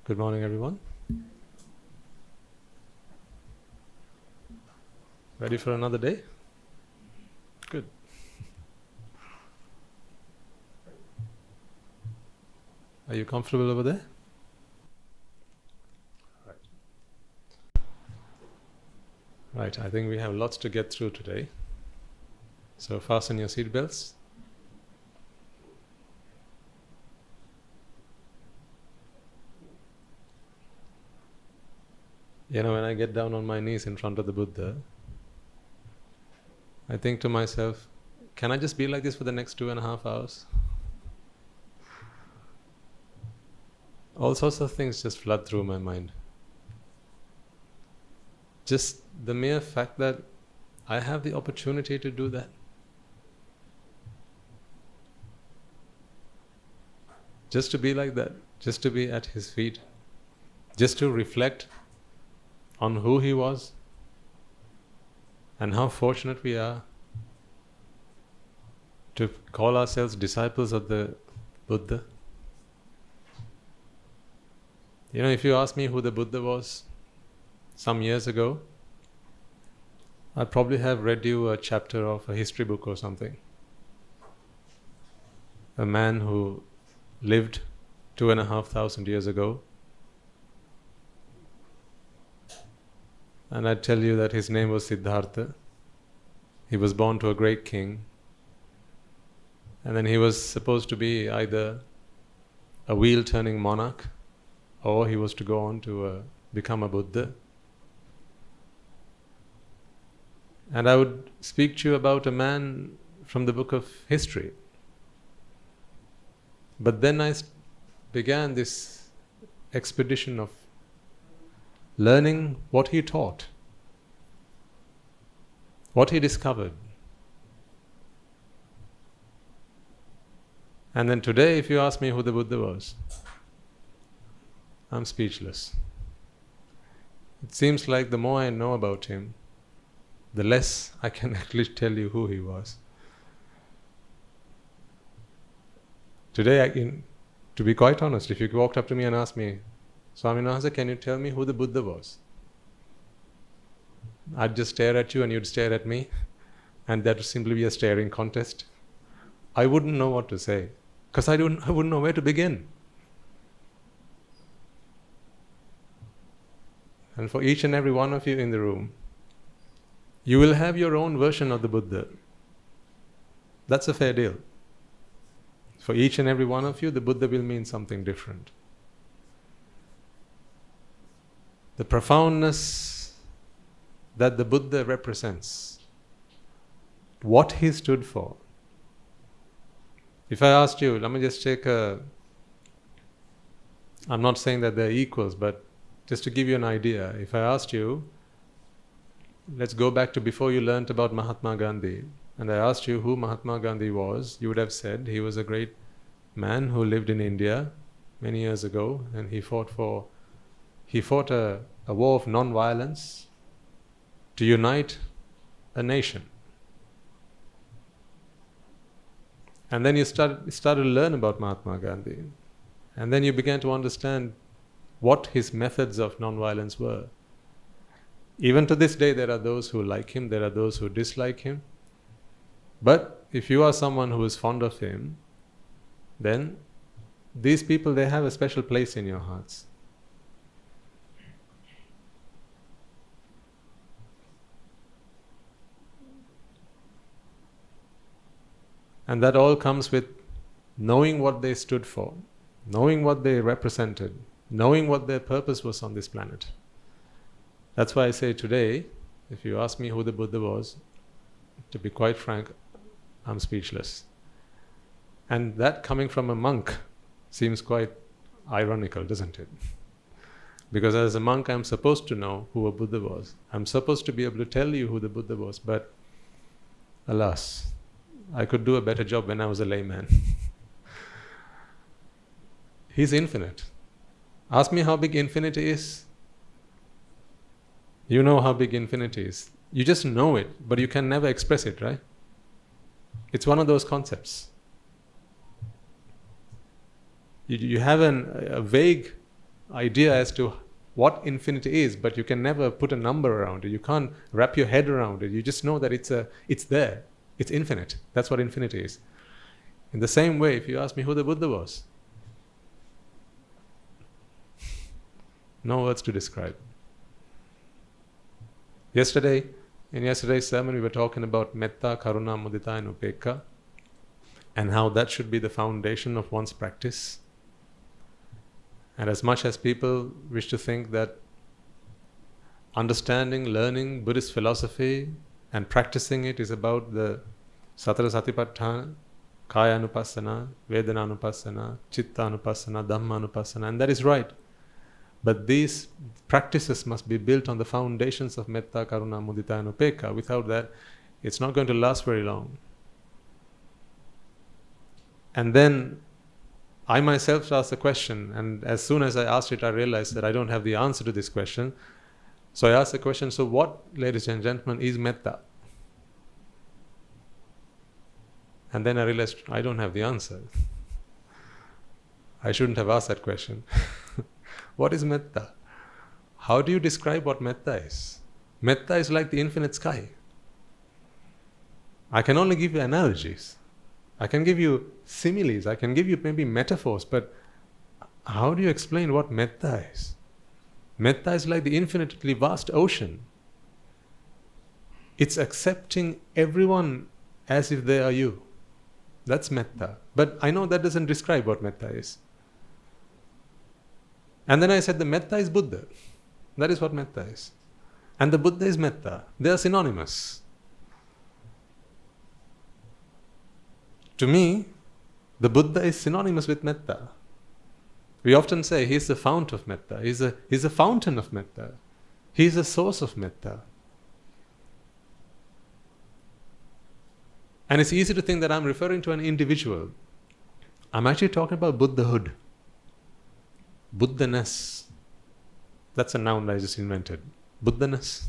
Good morning, everyone. Ready for another day? Good. Are you comfortable over there? Right, I think we have lots to get through today. So fasten your seatbelts. You know, when I get down on my knees in front of the Buddha, I think to myself, can I just be like this for the next 2.5 hours? All sorts of things just flood through my mind. Just the mere fact that I have the opportunity to do that. Just to be like that, just to be at his feet, just to reflect on who he was and how fortunate we are to call ourselves disciples of the Buddha. You know, if you ask me who the Buddha was some years ago, I'd probably have read you a chapter of a history book or something. A man who lived 2,500 years ago, and I'd tell you that his name was Siddhartha. He was born to a great king, and then he was supposed to be either a wheel-turning monarch or he was to go on to become a Buddha. And I would speak to you about a man from the book of history. But then I began this expedition of learning what he taught, what he discovered. And then today, if you ask me who the Buddha was, I'm speechless. It seems like the more I know about him, the less I can actually tell you who he was. Today, to be quite honest, if you walked up to me and asked me, Swaminatha, can you tell me who the Buddha was? I'd just stare at you and you'd stare at me, and that would simply be a staring contest. I wouldn't know what to say, because I wouldn't know where to begin. And for each and every one of you in the room, you will have your own version of the Buddha. That's a fair deal. For each and every one of you, the Buddha will mean something different. The profoundness that the Buddha represents, what he stood for. If I asked you, let me just take I'm not saying that they're equals, but just to give you an idea, if I asked you, let's go back to before you learnt about Mahatma Gandhi, and I asked you who Mahatma Gandhi was, you would have said he was a great man who lived in India many years ago, and he fought a war of non-violence to unite a nation. And then you started to learn about Mahatma Gandhi, and then you began to understand what his methods of non-violence were. Even to this day, there are those who like him, there are those who dislike him. But if you are someone who is fond of him, then these people, they have a special place in your hearts. And that all comes with knowing what they stood for, knowing what they represented, knowing what their purpose was on this planet. That's why I say today, if you ask me who the Buddha was, to be quite frank, I'm speechless. And that coming from a monk seems quite ironical, doesn't it? Because as a monk, I'm supposed to know who a Buddha was. I'm supposed to be able to tell you who the Buddha was, but alas, I could do a better job when I was a layman. He's infinite. Ask me how big infinity is. You know how big infinity is. You just know it, but you can never express it, right? It's one of those concepts. You have a vague idea as to what infinity is, but you can never put a number around it. You can't wrap your head around it. You just know that it's there. It's infinite. That's what infinity is. In the same way, if you ask me who the Buddha was, no words to describe. In yesterday's sermon, we were talking about metta, karuna, mudita, and upekkha, and how that should be the foundation of one's practice. And as much as people wish to think that understanding, learning Buddhist philosophy and practicing it is about the Satara Satipatthana, Kaya Anupassana, Vedana Anupassana, Chitta Anupassana, Dhamma Anupassana, and that is right. But these practices must be built on the foundations of metta, karuna, mudita, and upekkha. Without that, it's not going to last very long. And then I myself asked the question, and as soon as I asked it, I realized that I don't have the answer to this question. So I asked the question, so what, ladies and gentlemen, is metta? And then I realized I don't have the answer. I shouldn't have asked that question. What is metta? How do you describe what metta is? Metta is like the infinite sky. I can only give you analogies. I can give you similes. I can give you maybe metaphors, but how do you explain what metta is? Metta is like the infinitely vast ocean. It's accepting everyone as if they are you. That's metta. But I know that doesn't describe what metta is. And then I said the metta is Buddha. That is what metta is. And the Buddha is metta. They are synonymous. To me, the Buddha is synonymous with metta. We often say he is the fount of metta. He's a fountain of metta. He is the source of metta. And it's easy to think that I'm referring to an individual. I'm actually talking about Buddhahood. Buddhaness. That's a noun I just invented. Buddhaness.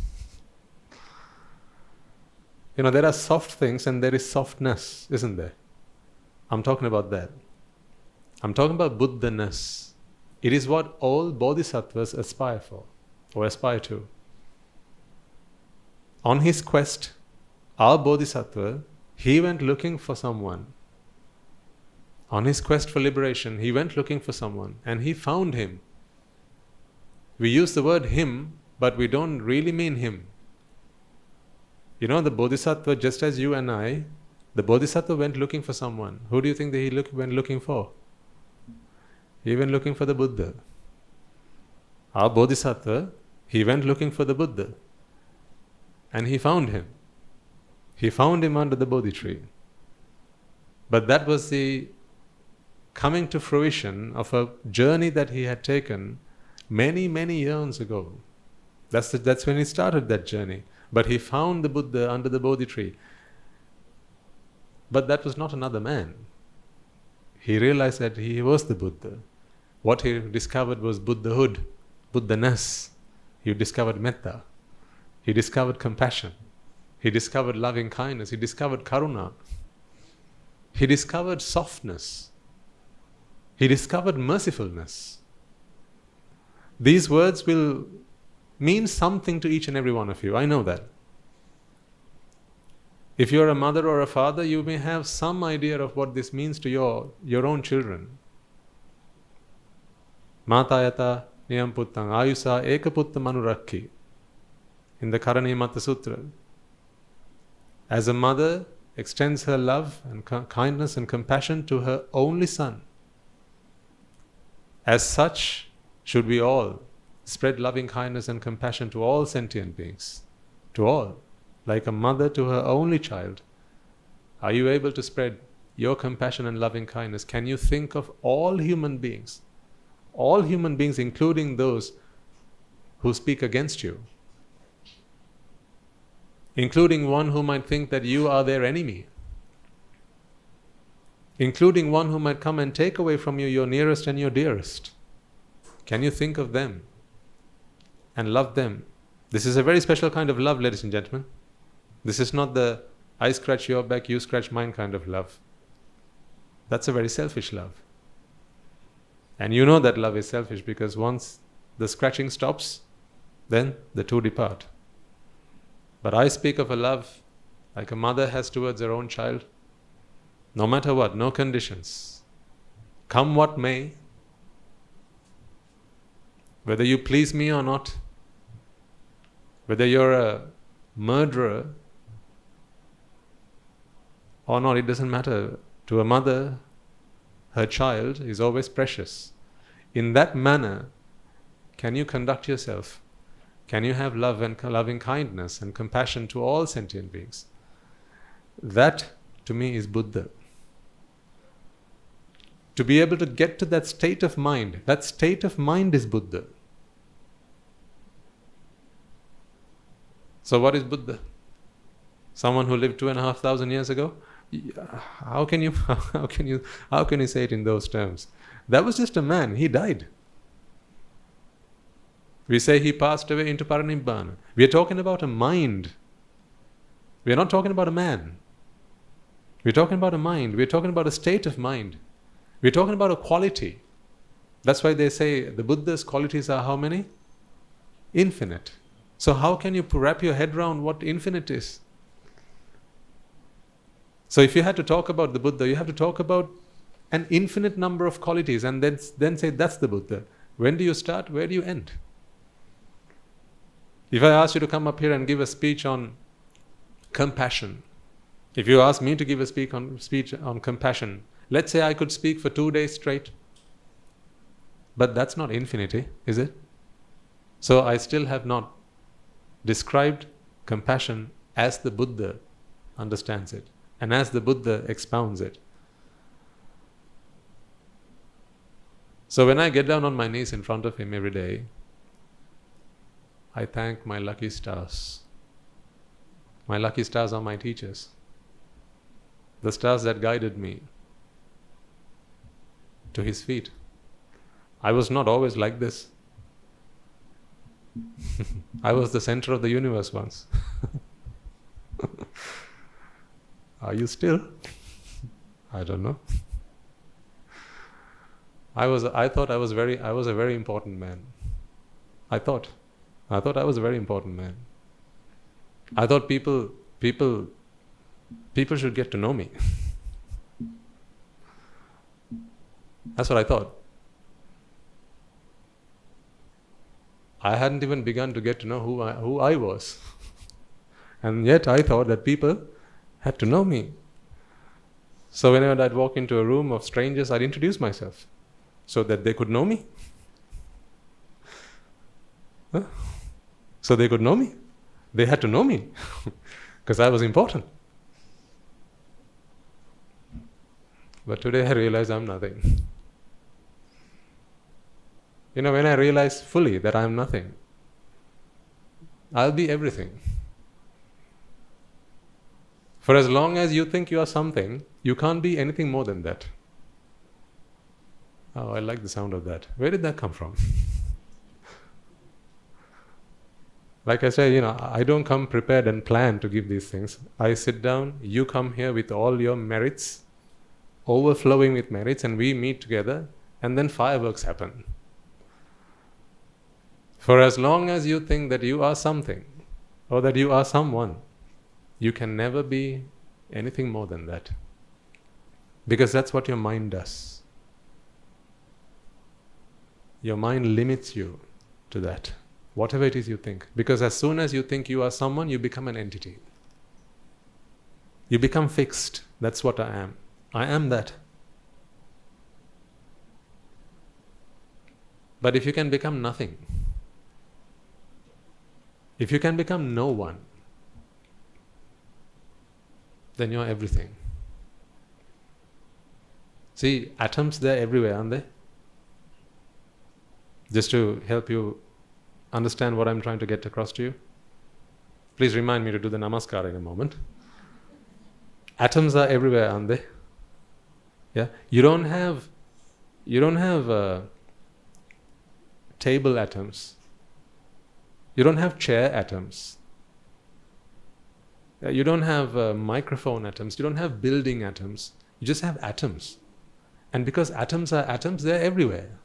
You know, there are soft things and there is softness, isn't there? I'm talking about that. I'm talking about Buddhaness. It is what all bodhisattvas aspire for, or aspire to. On his quest, our bodhisattva, he went looking for someone. On his quest for liberation, he went looking for someone, and he found him. We use the word him, but we don't really mean him. You know, the bodhisattva, just as you and I, the bodhisattva went looking for someone. Who do you think that he went looking for? He went looking for the Buddha. Our bodhisattva, he went looking for the Buddha. And he found him. He found him under the Bodhi tree. But that was the coming to fruition of a journey that he had taken many, many years ago. That's when he started that journey. But he found the Buddha under the Bodhi tree. But that was not another man. He realized that he was the Buddha. What he discovered was Buddhahood, Buddhaness. He discovered metta. He discovered compassion. He discovered loving kindness. He discovered karuna. He discovered softness. He discovered mercifulness. These words will mean something to each and every one of you. I know that. If you're a mother or a father, you may have some idea of what this means to your own children. Mātāyata niyam puttang ayusa ekaputta manurakhi. In the Karaniya Sutra. As a mother extends her love and kindness and compassion to her only son, as such should we all spread loving kindness and compassion to all sentient beings, to all. Like a mother to her only child. Are you able to spread your compassion and loving kindness? Can you think of all human beings? All human beings, including those who speak against you. Including one who might think that you are their enemy. Including one who might come and take away from you your nearest and your dearest. Can you think of them and love them? This is a very special kind of love, ladies and gentlemen. This is not the I scratch your back, you scratch mine kind of love. That's a very selfish love. And you know that love is selfish, because once the scratching stops, then the two depart. But I speak of a love like a mother has towards her own child. No matter what, no conditions. Come what may, whether you please me or not, whether you're a murderer or not, it doesn't matter. To a mother, her child is always precious. In that manner, can you conduct yourself? Can you have love and loving kindness and compassion to all sentient beings? That, to me, is Buddha. To be able to get to that state of mind is Buddha. So what is Buddha? Someone who lived 2,500 years ago? How can you say it in those terms? That was just a man. He died. We say he passed away into Nibbāna. We are talking about a mind. We are not talking about a man. We're talking about a mind. We're talking about a state of mind. We're talking about a quality. That's why they say the Buddha's qualities are how many? Infinite. So how can you wrap your head around what infinite is? So if you had to talk about the Buddha, you have to talk about an infinite number of qualities and then say that's the Buddha. When do you start? Where do you end? If I ask you to come up here and give a speech on compassion, if you ask me to give a speech on compassion, let's say I could speak for 2 days straight. But that's not infinity, is it? So I still have not described compassion as the Buddha understands it and as the Buddha expounds it. So when I get down on my knees in front of him every day, I thank my lucky stars. My lucky stars are my teachers. The stars that guided me to his feet. I was not always like this. I was the center of the universe once. Are you still? I don't know. I thought I was a very important man. I thought I was a very important man. I thought people should get to know me. That's what I thought. I hadn't even begun to get to know who I was. And yet I thought that people had to know me. So whenever I'd walk into a room of strangers, I'd introduce myself so that they could know me. Huh? So they could know me. They had to know me because I was important. But today I realize I'm nothing. When I realize fully that I'm nothing, I'll be everything. For as long as you think you are something, you can't be anything more than that. Oh, I like the sound of that. Where did that come from? Like I say, I don't come prepared and plan to give these things. I sit down, you come here with all your merits, overflowing with merits, and we meet together, and then fireworks happen. For as long as you think that you are something, or that you are someone, you can never be anything more than that. Because that's what your mind does. Your mind limits you to that, whatever it is you think. Because as soon as you think you are someone, you become an entity. You become fixed. That's what I am. I am that. But if you can become nothing, if you can become no one, then you're everything. See, atoms, they're everywhere, aren't they? Just to help you understand what I'm trying to get across to you. Please remind me to do the namaskar in a moment. Atoms are everywhere, aren't they? Yeah. You don't have table atoms. You don't have chair atoms. You don't have microphone atoms. You don't have building atoms. You just have atoms. And because atoms are atoms, they're everywhere.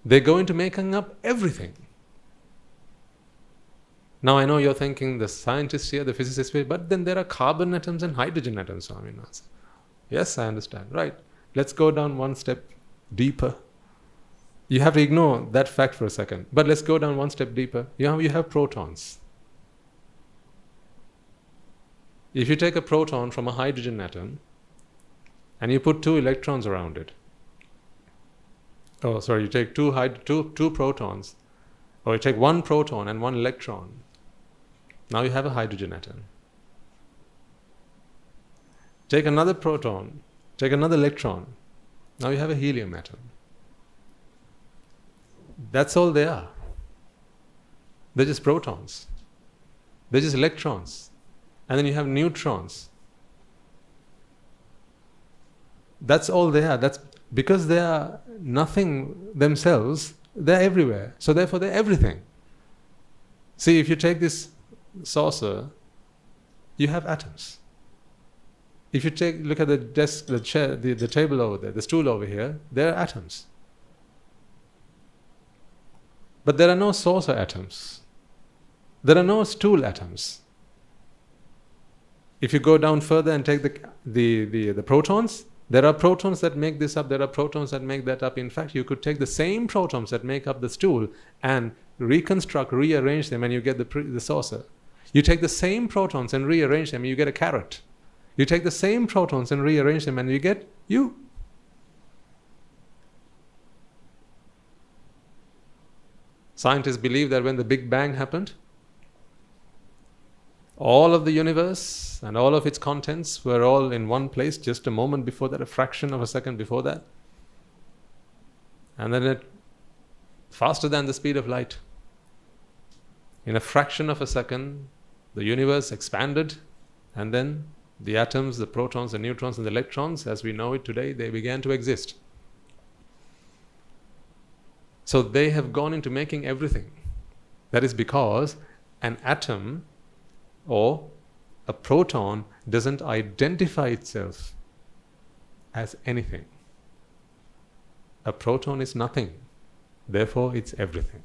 They go into making up everything. Now I know you're thinking the scientists here, the physicists here, but then there are carbon atoms and hydrogen atoms, Swaminathan. Yes, I understand. Right. Let's go down one step deeper. You have to ignore that fact for a second. But let's go down one step deeper. You have protons. If you take a proton from a hydrogen atom and you put 2 electrons around it, you take two protons, or you take 1 proton and 1 electron, now you have a hydrogen atom. Take another proton, take another electron, now you have a helium atom. That's all they are. They're just protons. They're just electrons. And then you have neutrons. That's all they are. That's because they are nothing themselves, they're everywhere. So therefore they're everything. See, if you take this saucer, you have atoms. If you look at the desk, the chair, the table over there, the stool over here, there are atoms. But there are no saucer atoms. There are no stool atoms. If you go down further and take the protons, there are protons that make this up, there are protons that make that up. In fact, you could take the same protons that make up the stool and rearrange them, and you get the saucer. You take the same protons and rearrange them, and you get a carrot. You take the same protons and rearrange them, and you get you. Scientists believe that when the Big Bang happened, all of the universe and all of its contents were all in one place just a moment before that, a fraction of a second before that. And then faster than the speed of light, in a fraction of a second, the universe expanded, and then the atoms, the protons, the neutrons, and the electrons, as we know it today, they began to exist. So they have gone into making everything. That is because an atom or a proton doesn't identify itself as anything. A proton is nothing. Therefore, it's everything.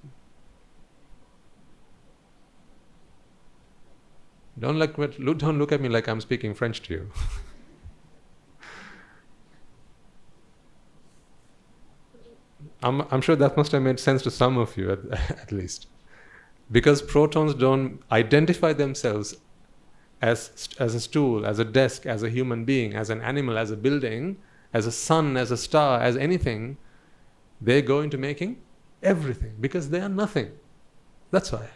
Don't look at me like I'm speaking French to you. I'm sure that must have made sense to some of you at least. Because protons don't identify themselves as a stool, as a desk, as a human being, as an animal, as a building, as a sun, as a star, as anything. They go into making everything because they are nothing. That's why.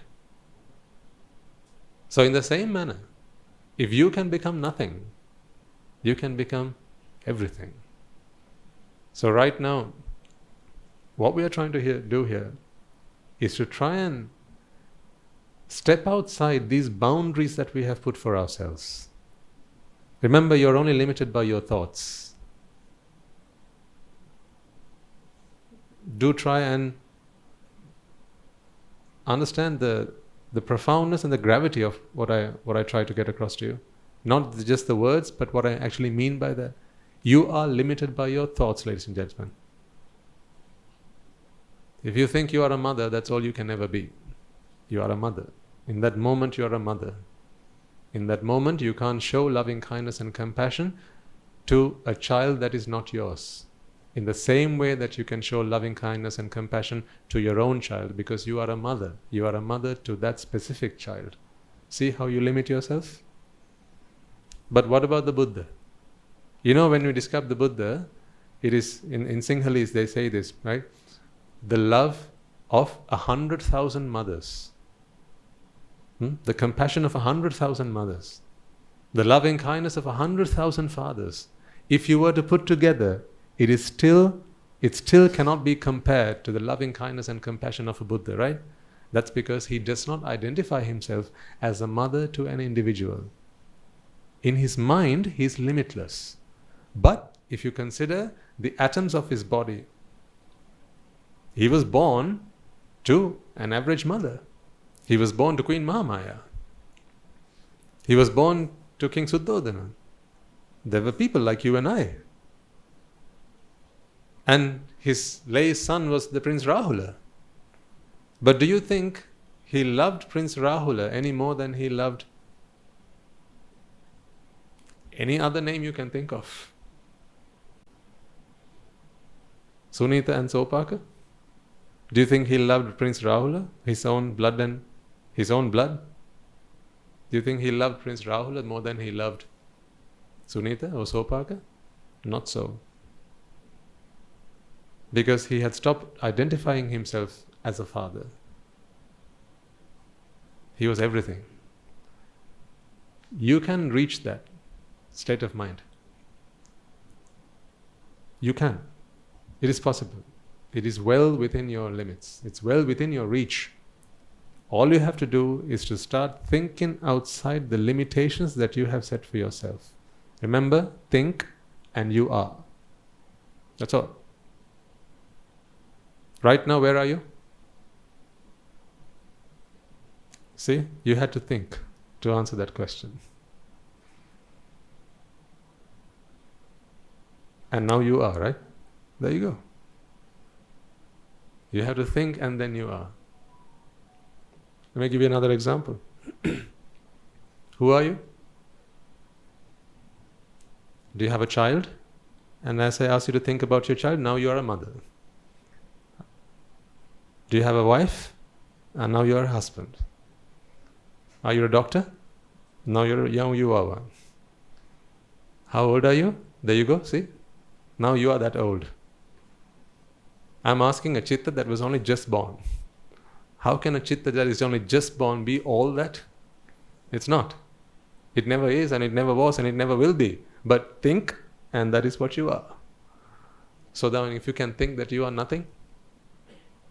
So in the same manner, if you can become nothing, you can become everything. So right now, what we are trying to do here is to try and step outside these boundaries that we have put for ourselves. Remember, you're only limited by your thoughts. Do try and understand the profoundness and the gravity of what I try to get across to you. Not just the words, but what I actually mean by that. You are limited by your thoughts, ladies and gentlemen. If you think you are a mother, that's all you can ever be. You are a mother. In that moment, you are a mother. In that moment, you can't show loving kindness and compassion to a child that is not yours. In the same way that you can show loving kindness and compassion to your own child, because you are a mother. You are a mother to that specific child. See how you limit yourself? But what about the Buddha? You know, when we describe the Buddha, it is, in Sinhalese they say this, right? The love of 100,000 mothers. The compassion of 100,000 mothers. The loving kindness of 100,000 fathers. If you were to put together, it still cannot be compared to the loving kindness and compassion of a Buddha, right? That's because he does not identify himself as a mother to an individual. In his mind, he is limitless. But if you consider the atoms of his body, he was born to an average mother. He was born to Queen Mahamaya. He was born to King Suddhodana. There were people like you and I. And his lay son was the Prince Rahula. But do you think he loved Prince Rahula any more than he loved any other name you can think of? Sunita and Sopaka? Do you think he loved Prince Rahula, his own blood and his own blood? Do you think he loved Prince Rahula more than he loved Sunita or Sopaka? Not so. Because he had stopped identifying himself as a father. He was everything. You can reach that state of mind. You can. It is possible. It is well within your limits. It's well within your reach. All you have to do is to start thinking outside the limitations that you have set for yourself. Remember, think and you are. That's all. Right now, where are you? See, you had to think to answer that question. And now you are, right? There you go. You have to think and then you are. Let me give you another example. Who are you? Do you have a child? And as I ask you to think about your child, now you are a mother. Do you have a wife? And now you are a husband. Are you a doctor? Now you are one. How old are you? There you go, see? Now you are that old. I'm asking a chitta that was only just born. How can a chitta that is only just born be all that? It's not. It never is, and it never was, and it never will be. But think, and that is what you are. So then if you can think that you are nothing,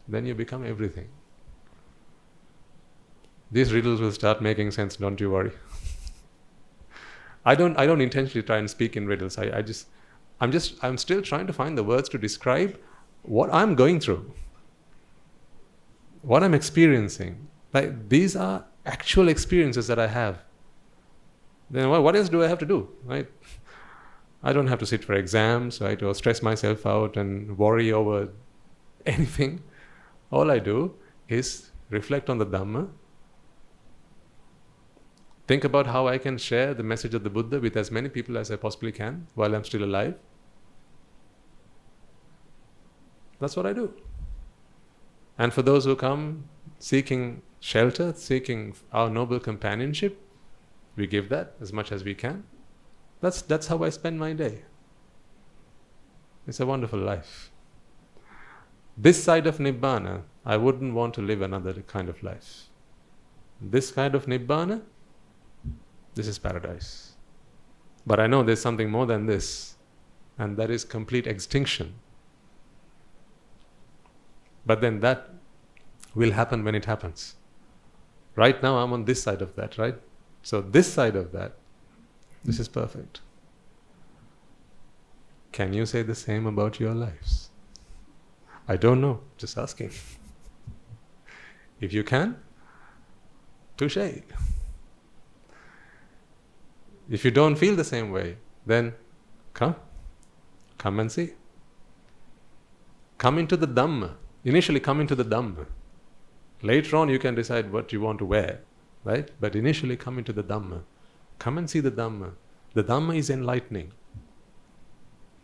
then you become everything. These riddles will start making sense, don't you worry. I don't intentionally try and speak in riddles. I'm still trying to find the words to describe what I'm going through, what I'm experiencing. Like, these are actual experiences that I have. Then what else do I have to do, right? I don't have to sit for exams, right, or stress myself out and worry over anything. All I do is reflect on the Dhamma, think about how I can share the message of the Buddha with as many people as I possibly can while I'm still alive. That's what I do. And for those who come seeking shelter, seeking our noble companionship, we give that as much as we can. That's how I spend my day. It's a wonderful life. This side of Nibbāna, I wouldn't want to live another kind of life. This kind of Nibbāna, this is paradise. But I know there's something more than this, and that is complete extinction. But then that will happen when it happens. Right now I'm on this side of that, right? So this side of that, this is perfect. Can you say the same about your lives? I don't know, just asking. If you can, touché. If you don't feel the same way, then come and see. Come into the Dhamma. Initially come into the Dhamma. Later on you can decide what you want to wear, right? But initially come into the Dhamma. Come and see the Dhamma. The Dhamma is enlightening.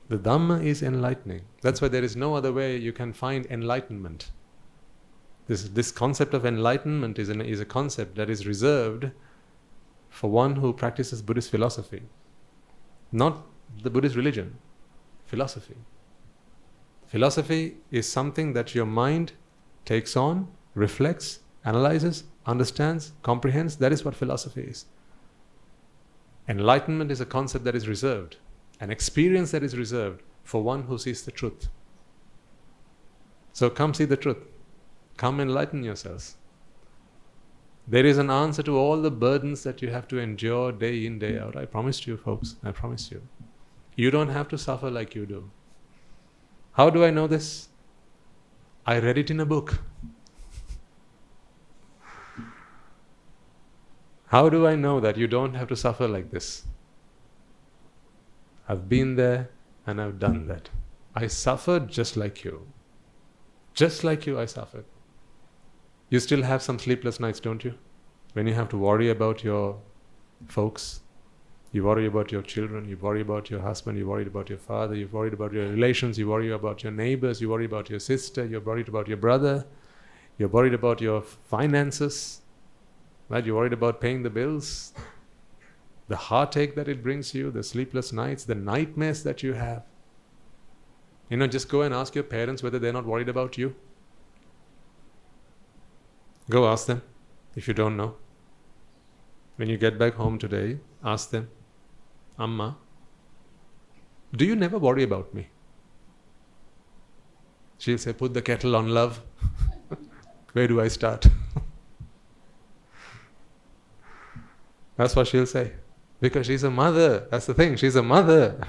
The Dhamma is enlightening. That's why there is no other way you can find enlightenment. This concept of enlightenment is a concept that is reserved for one who practices Buddhist philosophy. Not the Buddhist religion. Philosophy. Philosophy is something that your mind takes on, reflects, analyzes, understands, comprehends. That is what philosophy is. Enlightenment is a concept that is reserved, an experience that is reserved for one who sees the truth. So come see the truth. Come enlighten yourselves. There is an answer to all the burdens that you have to endure day in, day out. I promise you, folks. I promise you. You don't have to suffer like you do. How do I know this? I read it in a book. How do I know that you don't have to suffer like this? I've been there and I've done that. I suffered just like you. Just like you, I suffered. You still have some sleepless nights, don't you? When you have to worry about your folks, you worry about your children, you worry about your husband, you worry about your father, you worry about your relations, you worry about your neighbors, you worry about your sister, you're worried about your brother, you're worried about your finances, right? You're worried about paying the bills, the heartache that it brings you, the sleepless nights, the nightmares that you have. Just go and ask your parents whether they're not worried about you. Go ask them if you don't know. When you get back home today, ask them, Amma, do you never worry about me? She'll say, put the kettle on, love. Where do I start? That's what she'll say. Because she's a mother. That's the thing. She's a mother.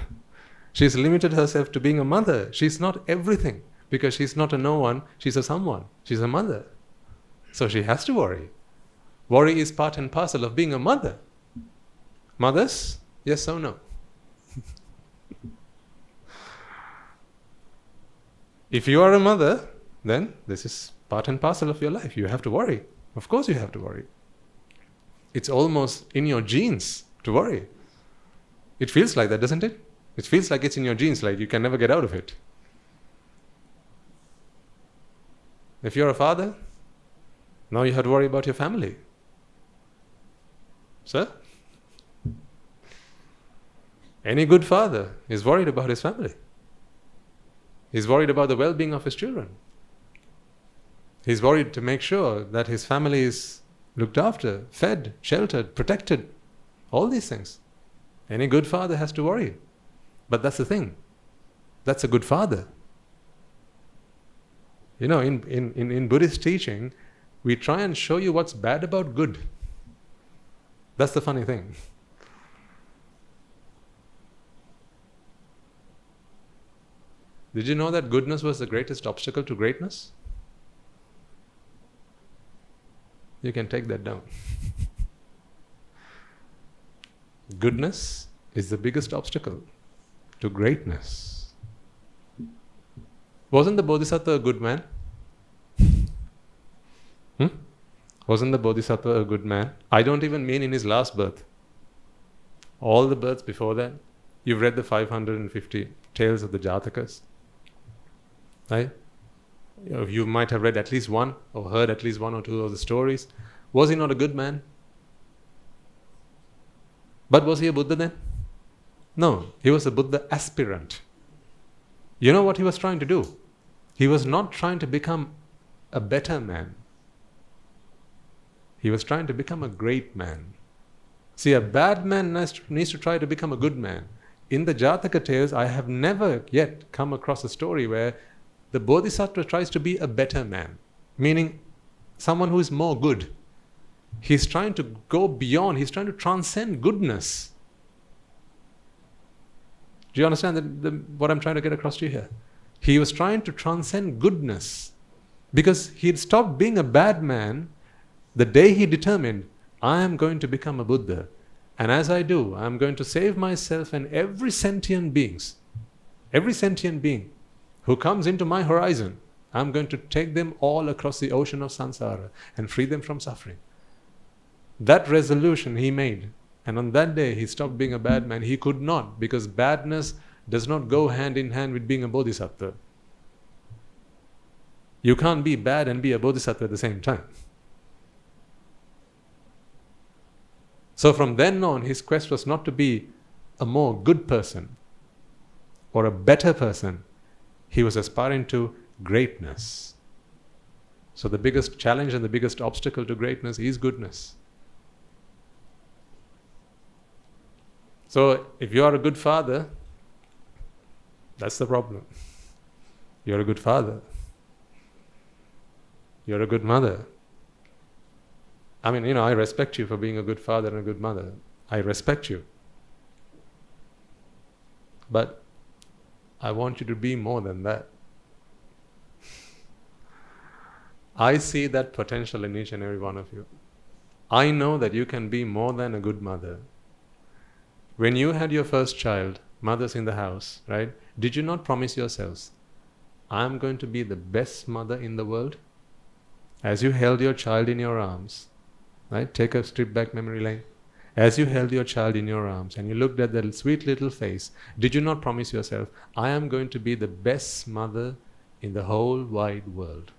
She's limited herself to being a mother. She's not everything. Because she's not a no one. She's a someone. She's a mother. So she has to worry. Worry is part and parcel of being a mother. Mothers? Yes or no? If you are a mother, then this is part and parcel of your life. You have to worry. Of course you have to worry. It's almost in your genes to worry. It feels like that, doesn't it? It feels like it's in your genes, like you can never get out of it. If you're a father, now you have to worry about your family. Sir? Any good father is worried about his family. He's worried about the well-being of his children. He's worried to make sure that his family is looked after, fed, sheltered, protected. All these things. Any good father has to worry. But that's the thing. That's a good father. In Buddhist teaching, we try and show you what's bad about good. That's the funny thing. Did you know that goodness was the greatest obstacle to greatness? You can take that down. Goodness is the biggest obstacle to greatness. Wasn't the Bodhisattva a good man? Wasn't the Bodhisattva a good man? I don't even mean in his last birth. All the births before that. You've read the 550 tales of the Jatakas. Right? You might have read at least one or heard at least one or two of the stories. Was he not a good man? But was he a Buddha then? No, he was a Buddha aspirant. You know what he was trying to do? He was not trying to become a better man. He was trying to become a great man. See, a bad man needs to try to become a good man. In the Jataka tales, I have never yet come across a story where the Bodhisattva tries to be a better man, meaning someone who is more good. He's trying to go beyond, he's trying to transcend goodness. Do you understand what I'm trying to get across to you here? He was trying to transcend goodness because he had stopped being a bad man the day he determined, I am going to become a Buddha. And as I do, I'm going to save myself and every sentient being who comes into my horizon, I'm going to take them all across the ocean of samsara and free them from suffering. That resolution he made. And on that day, he stopped being a bad man. He could not, because badness does not go hand in hand with being a bodhisattva. You can't be bad and be a bodhisattva at the same time. So from then on, his quest was not to be a more good person or a better person. He was aspiring to greatness. So the biggest challenge and the biggest obstacle to greatness is goodness. So if you are a good father, that's the problem. You're a good father. You're a good mother. I mean, I respect you for being a good father and a good mother. I respect you. But I want you to be more than that. I see that potential in each and every one of you. I know that you can be more than a good mother. When you had your first child, mothers in the house, right? Did you not promise yourselves, I'm going to be the best mother in the world? As you held your child in your arms, right? Take a strip back memory lane. As you held your child in your arms and you looked at that sweet little face, did you not promise yourself, I am going to be the best mother in the whole wide world?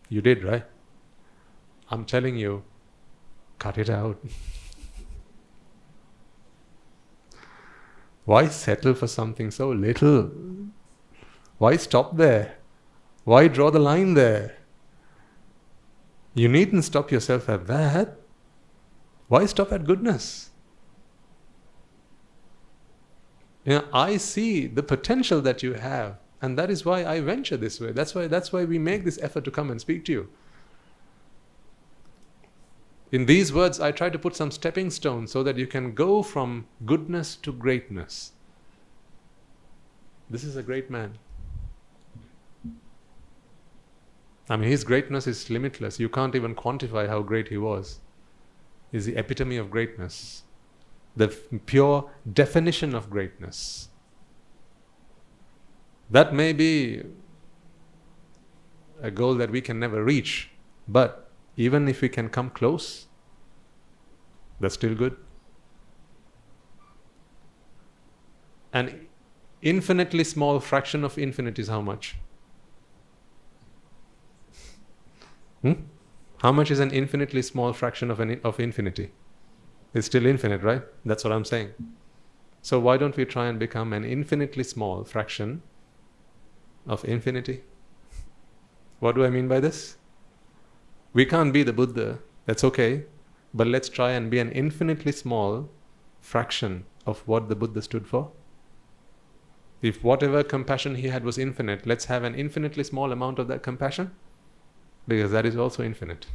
You did, right? I'm telling you, cut it out. Why settle for something so little? Why stop there? Why draw the line there? You needn't stop yourself at that. Why stop at goodness? I see the potential that you have, and that is why I venture this way. That's why we make this effort to come and speak to you. In these words, I try to put some stepping stones so that you can go from goodness to greatness. This is a great man. I mean, his greatness is limitless. You can't even quantify how great he was. He's the epitome of greatness, the pure definition of greatness. That may be a goal that we can never reach, but even if we can come close, that's still good. An infinitely small fraction of infinite is how much? How much is an infinitely small fraction of infinity? It's still infinite, right? That's what I'm saying. So why don't we try and become an infinitely small fraction of infinity? What do I mean by this? We can't be the Buddha, that's okay, but let's try and be an infinitely small fraction of what the Buddha stood for. If whatever compassion he had was infinite, let's have an infinitely small amount of that compassion, because that is also infinite.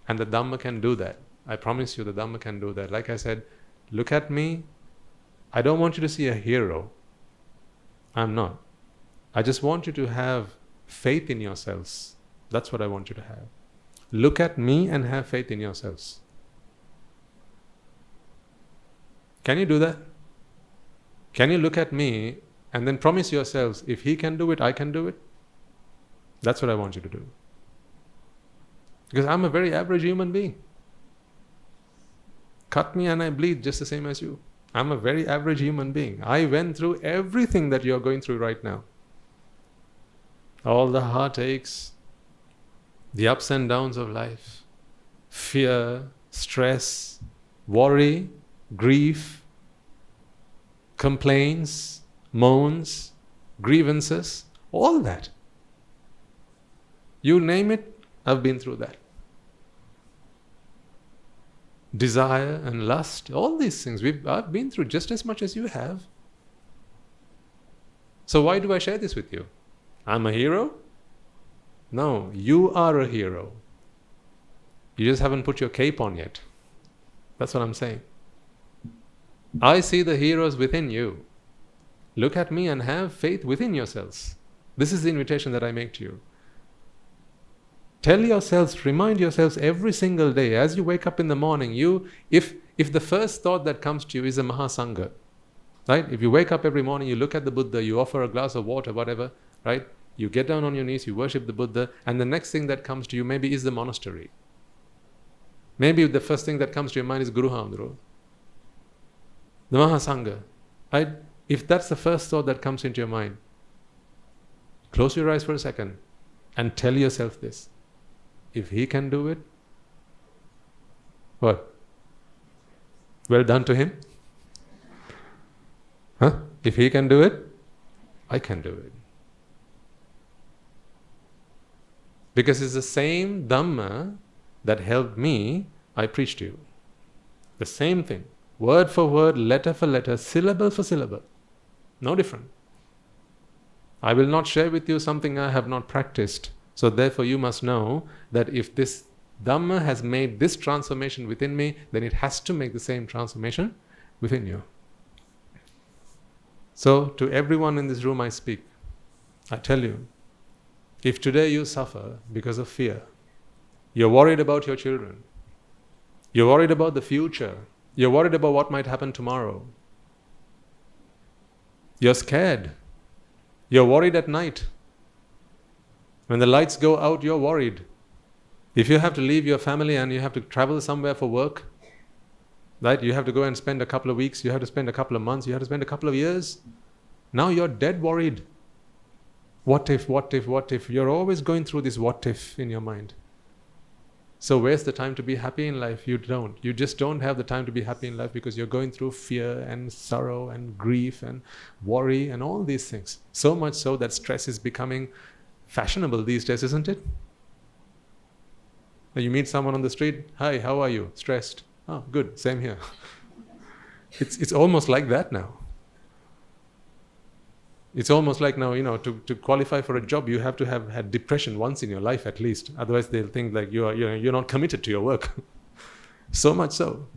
And the Dhamma can do that. I promise you the Dhamma can do that. Like I said, look at me. I don't want you to see a hero. I'm not. I just want you to have faith in yourselves. That's what I want you to have. Look at me and have faith in yourselves. Can you do that? Can you look at me and then promise yourselves, if he can do it, I can do it? That's what I want you to do. Because I'm a very average human being. Cut me and I bleed just the same as you. I'm a very average human being. I went through everything that you're going through right now. All the heartaches, the ups and downs of life, fear, stress, worry, grief, complaints, moans, grievances, all that. You name it, I've been through that. Desire and lust, all these things, I've been through just as much as you have. So why do I share this with you? I'm a hero? No, you are a hero. You just haven't put your cape on yet. That's what I'm saying. I see the heroes within you. Look at me and have faith within yourselves. This is the invitation that I make to you. Tell yourselves, remind yourselves every single day as you wake up in the morning, if the first thought that comes to you is a Mahasangha, right? If you wake up every morning, you look at the Buddha, you offer a glass of water, whatever, right? You get down on your knees, you worship the Buddha, and the next thing that comes to you maybe is the monastery. Maybe the first thing that comes to your mind is Guru Hamdro, the Mahasangha, right? If that's the first thought that comes into your mind, close your eyes for a second and tell yourself this. If he can do it, what? Well done to him? Huh? If he can do it, I can do it. Because it's the same Dhamma that helped me, I preach to you. The same thing. Word for word, letter for letter, syllable for syllable. No different. I will not share with you something I have not practiced. So therefore you must know that if this Dhamma has made this transformation within me, then it has to make the same transformation within you. So to everyone in this room I speak, I tell you, if today you suffer because of fear, you're worried about your children, you're worried about the future, You're worried about what might happen tomorrow. You're scared. You're worried at night. When the lights go out, you're worried. If you have to leave your family and you have to travel somewhere for work, right? You have to go and spend a couple of weeks, you have to spend a couple of months, you have to spend a couple of years. Now you're dead worried. What if, what if, what if? You're always going through this what if in your mind. So where's the time to be happy in life? You don't. You just don't have the time to be happy in life because you're going through fear and sorrow and grief and worry and all these things. So much so that stress is becoming fashionable these days, isn't it? You meet someone on the street, hi, how are you? Stressed. Oh, good, same here. It's almost like that now. It's almost like now, to qualify for a job, you have to have had depression once in your life at least. Otherwise, they'll think like you're not committed to your work. So much so.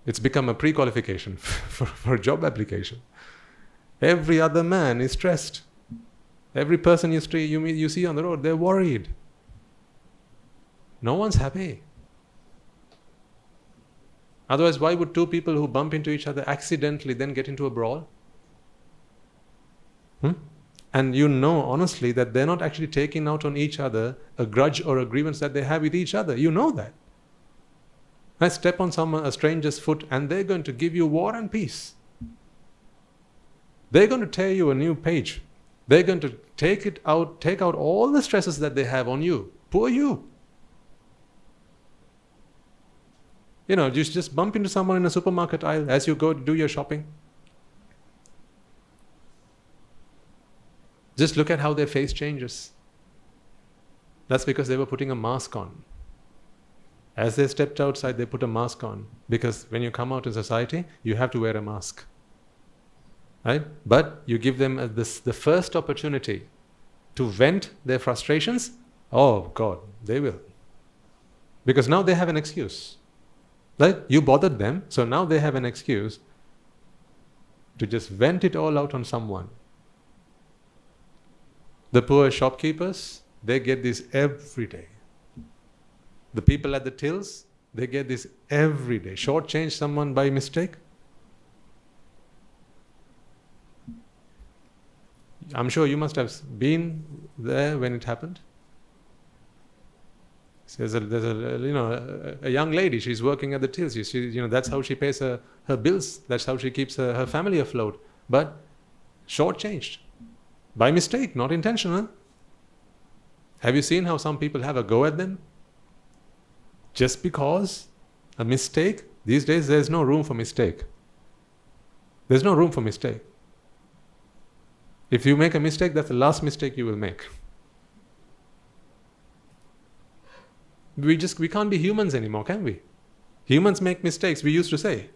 It's become a pre-qualification for a job application. Every other man is stressed. Every person you see on the road, they're worried. No one's happy. Otherwise, why would two people who bump into each other accidentally then get into a brawl? And honestly that they're not actually taking out on each other a grudge or a grievance that they have with each other. You know that. I step on a stranger's foot and they're going to give you war and peace. They're going to tear you a new page. They're going to take out all the stresses that they have on you. Poor you. You just bump into someone in a supermarket aisle as you go to do your shopping. Just look at how their face changes. That's because they were putting a mask on. As they stepped outside, they put a mask on. Because when you come out in society, you have to wear a mask. Right? But you give them the first opportunity to vent their frustrations. Oh God, they will. Because now they have an excuse. Right? You bothered them, so now they have an excuse to just vent it all out on someone. The poor shopkeepers, they get this every day. The people at the tills, they get this every day. Shortchange someone by mistake. I'm sure you must have been there when it happened. There's a young lady, she's working at the tills. That's how she pays her bills. That's how she keeps her family afloat. But shortchanged. By mistake, not intentional. Have you seen how some people have a go at them? Just because a mistake? These days there's no room for mistake. There's no room for mistake. If you make a mistake, that's the last mistake you will make. We can't be humans anymore, can we? Humans make mistakes, we used to say.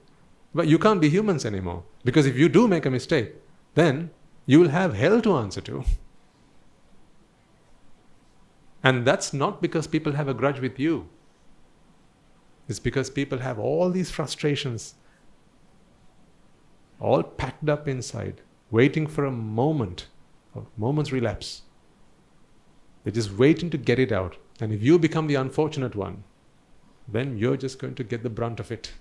But you can't be humans anymore. Because if you do make a mistake, then you will have hell to answer to. And that's not because people have a grudge with you. It's because people have all these frustrations all packed up inside, waiting for a moment's relapse. They're just waiting to get it out. And if you become the unfortunate one, then you're just going to get the brunt of it.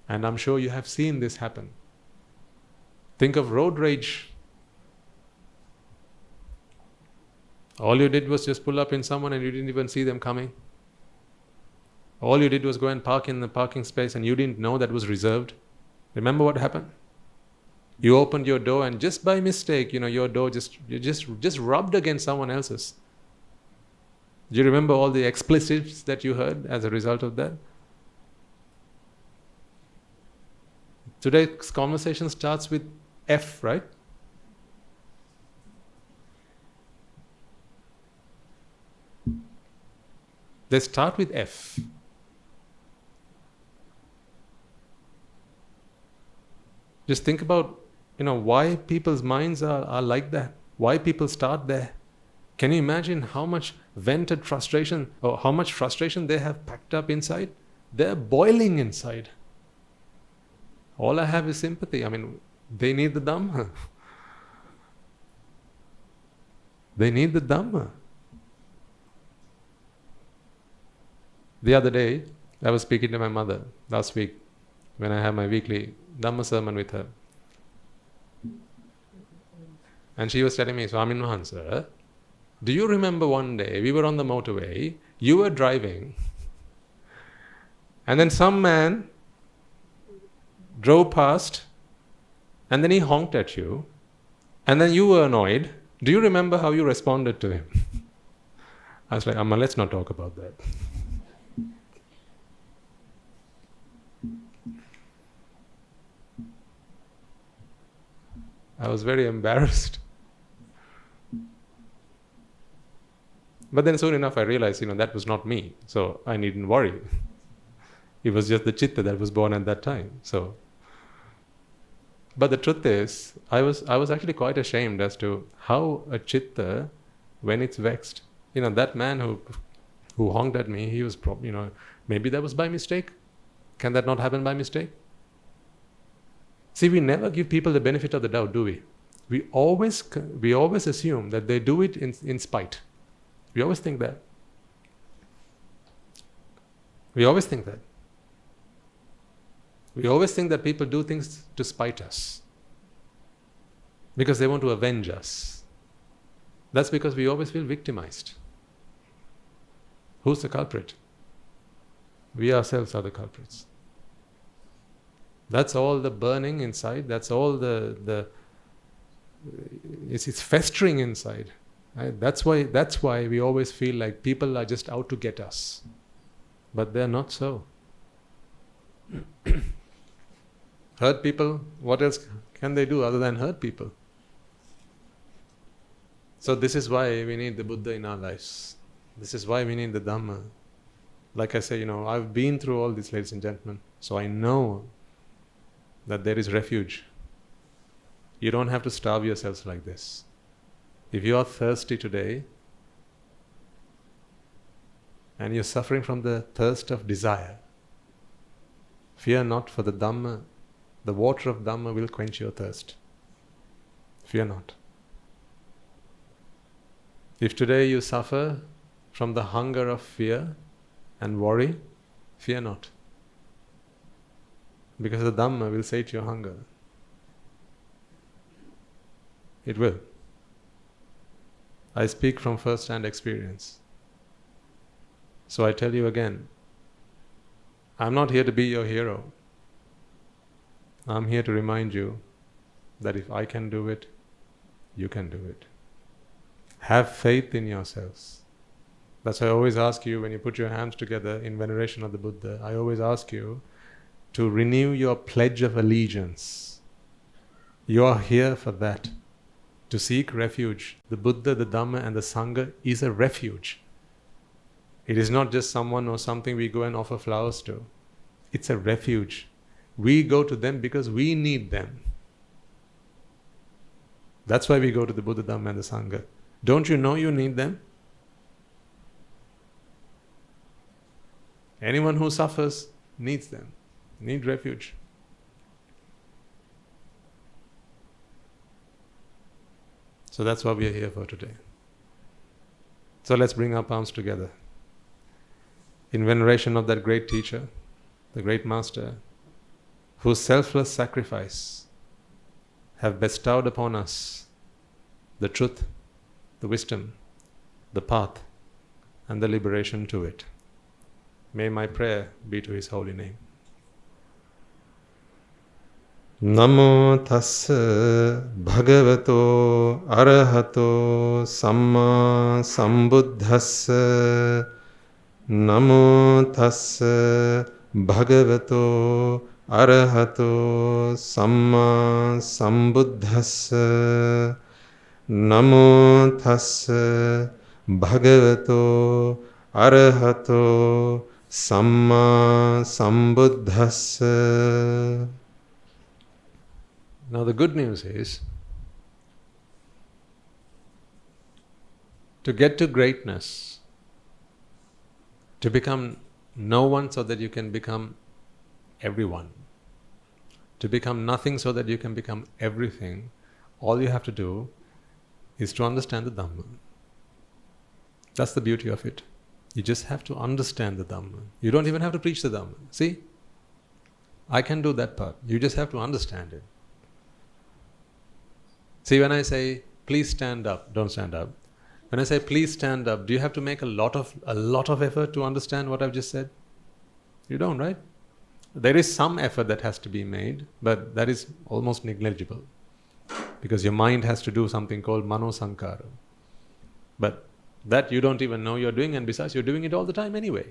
And I'm sure you have seen this happen. Think of road rage. All you did was just pull up in someone and you didn't even see them coming. All you did was go and park in the parking space and you didn't know that was reserved. Remember what happened? You opened your door and just by mistake, your door just rubbed against someone else's. Do you remember all the expletives that you heard as a result of that? Today's conversation starts with F, right? They start with F. Just think about, why people's minds are like that. Why people start there. Can you imagine how much vented frustration or how much frustration they have packed up inside? They're boiling inside. All I have is sympathy. They need the dhamma. They need the dhamma. The other day, I was speaking to my mother last week when I have my weekly Dhamma sermon with her. And she was telling me, Swamin Mahansa, do you remember one day we were on the motorway, you were driving, and then some man drove past and then he honked at you and then you were annoyed. Do you remember how you responded to him? I was like, Amma, let's not talk about that. I was very embarrassed. But then soon enough I realized, that was not me. So I needn't worry. It was just the chitta that was born at that time. But the truth is, I was actually quite ashamed as to how a chitta, when it's vexed, that man who honked at me, he was probably, maybe that was by mistake. Can that not happen by mistake? See, we never give people the benefit of the doubt, do we? We always assume that they do it in spite. We always think that. We always think that. We always think that people do things to spite us because they want to avenge us. That's because we always feel victimized. Who's the culprit? We ourselves are the culprits. That's all the burning inside. That's all it's festering inside. Right? That's why we always feel like people are just out to get us. But they're not so. Hurt people, what else can they do other than hurt people? So this is why we need the Buddha in our lives. This is why we need the Dhamma. Like I say, I've been through all this, ladies and gentlemen. So I know that there is refuge. You don't have to starve yourselves like this. If you are thirsty today, and you're suffering from the thirst of desire, fear not, for the Dhamma, the water of Dhamma will quench your thirst. Fear not. If today you suffer from the hunger of fear and worry, fear not. Because the Dhamma will sate your hunger. It will. I speak from first-hand experience. So I tell you again, I'm not here to be your hero. I'm here to remind you that if I can do it, you can do it. Have faith in yourselves. That's why I always ask you, when you put your hands together in veneration of the Buddha, I always ask you to renew your pledge of allegiance. You are here for that. To seek refuge. The Buddha, the Dhamma and the Sangha is a refuge. It is not just someone or something we go and offer flowers to. It's a refuge. We go to them because we need them. That's why we go to the Buddha, Dhamma and the Sangha. Don't you know you need them? Anyone who suffers needs them, need refuge. So that's what we are here for today. So let's bring our palms together in veneration of that great teacher, the great master, whose selfless sacrifice have bestowed upon us the truth, the wisdom, the path, and the liberation to it. May my prayer be to his holy name. Namo tassa bhagavato arahato samma sambuddhassa. Namo tassa bhagavato arahato samma sambuddhassa. Namo tassa bhagavato arahato samma sambuddhassa. Now the good news is, to get to greatness, to become no one so that you can become everyone, to become nothing so that you can become everything, all you have to do is to understand the Dhamma. That's the beauty of it. You just have to understand the Dhamma. You don't even have to preach the Dhamma. See? I can do that part. You just have to understand it. See, when I say, please stand up, don't stand up. When I say, please stand up, do you have to make a lot of effort to understand what I've just said? You don't, right? There is some effort that has to be made, but that is almost negligible. Because your mind has to do something called mano sankara. But that you don't even know you're doing, and besides, you're doing it all the time anyway.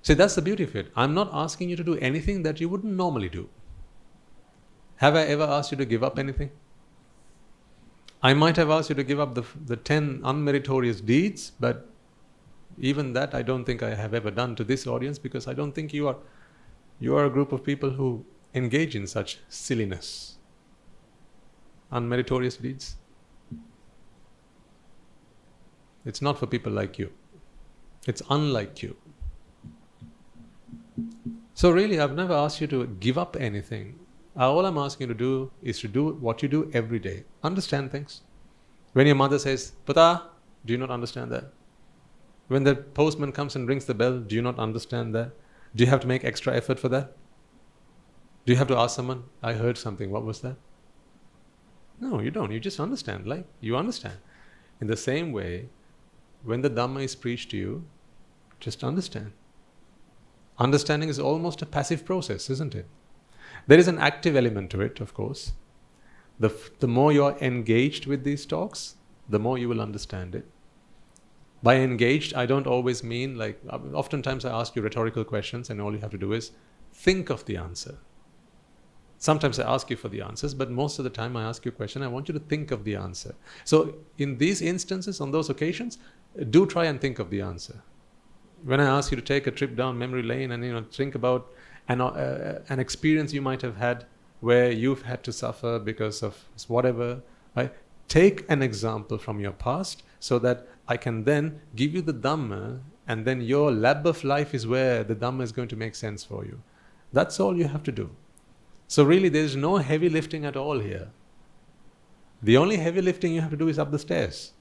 See, that's the beauty of it. I'm not asking you to do anything that you wouldn't normally do. Have I ever asked you to give up anything? I might have asked you to give up the 10 unmeritorious deeds, but even that I don't think I have ever done to this audience, because I don't think you are a group of people who engage in such silliness. Unmeritorious deeds. It's not for people like you. It's unlike you. So really, I've never asked you to give up anything. All I'm asking you to do is to do what you do every day. Understand things. When your mother says, "Puta," do you not understand that? When the postman comes and rings the bell, do you not understand that? Do you have to make extra effort for that? Do you have to ask someone, "I heard something, what was that?" No, you don't. You just understand. Like, you understand. In the same way, when the Dhamma is preached to you, just understand. Understanding is almost a passive process, isn't it? There is an active element to it, of course. The more you're engaged with these talks, the more you will understand it. By engaged, I don't always mean like, oftentimes I ask you rhetorical questions and all you have to do is think of the answer. Sometimes I ask you for the answers, but most of the time I ask you a question, I want you to think of the answer. So in these instances, on those occasions, do try and think of the answer. When I ask you to take a trip down memory lane and think about an experience you might have had where you've had to suffer because of whatever, right? Take an example from your past so that I can then give you the Dhamma, and then your lab of life is where the Dhamma is going to make sense for you. That's all you have to do. So really there is no heavy lifting at all here. The only heavy lifting you have to do is up the stairs.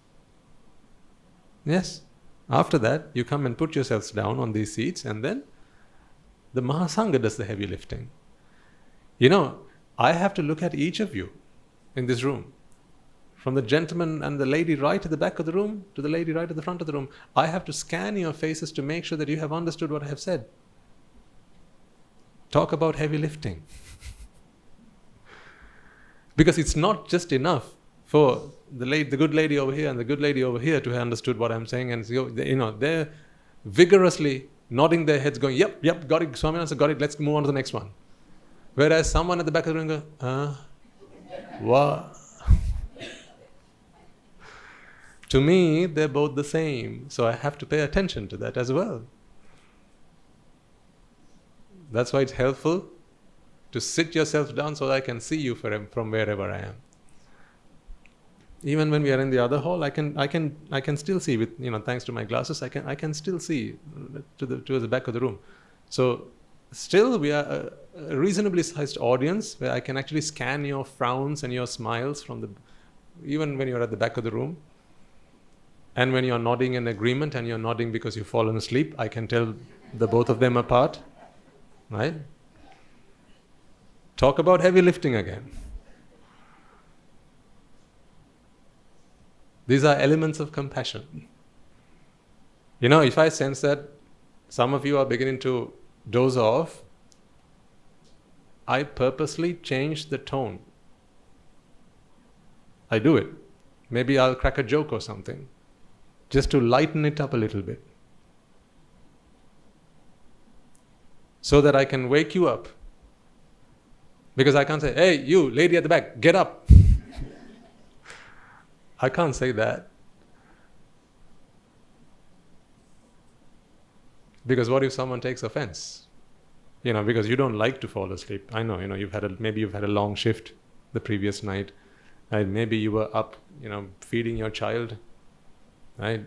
Yes. After that, you come and put yourselves down on these seats, and then the Mahasangha does the heavy lifting. I have to look at each of you in this room. From the gentleman and the lady right at the back of the room to the lady right at the front of the room. I have to scan your faces to make sure that you have understood what I have said. Talk about heavy lifting. Because it's not just enough for the good lady over here and the good lady over here to have understood what I'm saying, and they're vigorously nodding their heads going, yep, got it, Swaminathan, got it, let's move on to the next one. Whereas someone at the back of the room goes, what? To me, they're both the same, so I have to pay attention to that as well. That's why it's helpful to sit yourself down so that I can see you from wherever I am. Even when we are in the other hall, I can still see with thanks to my glasses, I can still see towards the back of the room. So still we are a reasonably sized audience where I can actually scan your frowns and your smiles even when you're at the back of the room. And when you're nodding in agreement and you're nodding because you've fallen asleep, I can tell the both of them apart. Right? Talk about heavy lifting again. These are elements of compassion. If I sense that some of you are beginning to doze off, I purposely change the tone. I do it. Maybe I'll crack a joke or something, just to lighten it up a little bit, so that I can wake you up. Because I can't say, "Hey, you, lady at the back, get up." I can't say that. Because what if someone takes offense? Because you don't like to fall asleep. I know, maybe you've had a long shift the previous night. And maybe you were up, feeding your child. Right?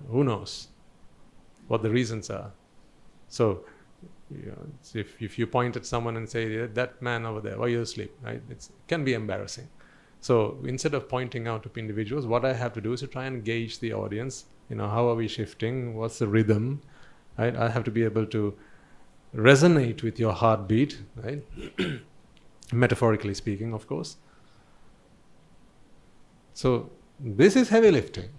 Who knows what the reasons are? So, if you point at someone and say, "That man over there, why are you asleep?" Right? It can be embarrassing. So instead of pointing out to individuals, what I have to do is to try and gauge the audience. How are we shifting? What's the rhythm? Right? I have to be able to resonate with your heartbeat, right? Metaphorically speaking, of course. So this is heavy lifting.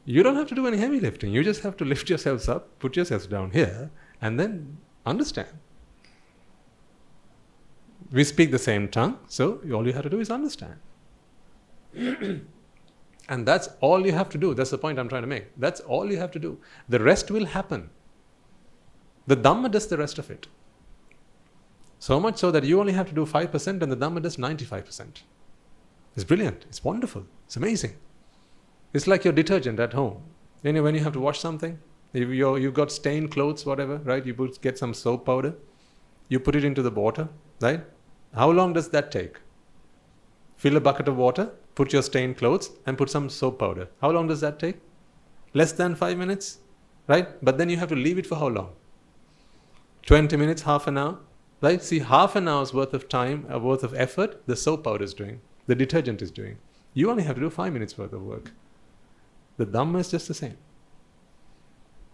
You don't have to do any heavy lifting. You just have to lift yourselves up, put yourselves down here, and then understand. We speak the same tongue, so all you have to do is understand. And that's all you have to do. That's the point I'm trying to make. That's all you have to do. The rest will happen. The Dhamma does the rest of it. So much so that you only have to do 5% and the Dhamma does 95%. It's brilliant. It's wonderful. It's amazing. It's like your detergent at home. When you have to wash something, you've got stained clothes, whatever, right? You get some soap powder. You put it into the water, right? How long does that take? Fill a bucket of water, put your stained clothes, and put some soap powder. How long does that take? Less than 5 minutes, right? But then you have to leave it for how long? 20 minutes, half an hour, right? See, half an hour's worth of time, worth of effort, the soap powder is doing, the detergent is doing. You only have to do 5 minutes worth of work. The Dhamma is just the same.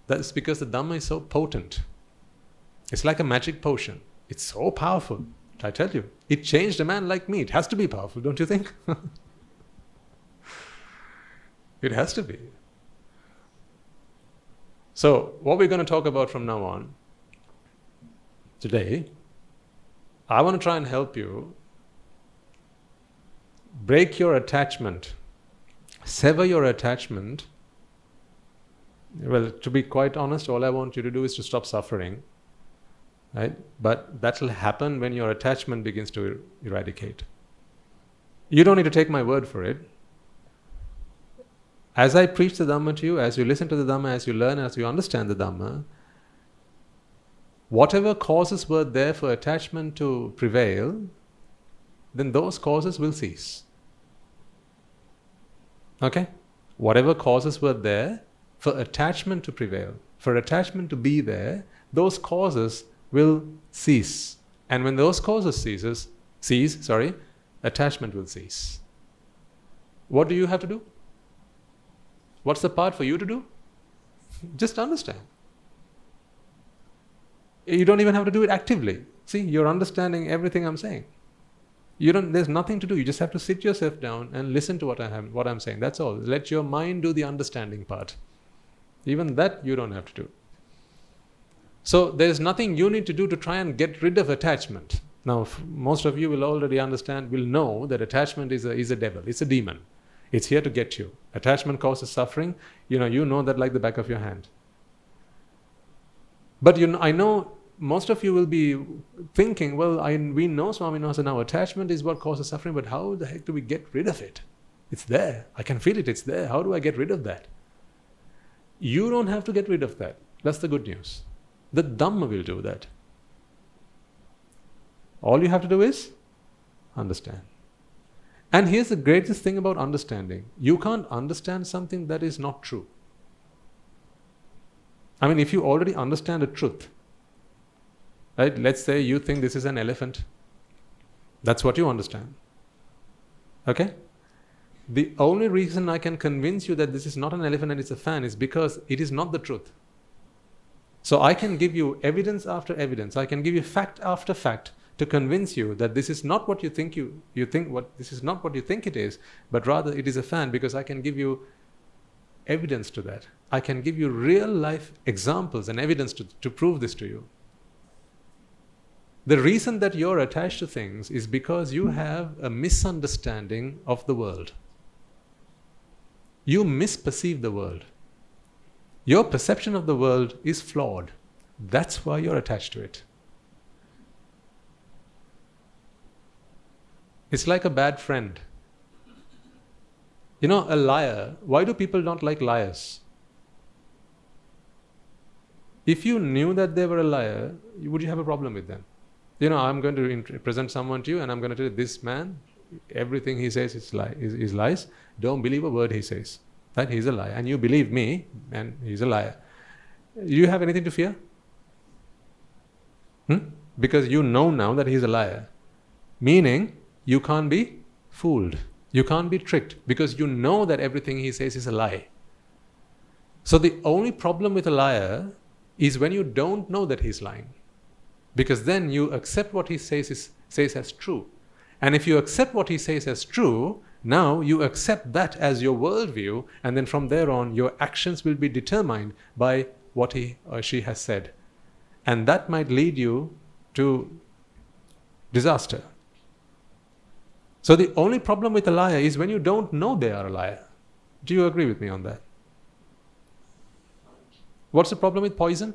That's because the Dhamma is so potent. It's like a magic potion. It's so powerful. I tell you, it changed a man like me. It has to be powerful, don't you think? It has to be. So, what we're going to talk about from now on, today, I want to try and help you break your attachment, sever your attachment. Well, to be quite honest, all I want you to do is to stop suffering. Right? But that will happen when your attachment begins to eradicate. You don't need to take my word for it. As I preach the Dhamma to you, as you listen to the Dhamma, as you learn, as you understand the Dhamma, whatever causes were there for attachment to prevail, then those causes will cease. Okay? Whatever causes were there for attachment to prevail, for attachment to be there, those causes will cease. And when those causes cease, attachment will cease. What do you have to do? What's the part for you to do? Just understand. You don't even have to do it actively. See, you're understanding everything I'm saying. There's nothing to do. You just have to sit yourself down and listen to what I'm saying. That's all. Let your mind do the understanding part. Even that you don't have to do. So there's nothing you need to do to try and get rid of attachment. Now, most of you will already understand, will know that attachment is a devil. It's a demon. It's here to get you. Attachment causes suffering. You know that like the back of your hand. But I know most of you will be thinking, well, we know Swaminatha now, attachment is what causes suffering, but how the heck do we get rid of it? It's there. I can feel it. It's there. How do I get rid of that? You don't have to get rid of that. That's the good news. The Dhamma will do that. All you have to do is understand. And here's the greatest thing about understanding. You can't understand something that is not true. I mean, if you already understand a truth, right? Let's say you think this is an elephant. That's what you understand. Okay? The only reason I can convince you that this is not an elephant and it's a fan is because it is not the truth. So I can give you evidence after evidence. I can give you fact after fact to convince you that this is not what you think this is not what you think it is, but rather it is a fan, because I can give you evidence to that. I can give you real life examples and evidence to prove this to you. The reason that you're attached to things is because you have a misunderstanding of the world. You misperceive the world. Your perception of the world is flawed. That's why you're attached to it. It's like a bad friend. A liar. Why do people not like liars? If you knew that they were a liar, would you have a problem with them? I'm going to present someone to you and I'm going to tell you, this man, everything he says is lies. Don't believe a word he says. Right? He's a liar. And you believe me and he's a liar. Do you have anything to fear? Because you know now that he's a liar. Meaning, you can't be fooled. You can't be tricked because you know that everything he says is a lie. So the only problem with a liar is when you don't know that he's lying. Because then you accept what he says as true. And if you accept what he says as true, now you accept that as your worldview, and then from there on, your actions will be determined by what he or she has said. And that might lead you to disaster. So the only problem with a liar is when you don't know they are a liar. Do you agree with me on that? What's the problem with poison?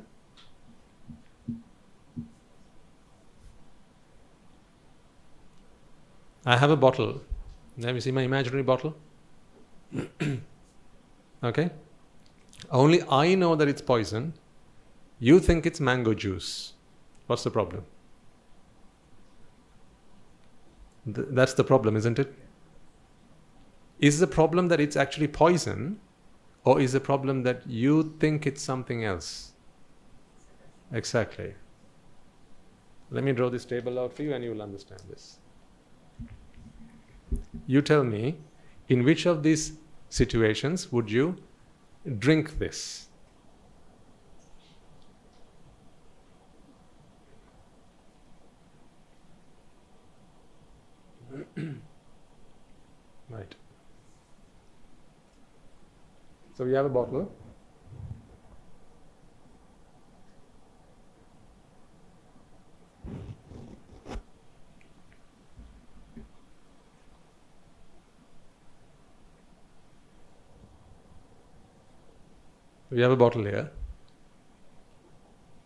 I have a bottle. Let me see my imaginary bottle. Okay? Only I know that it's poison. You think it's mango juice. What's the problem? That's the problem, isn't it? Is the problem that it's actually poison, or is the problem that you think it's something else? Exactly. Let me draw this table out for you and you will understand this. You tell me, in which of these situations would you drink this? Right. So we have a bottle. We have a bottle here.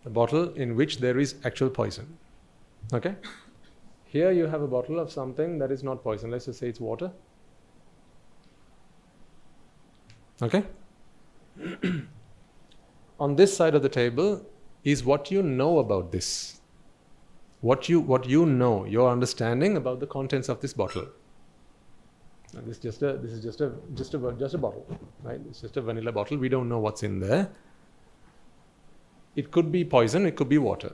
A bottle in which there is actual poison. Okay? Here you have a bottle of something that is not poison. Let's just say it's water. Okay? On this side of the table is what you know about this. What you know, your understanding about the contents of this bottle. And this is just a bottle, right? It's just a vanilla bottle. We don't know what's in there. It could be poison, it could be water.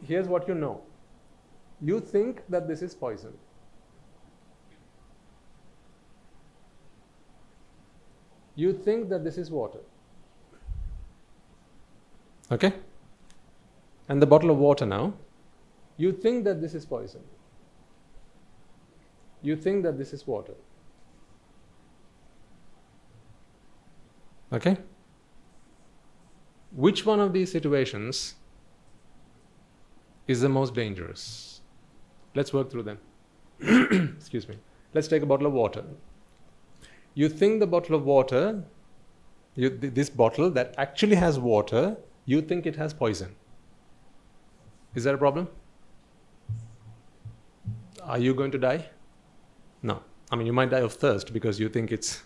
Here's what you know. You think that this is poison. You think that this is water. Okay? And the bottle of water now, you think that this is poison. You think that this is water. Okay? Which one of these situations is the most dangerous? Let's work through them. Excuse me. Let's take a bottle of water. You think the bottle of water, this bottle that actually has water, you think it has poison. Is that a problem? Are you going to die? No. I mean, you might die of thirst because you think it's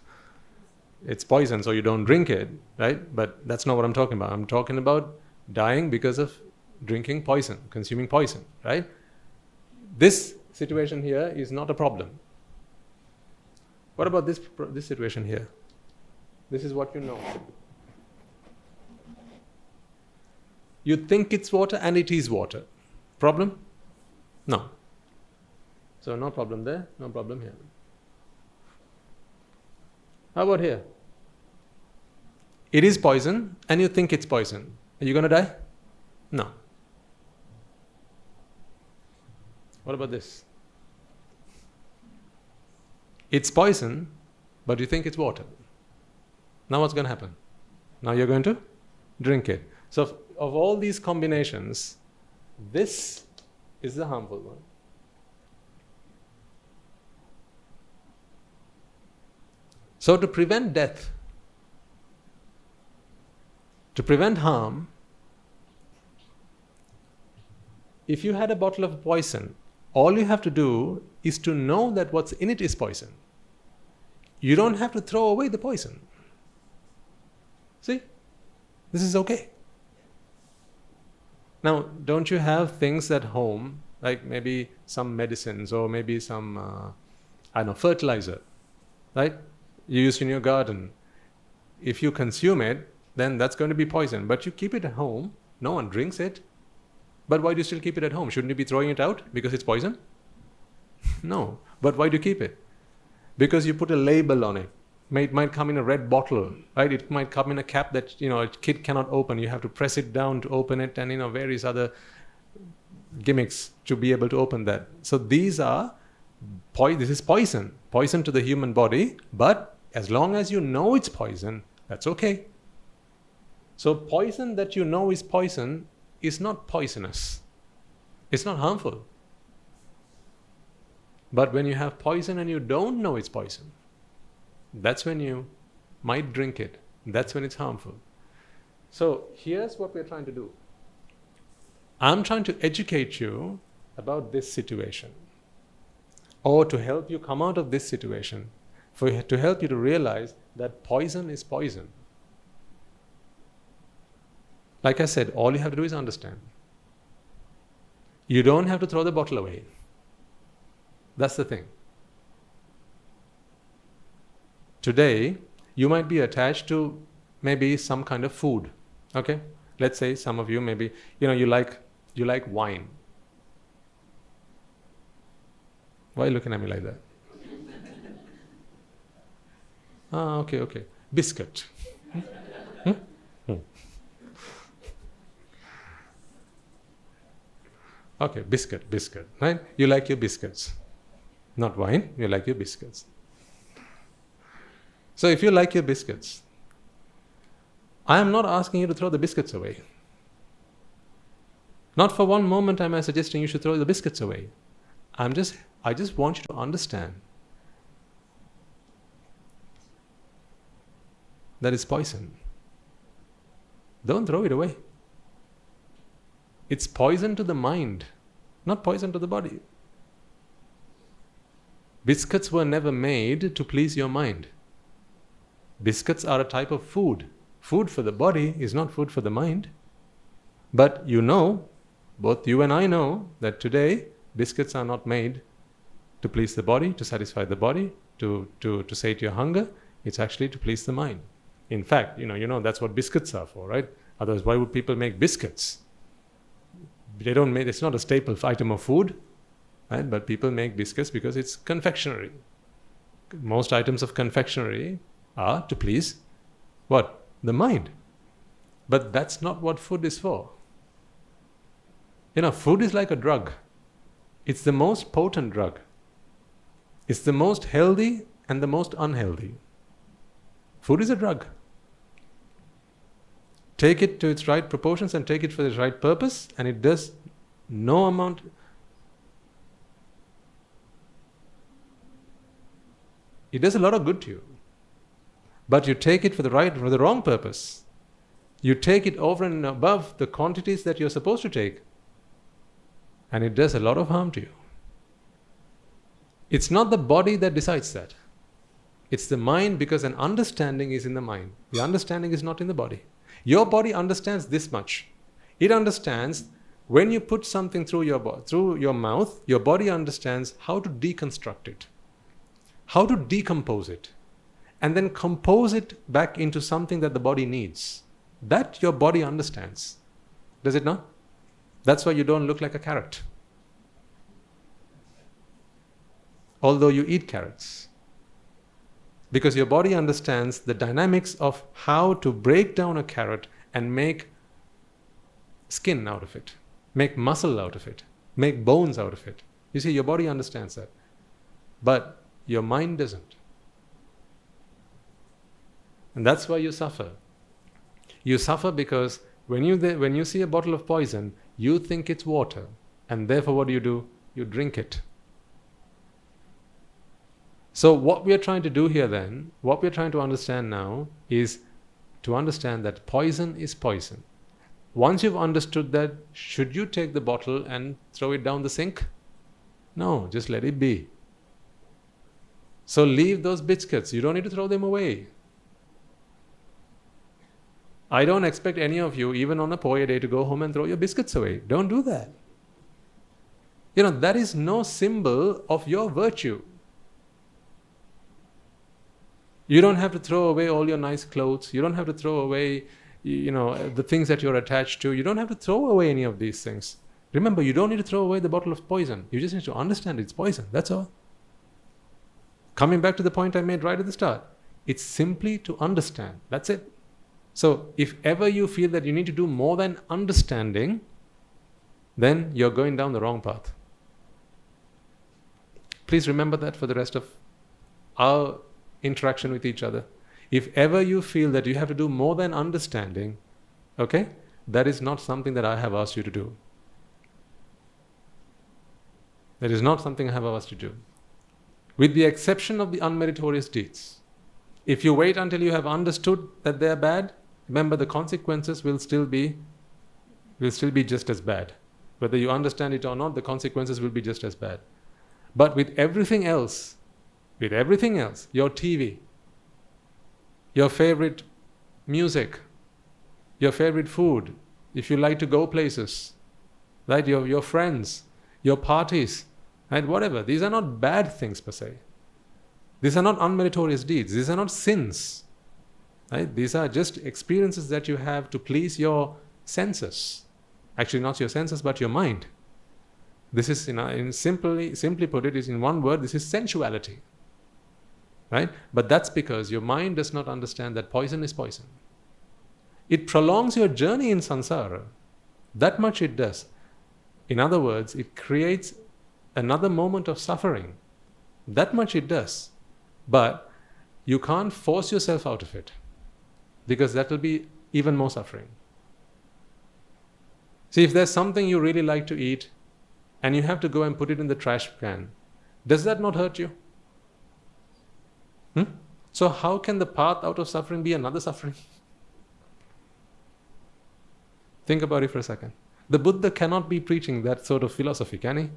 poison, so you don't drink it, right? But that's not what I'm talking about. I'm talking about dying because of drinking poison, consuming poison, right? This situation here is not a problem. What about this situation here? This is what you know. You think it's water and it is water. Problem? No. So no problem there, no problem here. How about here? It is poison and you think it's poison. Are you going to die? No. What about this? It's poison, but you think it's water. Now what's going to happen? Now you're going to drink it. So of all these combinations, this is the harmful one. So to prevent death, to prevent harm, if you had a bottle of poison, all you have to do is to know that what's in it is poison. You don't have to throw away the poison. See? This is okay. Now, don't you have things at home, like maybe some medicines or maybe some, fertilizer, right? You use in your garden. If you consume it, then that's going to be poison. But you keep it at home, no one drinks it. But why do you still keep it at home? Shouldn't you be throwing it out because it's poison? No. But why do you keep it? Because you put a label on it. It might come in a red bottle, right? It might come in a cap that, a kid cannot open. You have to press it down to open it, and, various other gimmicks to be able to open that. So this is poison. Poison to the human body, but as long as you know it's poison, that's okay. So poison that you know is poison is not poisonous. It's not harmful. But when you have poison and you don't know it's poison, that's when you might drink it. That's when it's harmful. So here's what we're trying to do. I'm trying to educate you about this situation, or to help you come out of this situation, to help you to realize that poison is poison. Like I said, all you have to do is understand. You don't have to throw the bottle away. That's the thing. Today, you might be attached to maybe some kind of food. Okay? Let's say some of you maybe, you like wine. Why are you looking at me like that? Okay. Biscuit. Okay, biscuit, right? You like your biscuits. Not wine, you like your biscuits. So if you like your biscuits, I am not asking you to throw the biscuits away. Not for one moment am I suggesting you should throw the biscuits away. I just want you to understand that it's poison. Don't throw it away. It's poison to the mind, not poison to the body. Biscuits were never made to please your mind. Biscuits are a type of food. Food for the body is not food for the mind. But both you and I know, that today biscuits are not made to please the body, to satisfy the body, to sate your hunger. It's actually to please the mind. In fact, that's what biscuits are for, right? Otherwise, why would people make biscuits? It's not a staple item of food, right? But people make biscuits because it's confectionery. Most items of confectionery are to please what? The mind. But that's not what food is for. Food is like a drug. It's the most potent drug. It's the most healthy and the most unhealthy. Food is a drug. Take it to its right proportions and take it for the right purpose, and it does no amount. It does a lot of good to you. But you take it for the wrong purpose. You take it over and above the quantities that you're supposed to take, and it does a lot of harm to you. It's not the body that decides that. It's the mind, because an understanding is in the mind. The understanding is not in the body. Your body understands this much. It understands when you put something through your mouth, your body understands how to deconstruct it, how to decompose it, and then compose it back into something that the body needs. That your body understands. Does it not? That's why you don't look like a carrot. Although you eat carrots. Because your body understands the dynamics of how to break down a carrot and make skin out of it, make muscle out of it, make bones out of it. You see, your body understands that. But your mind doesn't. And that's why you suffer. You suffer because when you see a bottle of poison, you think it's water. And therefore what do? You drink it. So what we are trying to do here then, what we are trying to understand now, is to understand that poison is poison. Once you've understood that, should you take the bottle and throw it down the sink? No, just let it be. So leave those biscuits. You don't need to throw them away. I don't expect any of you, even on a Poya day, to go home and throw your biscuits away. Don't do that. That is no symbol of your virtue. You don't have to throw away all your nice clothes. You don't have to throw away, the things that you're attached to. You don't have to throw away any of these things. Remember, you don't need to throw away the bottle of poison. You just need to understand it's poison. That's all. Coming back to the point I made right at the start, it's simply to understand. That's it. So if ever you feel that you need to do more than understanding, then you're going down the wrong path. Please remember that for the rest of our interaction with each other. If ever you feel that you have to do more than understanding, okay, that is not something that I have asked you to do. That is not something I have asked you to do. With the exception of the unmeritorious deeds. If you wait until you have understood that they are bad, remember the consequences will still be just as bad. Whether you understand it or not, the consequences will be just as bad. But with everything else, your TV, your favorite music, your favorite food, if you like to go places, right? Your friends, your parties, right? Whatever. These are not bad things per se. These are not unmeritorious deeds. These are not sins. Right? These are just experiences that you have to please your senses. Actually, not your senses, but your mind. This is, simply put it, is in one word, this is sensuality. Right? But that's because your mind does not understand that poison is poison. It prolongs your journey in samsara. That much it does. In other words, it creates another moment of suffering. That much it does. But you can't force yourself out of it, because that will be even more suffering. See, if there's something you really like to eat and you have to go and put it in the trash can, does that not hurt you? So how can the path out of suffering be another suffering? Think about it for a second. The Buddha cannot be preaching that sort of philosophy, can he?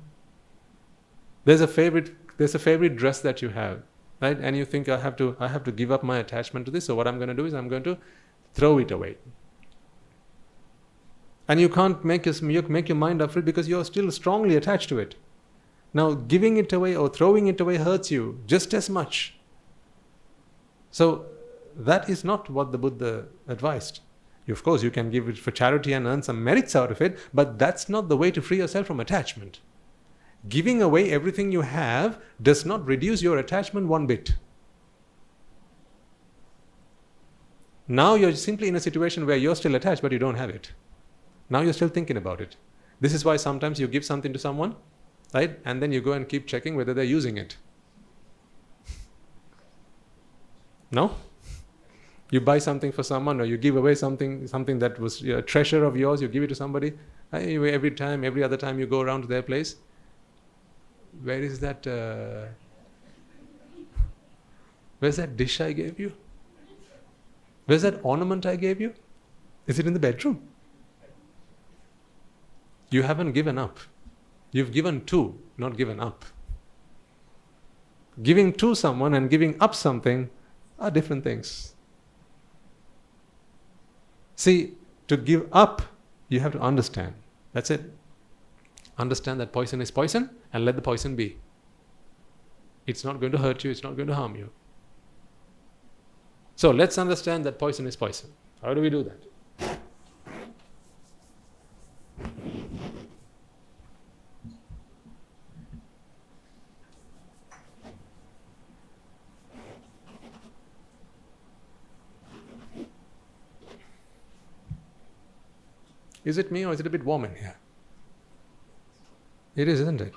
There's a favorite dress that you have, right? And you think I have to give up my attachment to this, so what I'm going to do is I'm going to throw it away. And you can't make your mind up for it because you're still strongly attached to it. Now, giving it away or throwing it away hurts you just as much. So that is not what the Buddha advised. Of course, you can give it for charity and earn some merits out of it, but that's not the way to free yourself from attachment. Giving away everything you have does not reduce your attachment one bit. Now you're simply in a situation where you're still attached, but you don't have it. Now you're still thinking about it. This is why sometimes you give something to someone, right? And then you go and keep checking whether they're using it. No? You buy something for someone, or you give away something that was a treasure of yours, you give it to somebody. Every other time you go around to their place, where is that? Where's that dish I gave you? Where's that ornament I gave you? Is it in the bedroom? You haven't given up. You've given to, not given up. Giving to someone and giving up something are different things. See, to give up, you have to understand. That's it. Understand that poison is poison and let the poison be. It's not going to hurt you, it's not going to harm you. So let's understand that poison is poison. How do we do that? Is it me or is it a bit warm in here? It is, isn't it?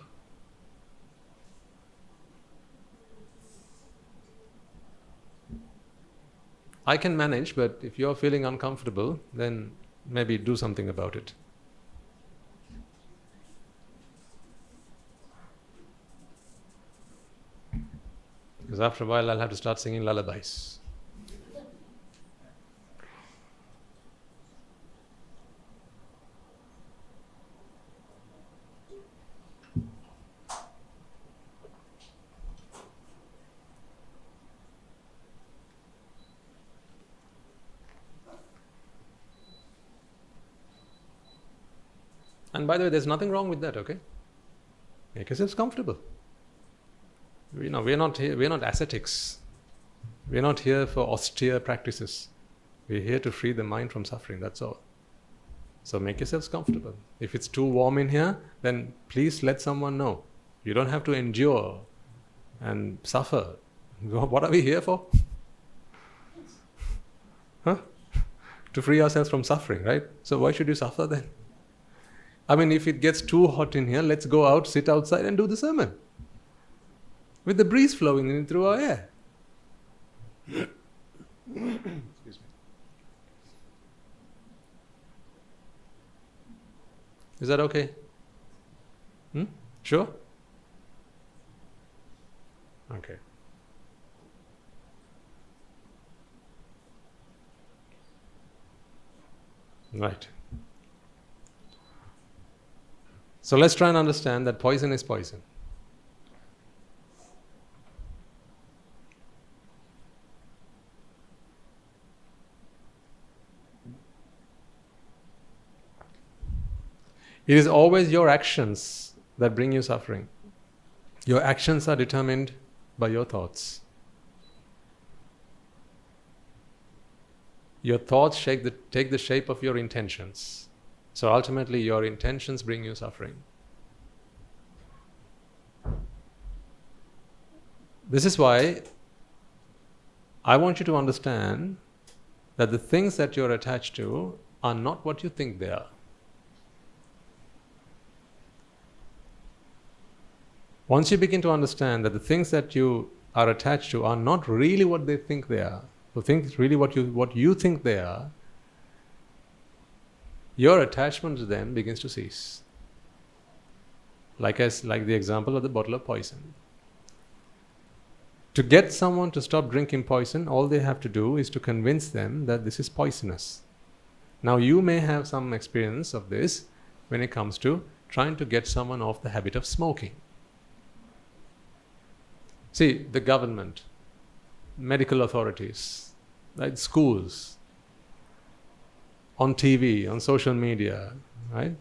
I can manage, but if you're feeling uncomfortable, then maybe do something about it. Because after a while I'll have to start singing lullabies. And by the way, there's nothing wrong with that, okay? Make yourselves comfortable. We're not ascetics. We're not here for austere practices. We're here to free the mind from suffering, that's all. So make yourselves comfortable. If it's too warm in here, then please let someone know. You don't have to endure and suffer. What are we here for? Huh? To free ourselves from suffering, right? So why should you suffer then? I mean, if it gets too hot in here, let's go out, sit outside and do the sermon. With the breeze flowing in through our air. Excuse me. Is that okay? Sure? Okay. Right. So let's try and understand that poison is poison. It is always your actions that bring you suffering. Your actions are determined by your thoughts. Your thoughts take the shape of your intentions. So ultimately your intentions bring you suffering. This is why I want you to understand that the things that you're attached to are not what you think they are. Once you begin to understand that the things that you are attached to are not really what they think they are, or think really what you think they are, your attachment to them begins to cease. Like the example of the bottle of poison. To get someone to stop drinking poison, all they have to do is to convince them that this is poisonous. Now you may have some experience of this when it comes to trying to get someone off the habit of smoking. See, the government, medical authorities, right, schools, on TV, on social media, right?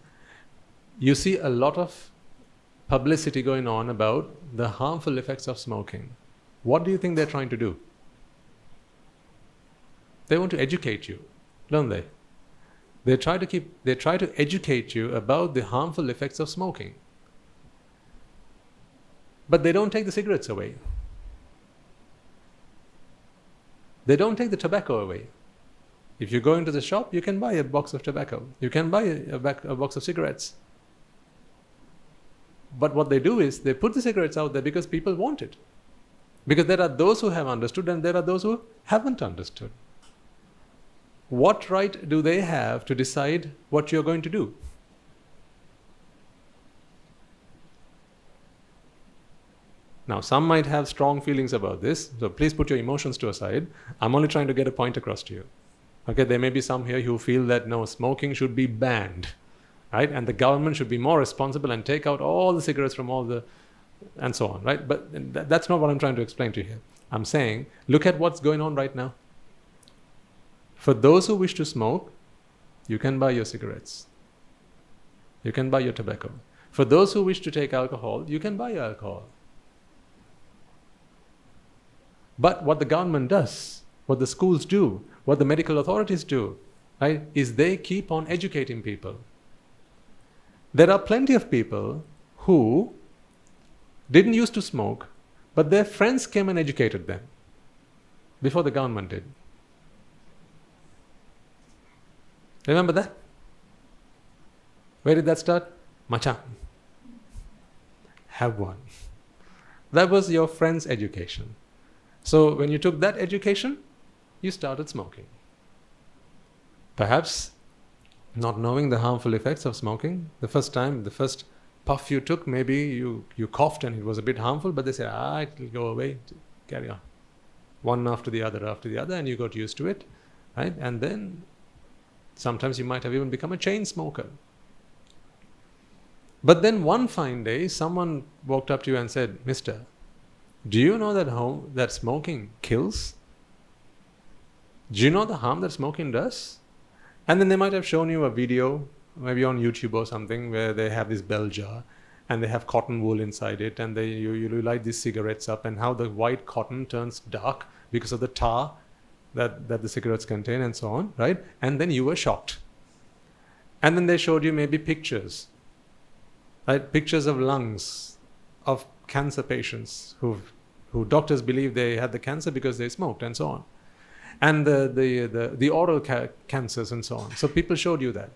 You see a lot of publicity going on about the harmful effects of smoking. What do you think they're trying to do? They want to educate you, don't they? They try to educate you about the harmful effects of smoking. But they don't take the cigarettes away. They don't take the tobacco away. If you go into the shop, you can buy a box of tobacco. You can buy a box of cigarettes. But what they do is they put the cigarettes out there because people want it. Because there are those who have understood and there are those who haven't understood. What right do they have to decide what you're going to do? Now, some might have strong feelings about this, so please put your emotions to aside. I'm only trying to get a point across to you. Okay, there may be some here who feel that no, smoking should be banned, right? And the government should be more responsible and take out all the cigarettes from all the, and so on, right? But that's not what I'm trying to explain to you here. I'm saying, look at what's going on right now. For those who wish to smoke, you can buy your cigarettes. You can buy your tobacco. For those who wish to take alcohol, you can buy your alcohol. But what the government does, what the schools do, what the medical authorities do, right, is they keep on educating people. There are plenty of people who didn't used to smoke, but their friends came and educated them before the government did. Remember that? Where did that start? Machan. Have one. That was your friend's education. So when you took that education, you started smoking. Perhaps not knowing the harmful effects of smoking. The first puff you took, maybe you coughed and it was a bit harmful, but they said, it will go away, carry on. One after the other, and you got used to it, right? And then sometimes you might have even become a chain smoker. But then one fine day, someone walked up to you and said, "Mister, do you know that smoking kills? Do you know the harm that smoking does?" And then they might have shown you a video, maybe on YouTube or something, where they have this bell jar and they have cotton wool inside it, and you light these cigarettes up, and how the white cotton turns dark because of the tar that the cigarettes contain and so on, right? And then you were shocked. And then they showed you maybe pictures, right? Pictures of lungs of cancer patients who doctors believe they had the cancer because they smoked and so on. And the oral cancers and so on. So people showed you that.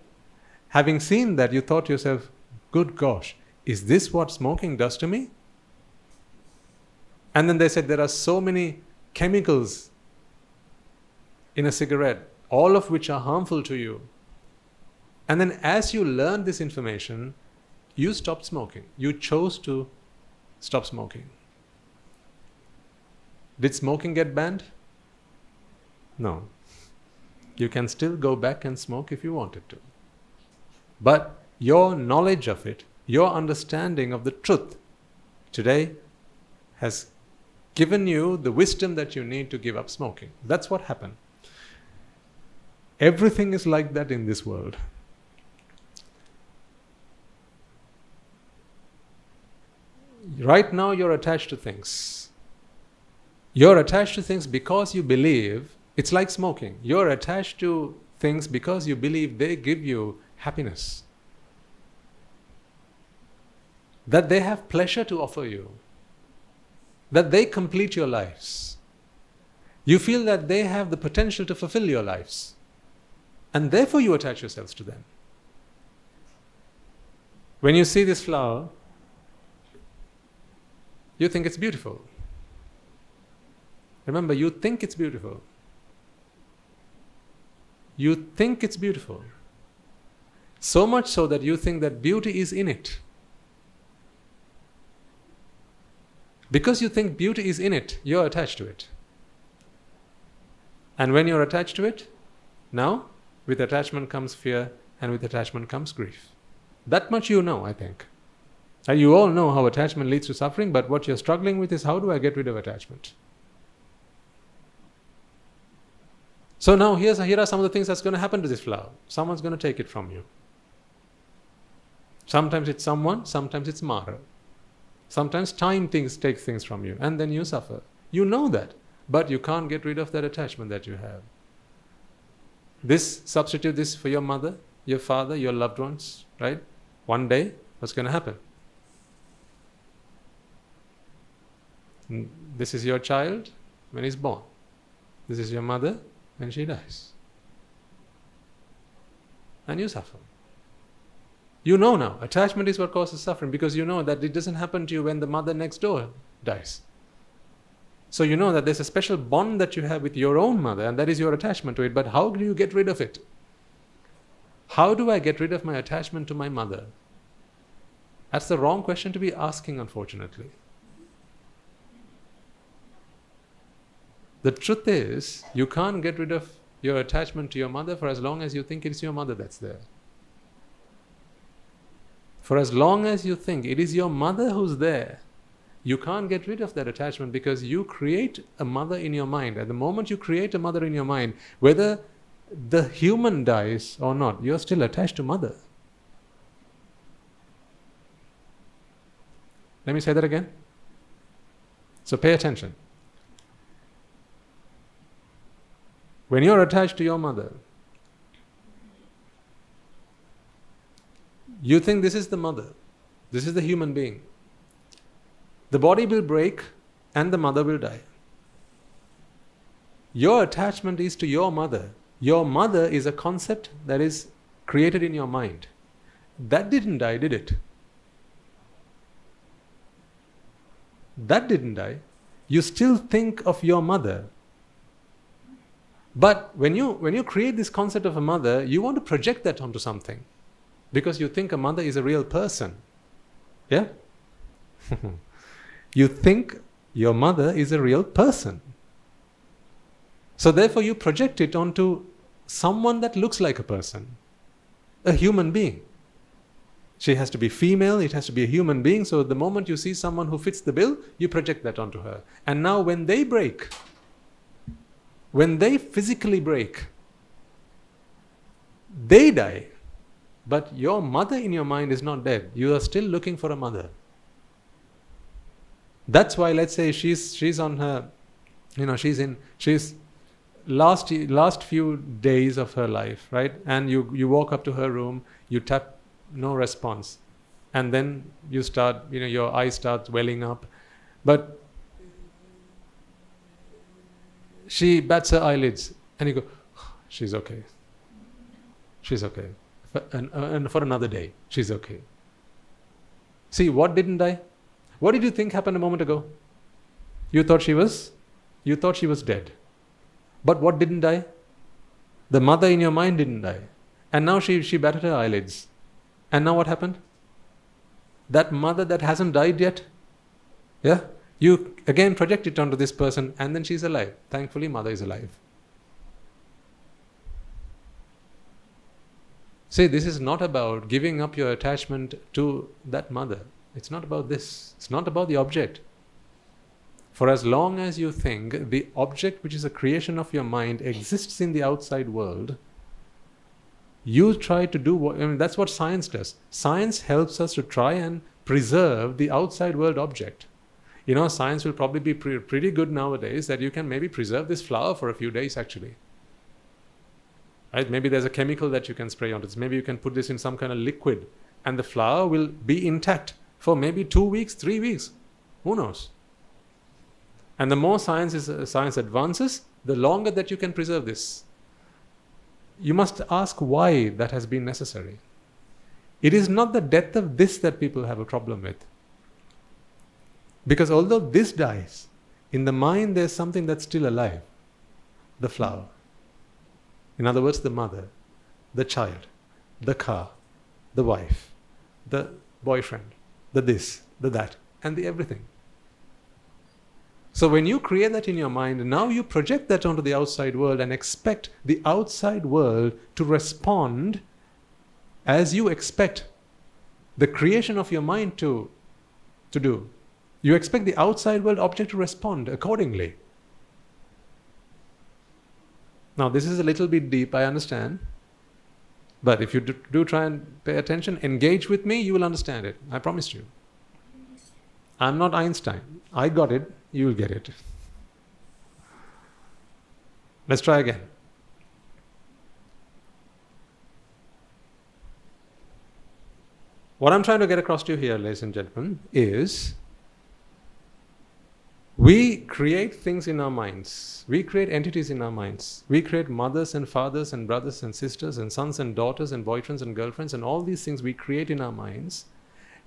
Having seen that, you thought to yourself, good gosh, is this what smoking does to me? And then they said there are so many chemicals in a cigarette, all of which are harmful to you. And then as you learned this information, you stopped smoking. You chose to stop smoking. Did smoking get banned? No. You can still go back and smoke if you wanted to. But your knowledge of it, your understanding of the truth today has given you the wisdom that you need to give up smoking. That's what happened. Everything is like that in this world. Right now you're attached to things. You're attached to things because you believe, it's like smoking. You're attached to things because you believe they give you happiness. That they have pleasure to offer you. That they complete your lives. You feel that they have the potential to fulfill your lives. And therefore you attach yourselves to them. When you see this flower, you think it's beautiful. Remember, you think it's beautiful. You think it's beautiful. So much so that you think that beauty is in it. Because you think beauty is in it, you're attached to it. And when you're attached to it, now, with attachment comes fear, and with attachment comes grief. That much you know, I think. You all know how attachment leads to suffering, but what you're struggling with is, how do I get rid of attachment? So now here are some of the things that's going to happen to this flower. Someone's going to take it from you. Sometimes it's someone, sometimes it's Mara. Sometimes time takes things from you, and then you suffer. You know that, but you can't get rid of that attachment that you have. Substitute this for your mother, your father, your loved ones, right? One day, what's going to happen? This is your child when he's born. This is your mother when she dies. And you suffer. You know now, attachment is what causes suffering, because you know that it doesn't happen to you when the mother next door dies. So you know that there's a special bond that you have with your own mother, and that is your attachment to it. But how do you get rid of it? How do I get rid of my attachment to my mother? That's the wrong question to be asking, unfortunately. The truth is, you can't get rid of your attachment to your mother for as long as you think it's your mother that's there. For as long as you think it is your mother who's there, you can't get rid of that attachment, because you create a mother in your mind. At the moment you create a mother in your mind, whether the human dies or not, you're still attached to mother. Let me say that again. So pay attention. When you're attached to your mother, you think this is the mother, this is the human being. The body will break and the mother will die. Your attachment is to your mother. Your mother is a concept that is created in your mind. That didn't die, did it? That didn't die. You still think of your mother. But when you create this concept of a mother, you want to project that onto something, because you think a mother is a real person. Yeah? You think your mother is a real person. So therefore you project it onto someone that looks like a person, a human being. She has to be female, it has to be a human being, so the moment you see someone who fits the bill, you project that onto her. And now when they break, when they physically break, they die. But your mother in your mind is not dead. You are still looking for a mother. That's why, let's say she's on her, she's last few days of her life, right? And you walk up to her room, you tap, no response, and then you start, your eyes start welling up, but she bats her eyelids, and you go, she's okay, and for another day, she's okay. See, what didn't die? What did you think happened a moment ago? You thought she was dead. But what didn't die? The mother in your mind didn't die. And now she batted her eyelids. And now what happened? That mother that hasn't died yet, yeah, you again project it onto this person, and then she's alive. Thankfully, mother is alive. See, this is not about giving up your attachment to that mother. It's not about this. It's not about the object. For as long as you think the object, which is a creation of your mind, exists in the outside world, you try to do that's what science does. Science helps us to try and preserve the outside world object. Science will probably be pretty good nowadays that you can maybe preserve this flower for a few days actually. Right? Maybe there's a chemical that you can spray onto this. Maybe you can put this in some kind of liquid and the flower will be intact for maybe 2 weeks, 3 weeks. Who knows? And the more science advances, the longer that you can preserve this. You must ask why that has been necessary. It is not the death of this that people have a problem with. Because although this dies, in the mind there's something that's still alive. The flower. In other words, the mother, the child, the car, the wife, the boyfriend, the this, the that, and the everything. So when you create that in your mind, now you project that onto the outside world and expect the outside world to respond as you expect the creation of your mind to do. You expect the outside world object to respond accordingly. Now this is a little bit deep, I understand. But if you do try and pay attention, engage with me, you will understand it. I promise you. I'm not Einstein. I got it, you will get it. Let's try again. What I'm trying to get across to you here, ladies and gentlemen, is we create things in our minds. We create entities in our minds. We create mothers and fathers and brothers and sisters and sons and daughters and boyfriends and girlfriends and all these things we create in our minds.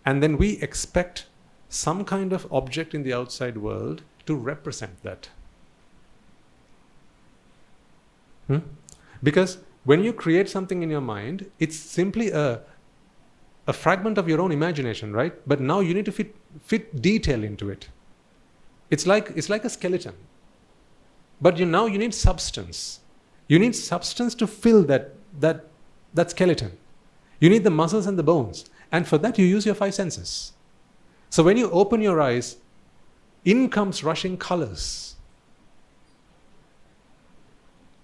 And then we expect some kind of object in the outside world to represent that. Because when you create something in your mind, it's simply a fragment of your own imagination, right? But now you need to fit detail into it. It's like a skeleton. But now you need substance. You need substance to fill that skeleton. You need the muscles and the bones. And for that you use your 5 senses. So when you open your eyes, in comes rushing colors.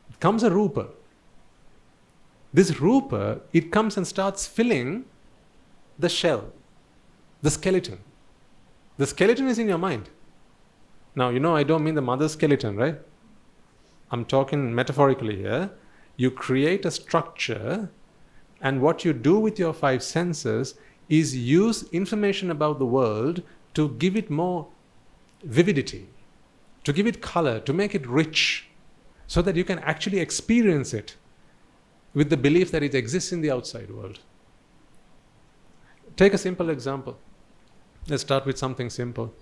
It comes a rupa. This rupa, it comes and starts filling the shell, the skeleton. The skeleton is in your mind. Now, I don't mean the mother's skeleton, right? I'm talking metaphorically here. You create a structure, and what you do with your 5 senses is use information about the world to give it more vividity, to give it color, to make it rich, so that you can actually experience it with the belief that it exists in the outside world. Take a simple example. Let's start with something simple.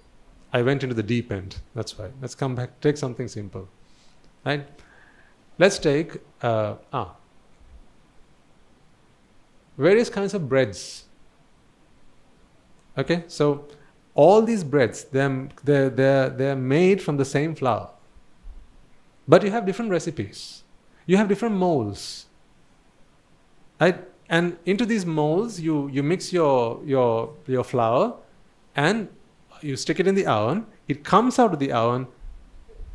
I went into the deep end, that's why. Let's come back, take something simple. Right? Let's take various kinds of breads. Okay, so all these breads, they're made from the same flour. But you have different recipes. You have different molds. Right? And into these molds, you mix your flour and you stick it in the oven. It comes out of the oven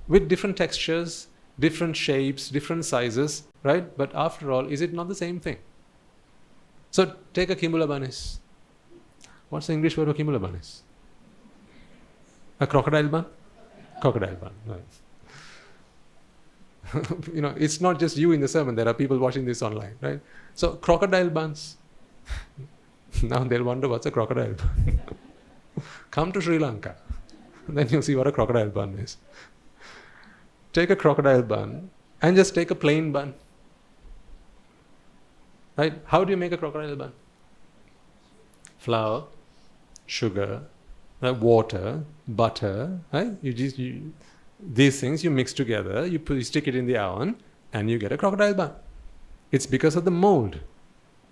with different textures, different shapes, different sizes, right? But after all, is it not the same thing? So take a kimbula banis. What's the English word for kimbula banis? A crocodile bun? Crocodile bun, right. It's not just you in the sermon. There are people watching this online, right? So crocodile buns. Now they'll wonder what's a crocodile bun. Come to Sri Lanka. Then you'll see what a crocodile bun is. Take a crocodile bun and just take a plain bun. Right? How do you make a crocodile bun? Flour, sugar, water, butter, right? These things you mix together, you stick it in the oven, and you get a crocodile bun. It's because of the mold,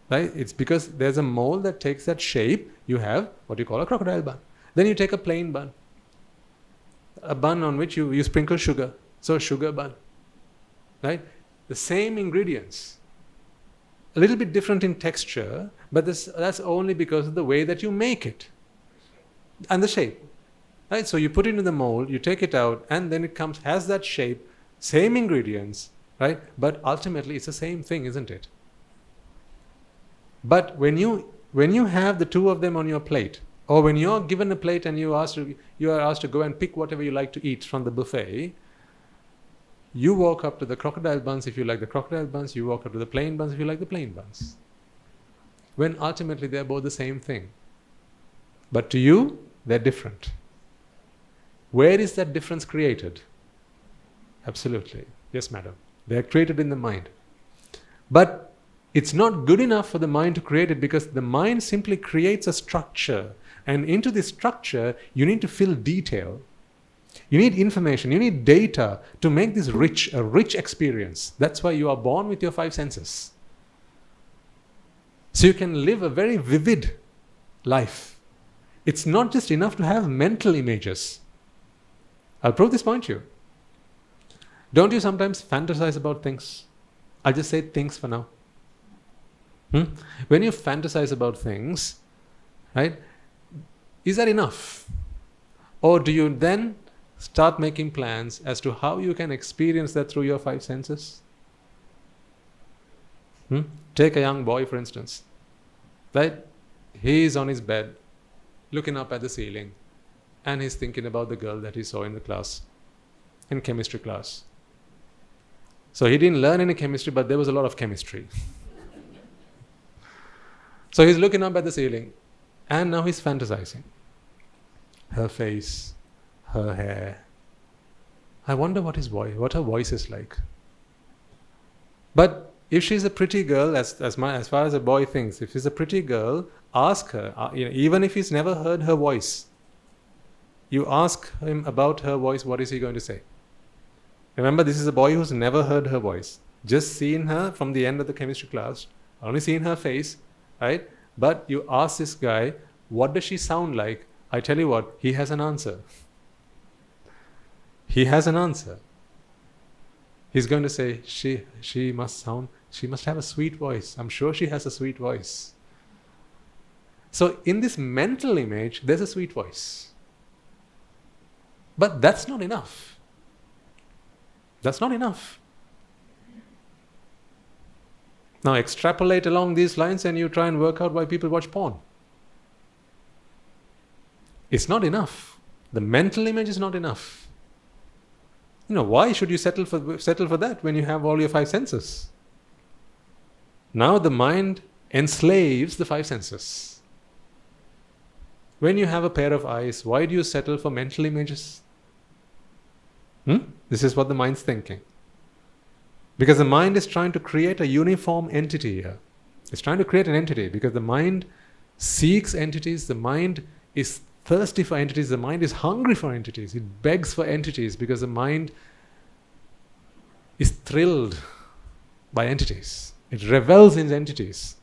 right? It's because there's a mold that takes that shape. You have what you call a crocodile bun. Then you take a plain bun, a bun on which you sprinkle sugar, so a sugar bun, right? The same ingredients, a little bit different in texture, but that's only because of the way that you make it and the shape. Right? So you put it in the mold, you take it out, and then it has that shape, same ingredients, right? But ultimately it's the same thing, isn't it? But when you have the two of them on your plate, or when you're given a plate and you are asked to go and pick whatever you like to eat from the buffet, you walk up to the crocodile buns if you like the crocodile buns, you walk up to the plain buns if you like the plain buns. When ultimately they're both the same thing. But to you, they're different. Where is that difference created? Absolutely. Yes, madam. They are created in the mind. But it's not good enough for the mind to create it, because the mind simply creates a structure. And into this structure, you need to fill detail. You need information, you need data to make this a rich experience. That's why you are born with your 5 senses. So you can live a very vivid life. It's not just enough to have mental images. I'll prove this point to you. Don't you sometimes fantasize about things? I'll just say things for now. When you fantasize about things, right, is that enough? Or do you then start making plans as to how you can experience that through your 5 senses? Take a young boy, for instance. Right? He is on his bed, looking up at the ceiling, and he's thinking about the girl that he saw in the class, in chemistry class. So he didn't learn any chemistry, but there was a lot of chemistry. So he's looking up at the ceiling, and now he's fantasizing. Her face, her hair. I wonder what her voice is like. But if she's a pretty girl, as far as a boy thinks, if she's a pretty girl, ask her, even if he's never heard her voice, you ask him about her voice, what is he going to say? Remember, this is a boy who's never heard her voice. Just seen her from the end of the chemistry class, only seen her face, right? But you ask this guy, what does she sound like? I tell you what, he has an answer. He has an answer. He's going to say, she must have a sweet voice. I'm sure she has a sweet voice. So in this mental image, there's a sweet voice. But that's not enough. That's not enough. Now extrapolate along these lines and you try and work out why people watch porn. It's not enough. The mental image is not enough. Why should you settle for that when you have all your 5 senses? Now the mind enslaves the 5 senses. When you have a pair of eyes, why do you settle for mental images? This is what the mind's thinking. Because the mind is trying to create a uniform entity here. It's trying to create an entity because the mind seeks entities, the mind is thirsty for entities, the mind is hungry for entities, it begs for entities because the mind is thrilled by entities. It revels in entities.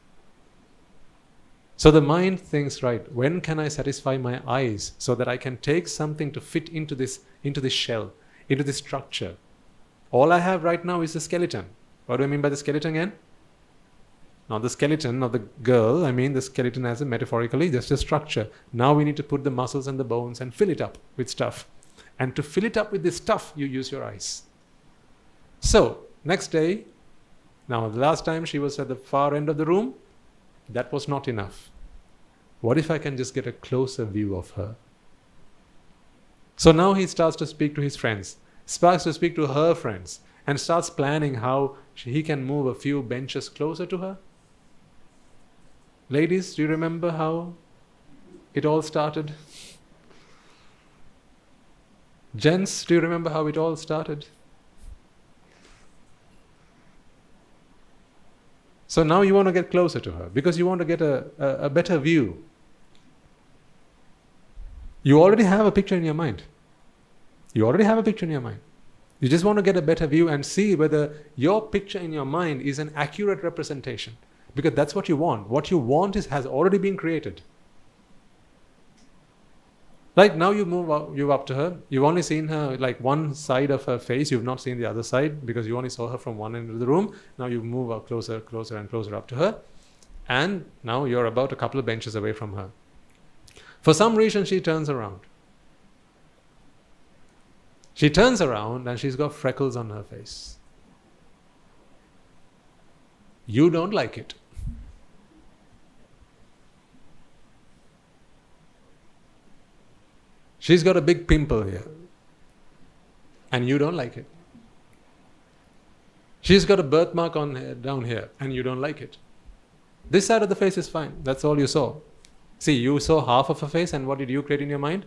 So the mind thinks, right, when can I satisfy my eyes so that I can take something to fit into this shell, into this structure? All I have right now is the skeleton. What do I mean by the skeleton again? Not the skeleton of the girl, I mean the skeleton as a metaphorically, just a structure. Now we need to put the muscles and the bones and fill it up with stuff. And to fill it up with this stuff, you use your eyes. So, next day, now the last time she was at the far end of the room, that was not enough. What if I can just get a closer view of her? So now he starts to speak to his friends, starts to speak to her friends, and starts planning how he can move a few benches closer to her. Ladies, do you remember how it all started? Gents, do you remember how it all started? So now you want to get closer to her because you want to get a better view. You already have a picture in your mind. You already have a picture in your mind. You just want to get a better view and see whether your picture in your mind is an accurate representation. Because that's what you want. What you want has already been created. Right, now you up to her. You've only seen her like one side of her face. You've not seen the other side because you only saw her from one end of the room. Now you move up closer and closer up to her. And now you're about a couple of benches away from her. For some reason, she turns around. She turns around and she's got freckles on her face. You don't like it. She's got a big pimple here. And you don't like it. She's got a birthmark down here. And you don't like it. This side of the face is fine. That's all you saw. See, you saw half of her face, and what did you create in your mind?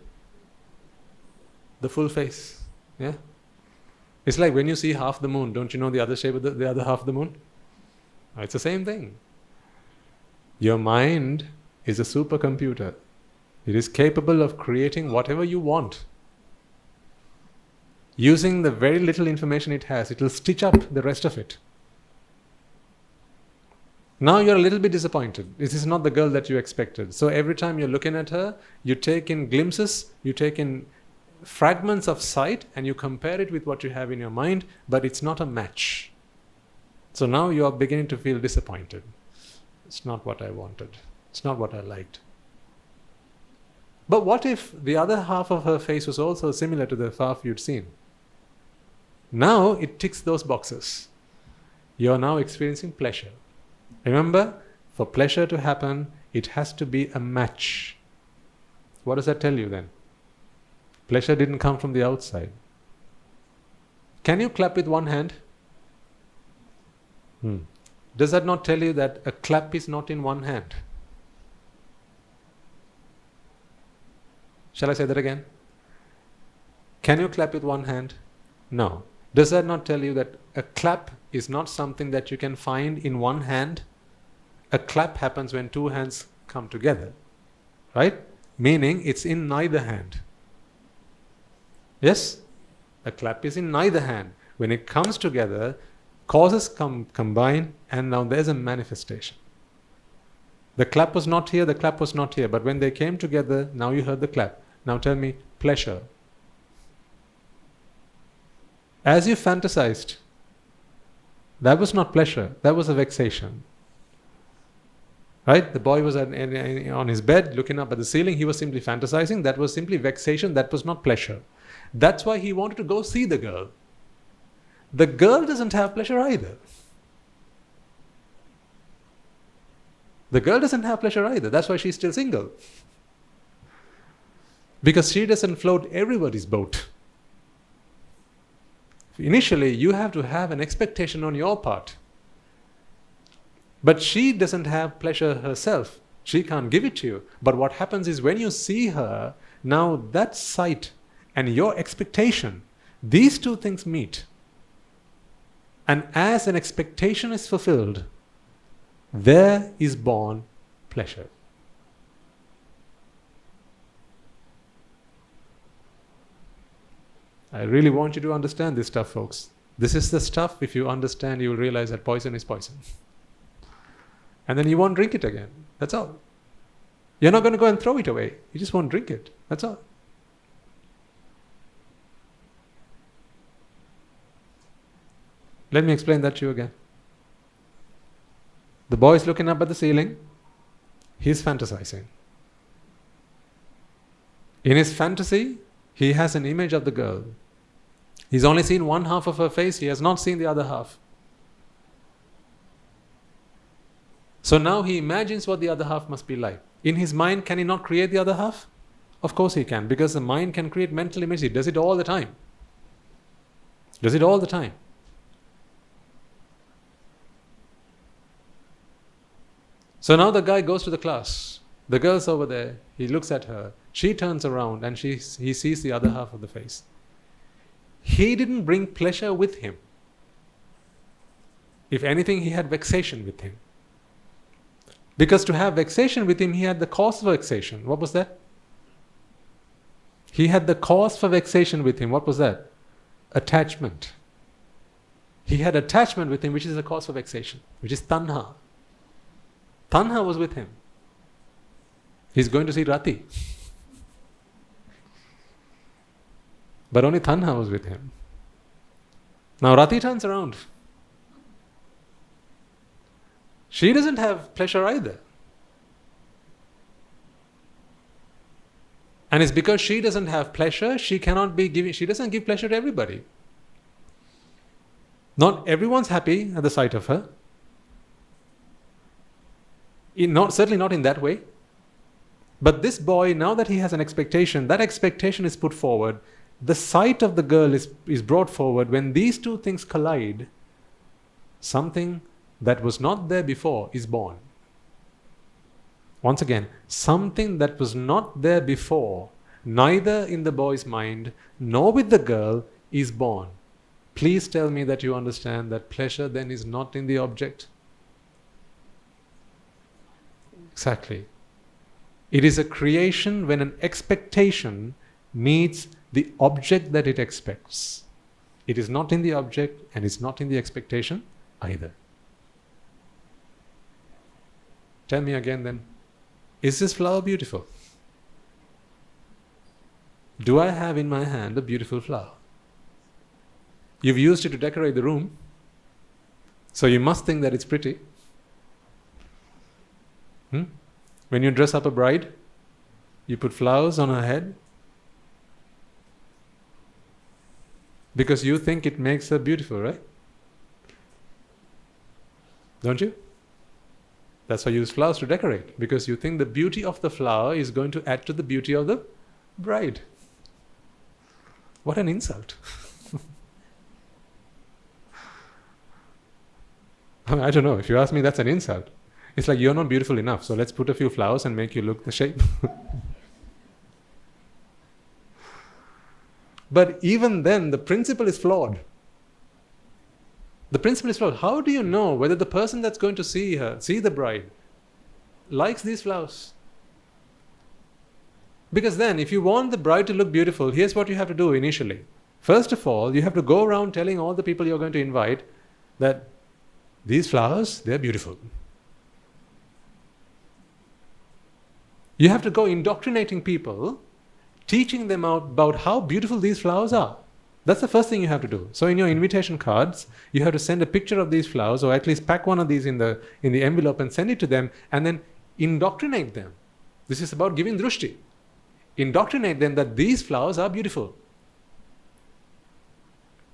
The full face. Yeah? It's like when you see half the moon, don't you know the other shape of the other half of the moon? It's the same thing. Your mind is a supercomputer. It is capable of creating whatever you want. Using the very little information it has, it will stitch up the rest of it. Now you're a little bit disappointed. This is not the girl that you expected. So every time you're looking at her, you take in glimpses, you take in fragments of sight, and you compare it with what you have in your mind, but it's not a match. So now you are beginning to feel disappointed. It's not what I wanted. It's not what I liked. But what if the other half of her face was also similar to the half you'd seen? Now it ticks those boxes. You are now experiencing pleasure. Remember, for pleasure to happen, it has to be a match. What does that tell you then? Pleasure didn't come from the outside. Can you clap with one hand? Does that not tell you that a clap is not in one hand? Shall I say that again? Can you clap with one hand? No. Does that not tell you that a clap is not something that you can find in one hand? A clap happens when two hands come together, right? Meaning it's in neither hand. Yes? A clap is in neither hand. When it comes together, causes combine, and now there's a manifestation. The clap was not here, the clap was not here, but when they came together, now you heard the clap. Now tell me, pleasure. As you fantasized, that was not pleasure, that was a vexation. Right? The boy was on his bed looking up at the ceiling, he was simply fantasizing, that was simply vexation, that was not pleasure. That's why he wanted to go see the girl. The girl doesn't have pleasure either. The girl doesn't have pleasure either. That's why she's still single. Because she doesn't float everybody's boat. Initially, you have to have an expectation on your part. But she doesn't have pleasure herself. She can't give it to you. But what happens is when you see her, now that sight and your expectation, these two things meet. And as an expectation is fulfilled, there is born pleasure. I really want you to understand this stuff, folks. This is the stuff, if you understand, you will realize that poison is poison. And then you won't drink it again. That's all. You're not going to go and throw it away. You just won't drink it. That's all. Let me explain that to you again. The boy is looking up at the ceiling. He's fantasizing. In his fantasy, he has an image of the girl. He's only seen one half of her face. He has not seen the other half. So now he imagines what the other half must be like. In his mind, can he not create the other half? Of course he can, because the mind can create mental images. He does it all the time. Does it all the time. So now the guy goes to the class. The girl's over there. He looks at her. She turns around and he sees the other half of the face. He didn't bring pleasure with him. If anything, he had vexation with him. Because to have vexation with him, he had the cause for vexation. What was that? He had the cause for vexation with him. What was that? Attachment. He had attachment with him, which is the cause for vexation, which is tanha. Tanha was with him. He's going to see Rati. But only tanha was with him. Now Rati turns around. She doesn't have pleasure either. And it's because she doesn't have pleasure, she doesn't give pleasure to everybody. Not everyone's happy at the sight of her. Certainly not in that way. But this boy, now that he has an expectation, that expectation is put forward. The sight of the girl is brought forward. When these two things collide, something that was not there before is born. Once again, something that was not there before, neither in the boy's mind nor with the girl, is born. Please tell me that you understand that pleasure then is not in the object. Exactly. It is a creation when an expectation meets the object that it expects. It is not in the object and it's not in the expectation either. Tell me again then, is this flower beautiful? Do I have in my hand a beautiful flower? You've used it to decorate the room, so you must think that it's pretty. When you dress up a bride, you put flowers on her head because you think it makes her beautiful, right? Don't you? That's why you use flowers to decorate, because you think the beauty of the flower is going to add to the beauty of the bride. What an insult. I don't know. If you ask me, that's an insult. It's like, you're not beautiful enough, so let's put a few flowers and make you look the shape. But even then, the principle is flawed. The principle is flawed. How do you know whether the person that's going to see the bride, likes these flowers? Because then, if you want the bride to look beautiful, here's what you have to do initially. First of all, you have to go around telling all the people you're going to invite that these flowers, they're beautiful. You have to go indoctrinating people, teaching them about how beautiful these flowers are. That's the first thing you have to do. So in your invitation cards, you have to send a picture of these flowers, or at least pack one of these in the envelope and send it to them, and then indoctrinate them. This is about giving drushti. Indoctrinate them that these flowers are beautiful.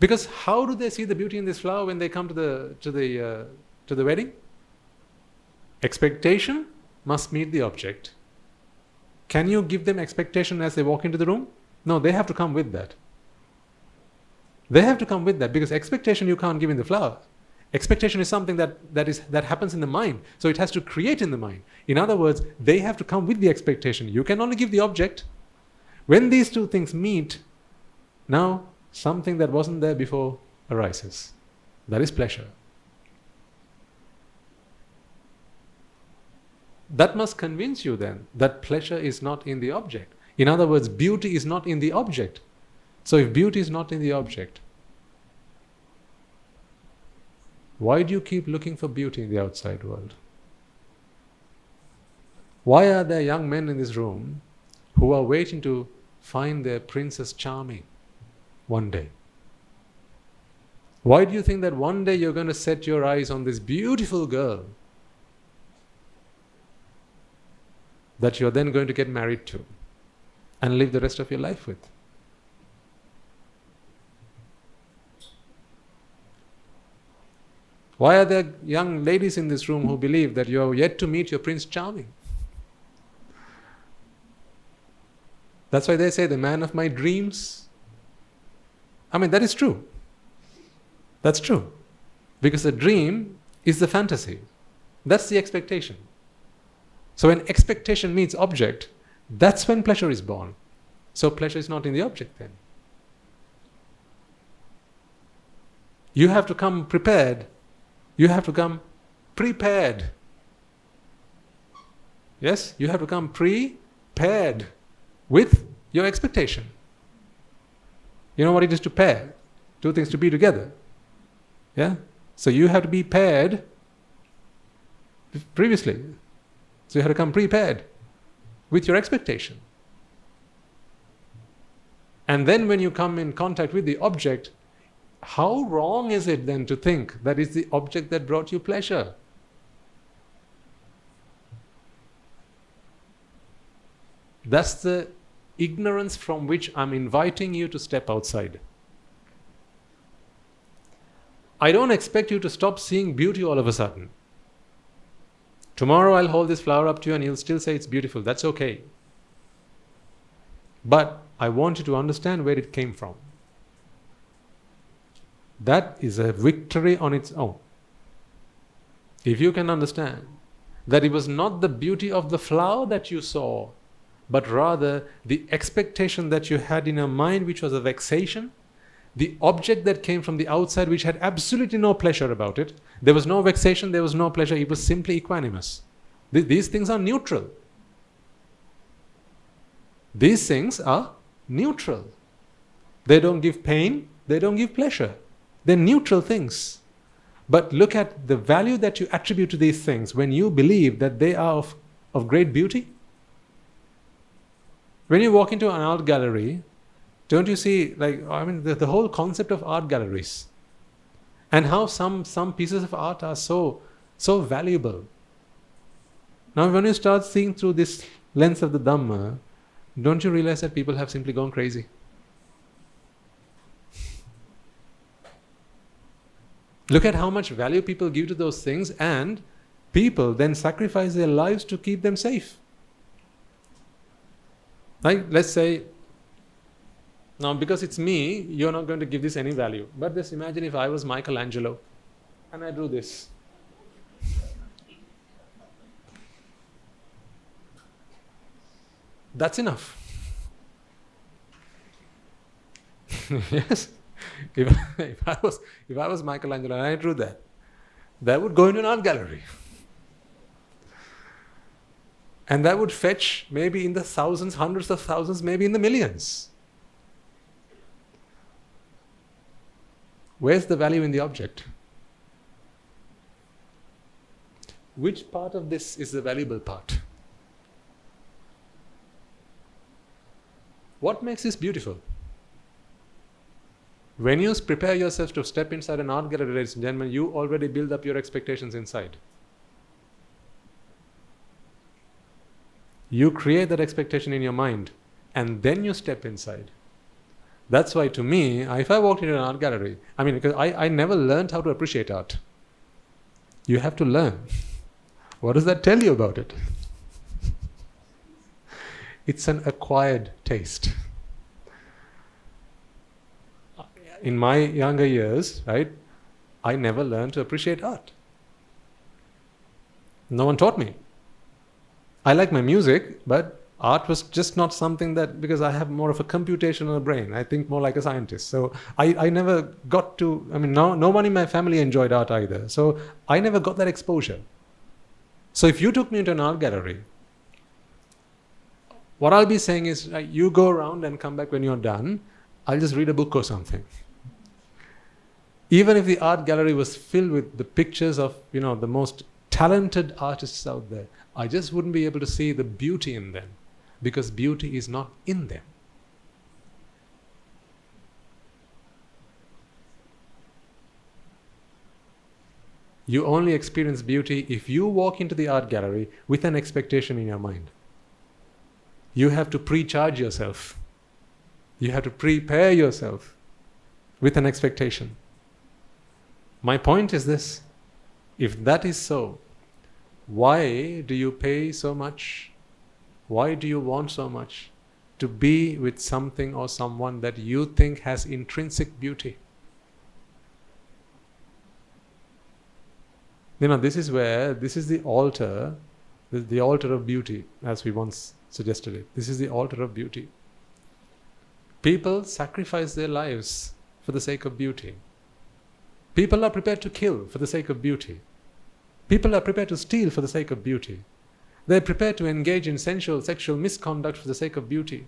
Because how do they see the beauty in this flower when they come to the wedding? Expectation must meet the object. Can you give them expectation as they walk into the room? No, they have to come with that. They have to come with that, because expectation you can't give in the flower. Expectation is something that happens in the mind. So it has to create in the mind. In other words, they have to come with the expectation. You can only give the object. When these two things meet, now something that wasn't there before arises. That is pleasure. That must convince you then that pleasure is not in the object. In other words, beauty is not in the object. So if beauty is not in the object, why do you keep looking for beauty in the outside world? Why are there young men in this room who are waiting to find their princess charming one day? Why do you think that one day you're going to set your eyes on this beautiful girl that you're then going to get married to and live the rest of your life with? Why are there young ladies in this room who believe that you are yet to meet your Prince Charming? That's why they say, the man of my dreams. I mean, that is true. That's true. Because the dream is the fantasy. That's the expectation. So when expectation meets object, that's when pleasure is born. So pleasure is not in the object then. You have to come prepared. You have to come prepared. Yes? You have to come prepared with your expectation. You know what it is to pair? Two things to be together. Yeah? So you have to be paired previously. So you have to come prepared with your expectation. And then when you come in contact with the object, how wrong is it then to think that it's the object that brought you pleasure? That's the ignorance from which I'm inviting you to step outside. I don't expect you to stop seeing beauty all of a sudden. Tomorrow I'll hold this flower up to you and you'll still say it's beautiful. That's okay. But I want you to understand where it came from. That is a victory on its own. If you can understand that it was not the beauty of the flower that you saw, but rather the expectation that you had in your mind, which was a vexation, the object that came from the outside, which had absolutely no pleasure about it. There was no vexation, there was no pleasure, it was simply equanimous. These things are neutral. These things are neutral. They don't give pain, they don't give pleasure. They're neutral things. But look at the value that you attribute to these things when you believe that they are of great beauty. When you walk into an art gallery, don't you see, the whole concept of art galleries and how some pieces of art are so valuable. Now, when you start seeing through this lens of the Dhamma, don't you realize that people have simply gone crazy? Look at how much value people give to those things, and people then sacrifice their lives to keep them safe. Like, let's say, now because it's me, you're not going to give this any value. But just imagine if I was Michelangelo and I drew this. That's enough. Yes. If I was Michelangelo and I drew that would go into an art gallery. And that would fetch maybe in the thousands, hundreds of thousands, maybe in the millions. Where's the value in the object? Which part of this is the valuable part? What makes this beautiful? When you prepare yourself to step inside an art gallery, ladies and gentlemen, you already build up your expectations inside. You create that expectation in your mind and then you step inside. That's why to me, if I walked into an art gallery, because I never learned how to appreciate art. You have to learn. What does that tell you about it? It's an acquired taste. In my younger years, right, I never learned to appreciate art. No one taught me. I like my music, but art was just not something that, because I have more of a computational brain. I think more like a scientist. So I never got to, no one in my family enjoyed art either. So I never got that exposure. So if you took me into an art gallery, what I'll be saying is, you go around and come back when you're done. I'll just read a book or something. Even if the art gallery was filled with the pictures of, the most talented artists out there, I just wouldn't be able to see the beauty in them, because beauty is not in them. You only experience beauty if you walk into the art gallery with an expectation in your mind. You have to pre-charge yourself. You have to prepare yourself with an expectation. My point is this: if that is so, why do you pay so much? Why do you want so much to be with something or someone that you think has intrinsic beauty? This is the altar The altar of beauty, as we once suggested it. This is the altar of beauty. People sacrifice their lives for the sake of beauty. People are prepared to kill for the sake of beauty. People are prepared to steal for the sake of beauty. They're prepared to engage in sensual, sexual misconduct for the sake of beauty.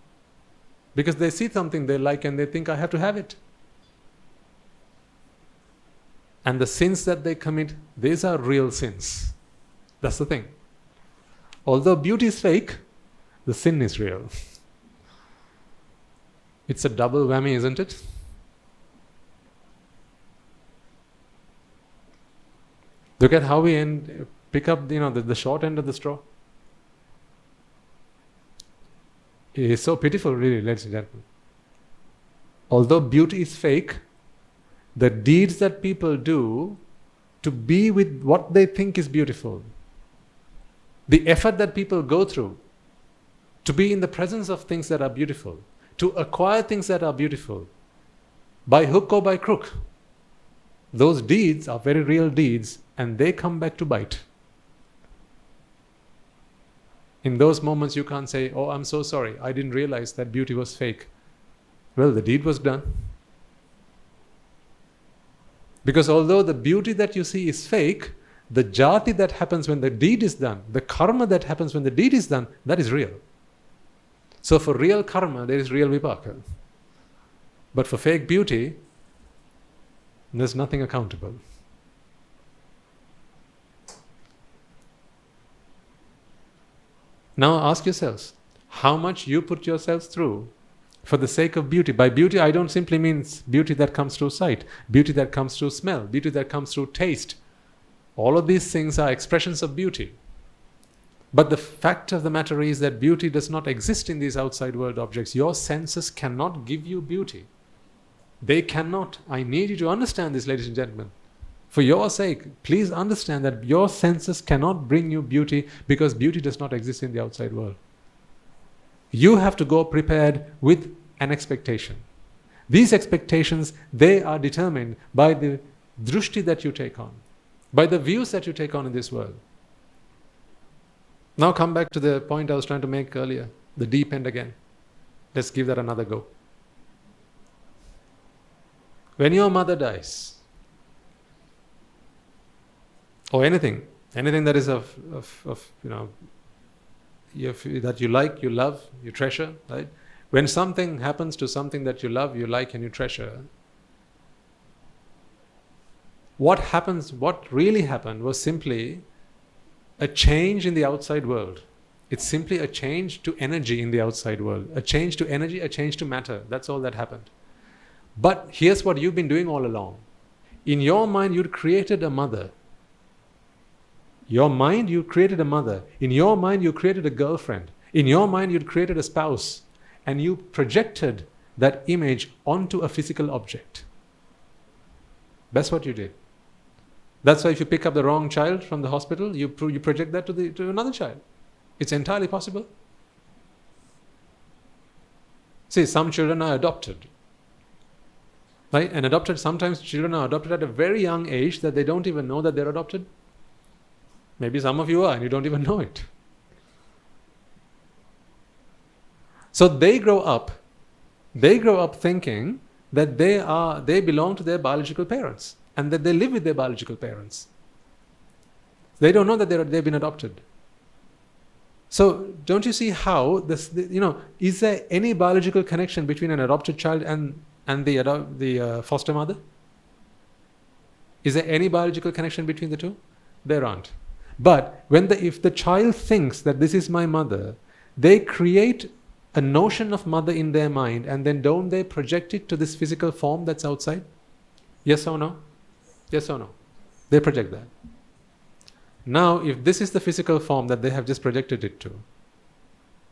Because they see something they like and they think, I have to have it. And the sins that they commit, these are real sins. That's the thing. Although beauty is fake, the sin is real. It's a double whammy, isn't it? Look at how we pick up the short end of the straw. It is so pitiful, really, ladies and gentlemen. Although beauty is fake, the deeds that people do to be with what they think is beautiful, the effort that people go through to be in the presence of things that are beautiful, to acquire things that are beautiful, by hook or by crook, those deeds are very real deeds, and they come back to bite. In those moments you can't say, oh, I'm so sorry, I didn't realize that beauty was fake. Well, the deed was done. Because although the beauty that you see is fake, the jati that happens when the deed is done, the karma that happens when the deed is done, that is real. So for real karma, there is real vipaka. But for fake beauty, there's nothing accountable. Now ask yourselves, how much you put yourselves through for the sake of beauty. By beauty, I don't simply mean beauty that comes through sight, beauty that comes through smell, beauty that comes through taste. All of these things are expressions of beauty. But the fact of the matter is that beauty does not exist in these outside world objects. Your senses cannot give you beauty. They cannot. I need you to understand this, ladies and gentlemen. For your sake, please understand that your senses cannot bring you beauty, because beauty does not exist in the outside world. You have to go prepared with an expectation. These expectations, they are determined by the drushti that you take on, by the views that you take on in this world. Now come back to the point I was trying to make earlier, the deep end again. Let's give that another go. When your mother dies, or anything that is of that you like, you love, you treasure, right? When something happens to something that you love, you like, and you treasure, what really happened was simply a change in the outside world. It's simply a change to energy in the outside world. A change to energy, a change to matter. That's all that happened. But here's what you've been doing all along. In your mind, you'd created a mother. Your mind, you created a mother. In your mind, you created a girlfriend. In your mind, you'd created a spouse. And you projected that image onto a physical object. That's what you did. That's why if you pick up the wrong child from the hospital, you project that to another child. It's entirely possible. See, some children are adopted. Right? And sometimes children are adopted at a very young age that they don't even know that they're adopted. Maybe some of you are and you don't even know it. So they grow up thinking that they belong to their biological parents and that they live with their biological parents. They don't know that they've been adopted. So don't you see how is there any biological connection between an adopted child and the foster mother? Is there any biological connection between the two? There aren't. But if the child thinks that this is my mother, they create a notion of mother in their mind, and then don't they project it to this physical form that's outside? Yes or no? Yes or no? They project that. Now, if this is the physical form that they have just projected it to,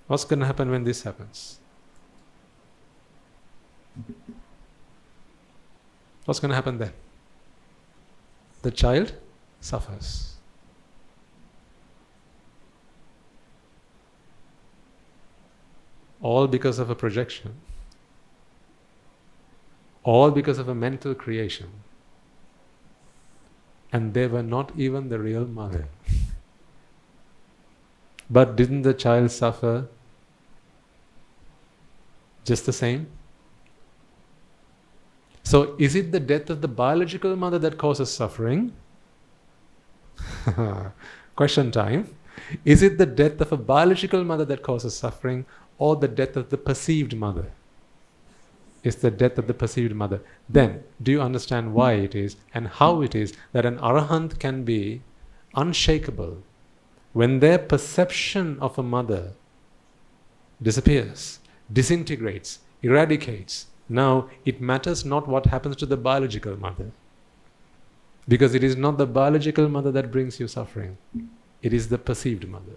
what's going to happen when this happens? What's going to happen then? The child suffers. All because of a projection. All because of a mental creation. And they were not even the real mother. But didn't the child suffer just the same? So is it the death of the biological mother that causes suffering? Question time. Is it the death of a biological mother that causes suffering, or the death of the perceived mother? It's the death of the perceived mother. Then, do you understand why it is and how it is that an arahant can be unshakable when their perception of a mother disappears, disintegrates, eradicates? Now, it matters not what happens to the biological mother, because it is not the biological mother that brings you suffering. It is the perceived mother.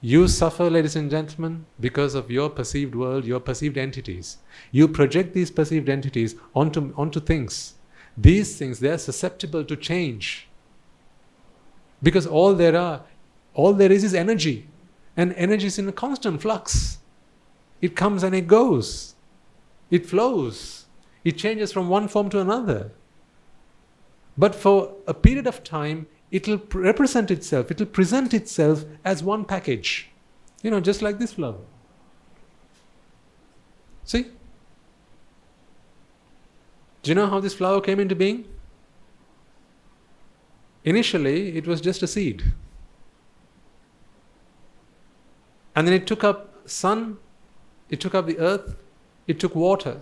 You suffer, ladies and gentlemen, because of your perceived world, your perceived entities. You project these perceived entities onto things. These things, they are susceptible to change. Because all there is energy. And energy is in a constant flux. It comes and it goes. It flows. It changes from one form to another. But for a period of time, it will represent itself, it will present itself as one package. Just like this flower. See? Do you know how this flower came into being? Initially, it was just a seed. And then it took up sun, it took up the earth, it took water,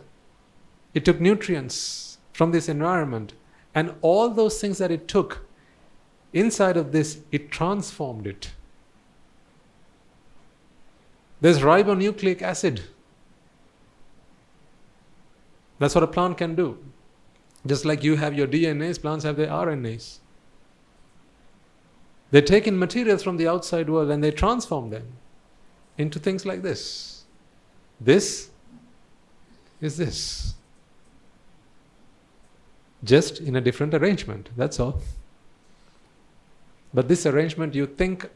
it took nutrients from this environment. And all those things that it took, inside of this, it transformed it. There's ribonucleic acid. That's what a plant can do. Just like you have your DNAs, plants have their RNAs. They take in materials from the outside world and they transform them into things like this. This is this. Just in a different arrangement, that's all. But this arrangement you think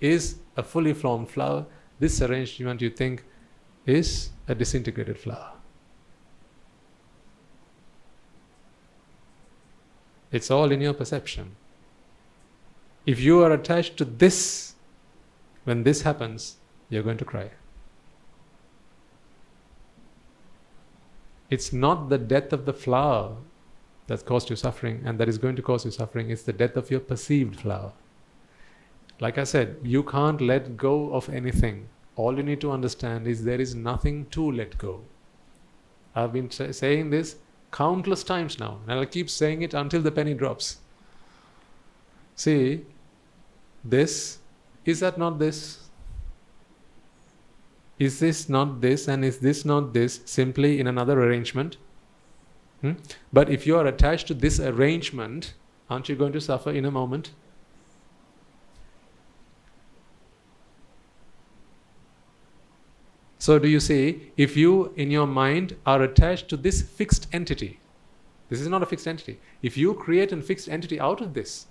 is a fully formed flower. This arrangement you think is a disintegrated flower. It's all in your perception. If you are attached to this, when this happens, you're going to cry. It's not the death of the flower that caused you suffering and that is going to cause you suffering. It's the death of your perceived flower. Like I said, you can't let go of anything. All you need to understand is there is nothing to let go. I've been saying this countless times now, and I'll keep saying it until the penny drops. See, this, is that not this? Is this not this, and is this not this, simply in another arrangement? But if you are attached to this arrangement, aren't you going to suffer in a moment? So do you see, if you in your mind are attached to this fixed entity, this is not a fixed entity. If you create a fixed entity out of this,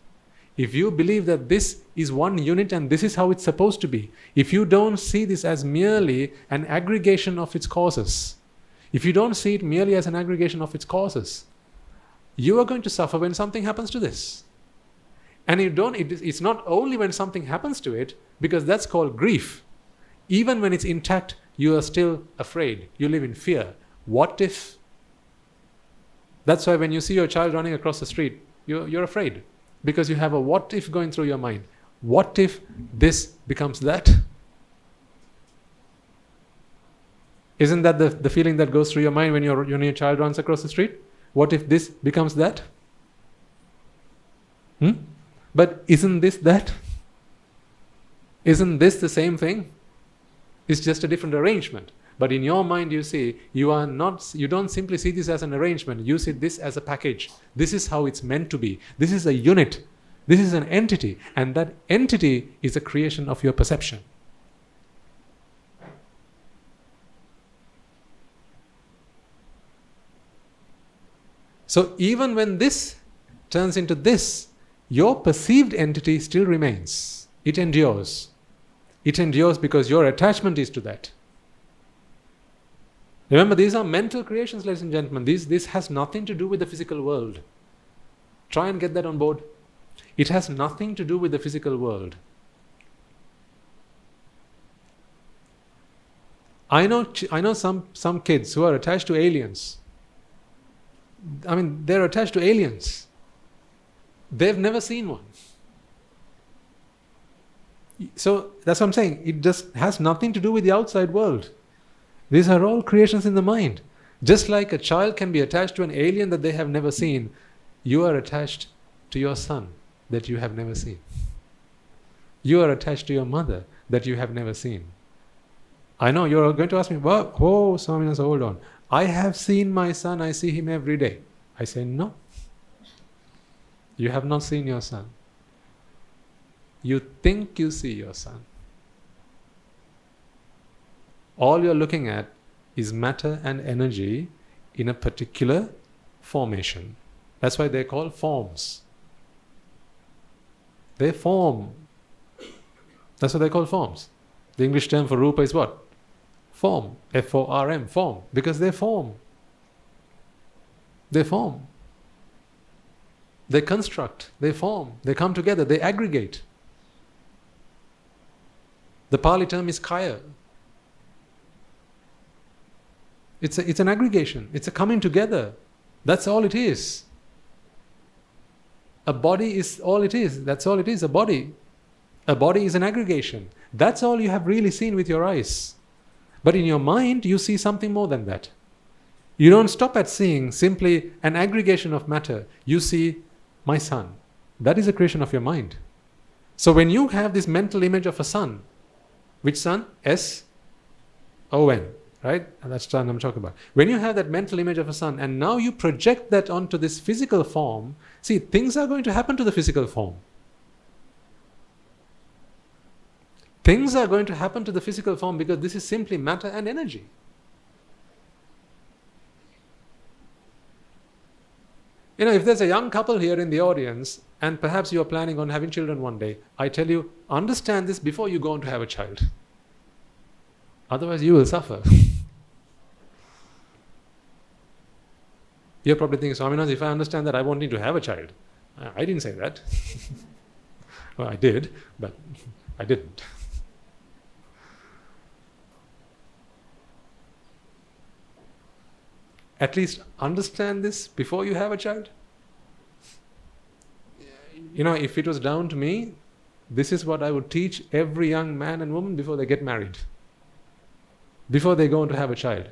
if you believe that this is one unit and this is how it's supposed to be, if you don't see this as merely an aggregation of its causes, if you don't see it merely as an aggregation of its causes, you are going to suffer when something happens to this. And it's not only when something happens to it, because that's called grief. Even when it's intact, you are still afraid. You live in fear. What if? That's why when you see your child running across the street, you're afraid. Because you have a what if going through your mind. What if this becomes that? Isn't that the feeling that goes through your mind when your child runs across the street? What if this becomes that? But isn't this that? Isn't this the same thing? It's just a different arrangement. But in your mind, you see, you don't simply see this as an arrangement. You see this as a package. This is how it's meant to be. This is a unit. This is an entity. And that entity is a creation of your perception. So even when this turns into this, your perceived entity still remains. It endures. It endures because your attachment is to that. Remember, these are mental creations, ladies and gentlemen. This has nothing to do with the physical world. Try and get that on board. It has nothing to do with the physical world. I know some kids who are attached to aliens. I mean, they're attached to aliens. They've never seen one. So that's what I'm saying. It just has nothing to do with the outside world. These are all creations in the mind. Just like a child can be attached to an alien that they have never seen, you are attached to your son that you have never seen. You are attached to your mother that you have never seen. I know you're going to ask me, well, oh, Swaminas, hold on. I have seen my son, I see him every day. I say, no. You have not seen your son. You think you see your son. All you're looking at is matter and energy in a particular formation. That's why they're called forms. They form. That's what they call forms. The English term for rupa is what? Form. F-O-R-M, form. Because they form. They form. They construct. They form. They come together. They aggregate. The Pali term is kaya. It's an aggregation. It's a coming together. That's all it is. A body is all it is. That's all it is, a body. A body is an aggregation. That's all you have really seen with your eyes. But in your mind, you see something more than that. You don't stop at seeing simply an aggregation of matter. You see my son. That is a creation of your mind. So when you have this mental image of a sun, which sun? S-O-N. Right? And that's what I'm talking about. When you have that mental image of a sun and now you project that onto this physical form, see, things are going to happen to the physical form. Things are going to happen to the physical form because this is simply matter and energy. You know, if there's a young couple here in the audience and perhaps you are planning on having children one day, I tell you, understand this before you go on to have a child. Otherwise you will suffer. You're probably thinking, Swaminas, if I understand that, I won't need to have a child. I didn't say that. Well, I did, but I didn't. At least understand this before you have a child. You know, if it was down to me, this is what I would teach every young man and woman before they get married. Before they go on to have a child.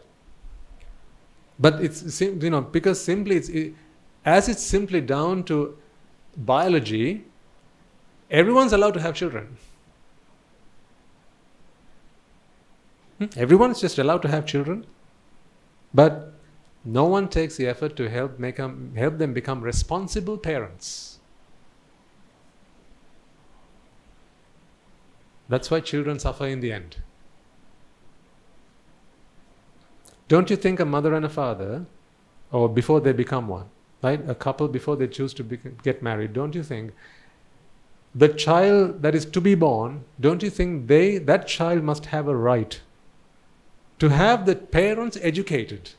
But it's, you know, because simply as it's simply down to biology, everyone's allowed to have children. Everyone's just allowed to have children. But no one takes the effort to help them become responsible parents. That's why children suffer in the end. Don't you think a mother and a father, or before they become one, right? A couple before they choose to get married, don't you think the child that is to be born, don't you think that child must have a right to have the parents educated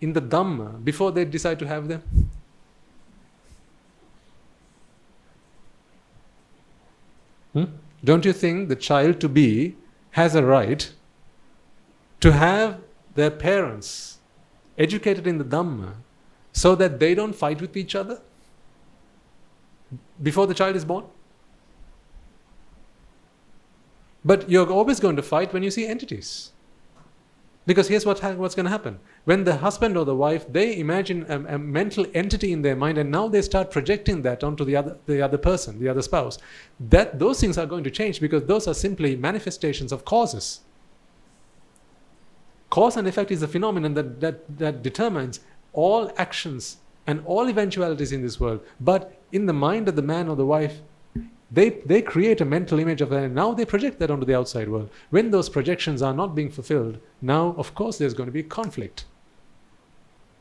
in the dhamma before they decide to have them? Don't you think the child to be has a right to have their parents educated in the dhamma so that they don't fight with each other before the child is born? But you're always going to fight when you see entities. Because here's what's going to happen. When the husband or the wife, they imagine a mental entity in their mind and now they start projecting that onto the other person, the other spouse, those things are going to change because those are simply manifestations of causes. Cause and effect is a phenomenon that determines all actions and all eventualities in this world. But in the mind of the man or the wife, they create a mental image of that and now they project that onto the outside world. When those projections are not being fulfilled, now of course there's going to be conflict.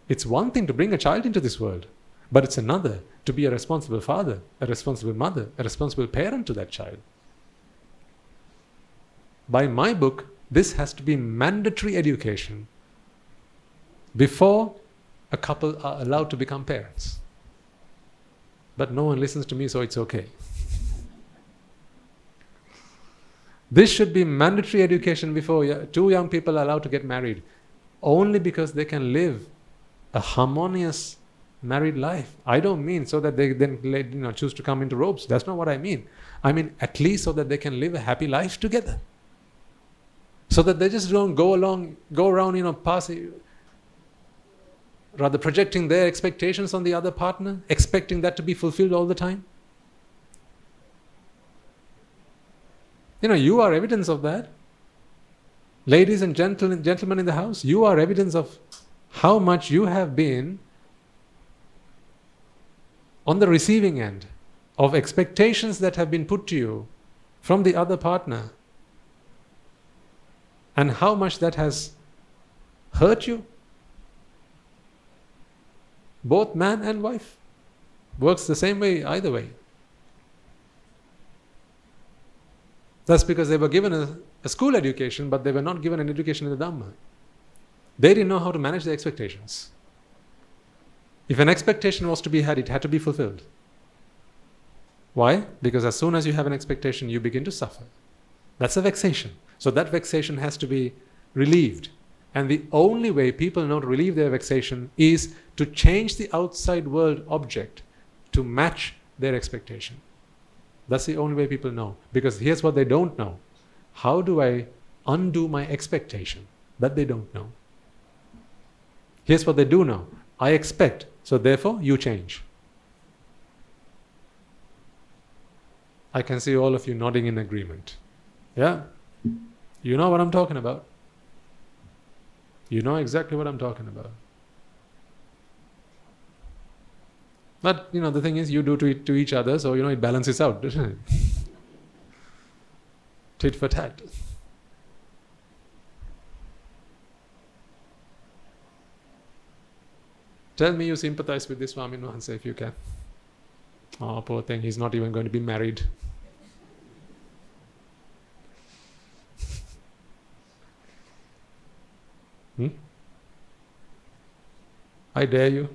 It's one thing to bring a child into this world, but it's another to be a responsible father, a responsible mother, a responsible parent to that child. By my book, this has to be mandatory education before a couple are allowed to become parents. but no one listens to me, so it's okay. This should be mandatory education before two young people are allowed to get married, only because they can live a harmonious married life. I don't mean so that they then choose to come into robes. That's not what I mean. I mean at least so that they can live a happy life together. So that they just don't go around, rather projecting their expectations on the other partner, expecting that to be fulfilled all the time. You are evidence of that. Ladies and gentlemen in the house, you are evidence of how much you have been on the receiving end of expectations that have been put to you from the other partner, and how much that has hurt you. Both man and wife. Works the same way either way. That's because they were given a school education, but they were not given an education in the Dhamma. They didn't know how to manage their expectations. If an expectation was to be had, it had to be fulfilled. Why? Because as soon as you have an expectation, you begin to suffer. That's a vexation. So that vexation has to be relieved. And the only way people know to relieve their vexation is to change the outside world object to match their expectation. That's the only way people know. Because here's what they don't know. How do I undo my expectation? That they don't know. Here's what they do know. I expect, so therefore you change. I can see all of you nodding in agreement. Yeah? You know what I'm talking about. You know exactly what I'm talking about. But, the thing is, you do to each other, so, it balances out, doesn't it? Tit for tat. Tell me you sympathize with this Swamin Wahanse if you can. Oh, poor thing, he's not even going to be married. I dare you.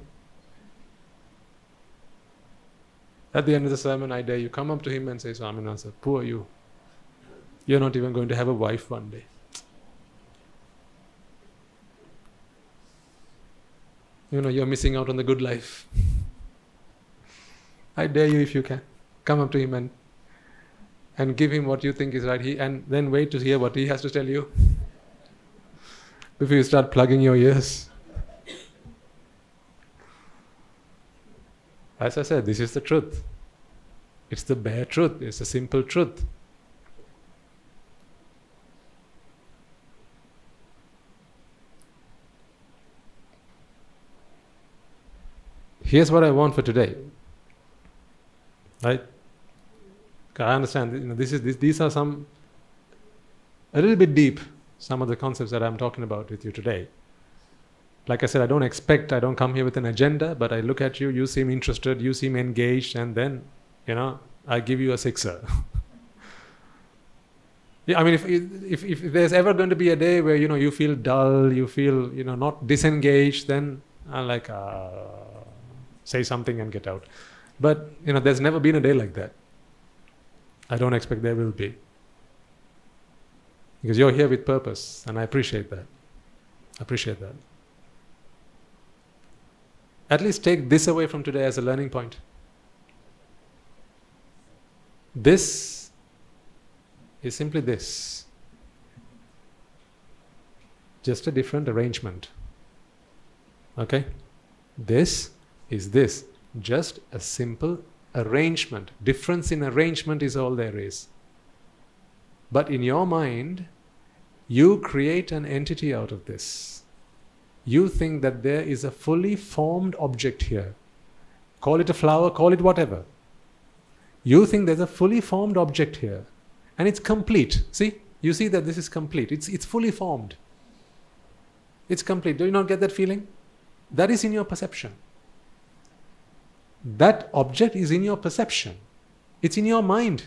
At the end of the sermon, I dare you, come up to him and say, Swamin Wahanse, poor you. You're not even going to have a wife one day. You're missing out on the good life. I dare you if you can. Come up to him and give him what you think is right. And then wait to hear what he has to tell you before you start plugging your ears. As I said, this is the truth. It's the bare truth. It's the simple truth. Here's what I want for today. Right? I understand. These are a little bit deep. Some of the concepts that I'm talking about with you today. Like I said, I don't come here with an agenda, but I look at you, you seem interested, you seem engaged, and then, I give you a sixer. Yeah, I mean, if there's ever going to be a day where, you feel dull, you feel, not disengaged, then I'm like, say something and get out. But, there's never been a day like that. I don't expect there will be. Because you're here with purpose, and I appreciate that. At least take this away from today as a learning point. This is simply this. Just a different arrangement. Okay? This is this. Just a simple arrangement. Difference in arrangement is all there is. But in your mind, you create an entity out of this. You think that there is a fully formed object here. Call it a flower, call it whatever. You think there's a fully formed object here. And it's complete. See? You see that this is complete. It's fully formed. It's complete. Do you not get that feeling? That is in your perception. That object is in your perception. It's in your mind.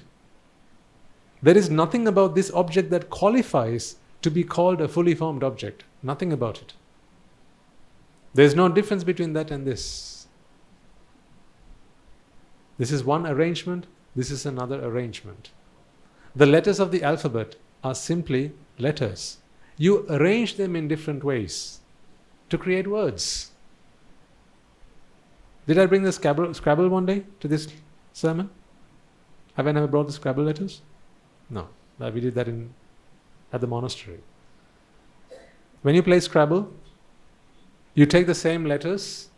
There is nothing about this object that qualifies to be called a fully formed object. Nothing about it. There is no difference between that and this. This is one arrangement, this is another arrangement. The letters of the alphabet are simply letters. You arrange them in different ways to create words. Did I bring the Scrabble one day to this sermon? Have I never brought the Scrabble letters? No. We did that at the monastery. When you play Scrabble, you take the same letters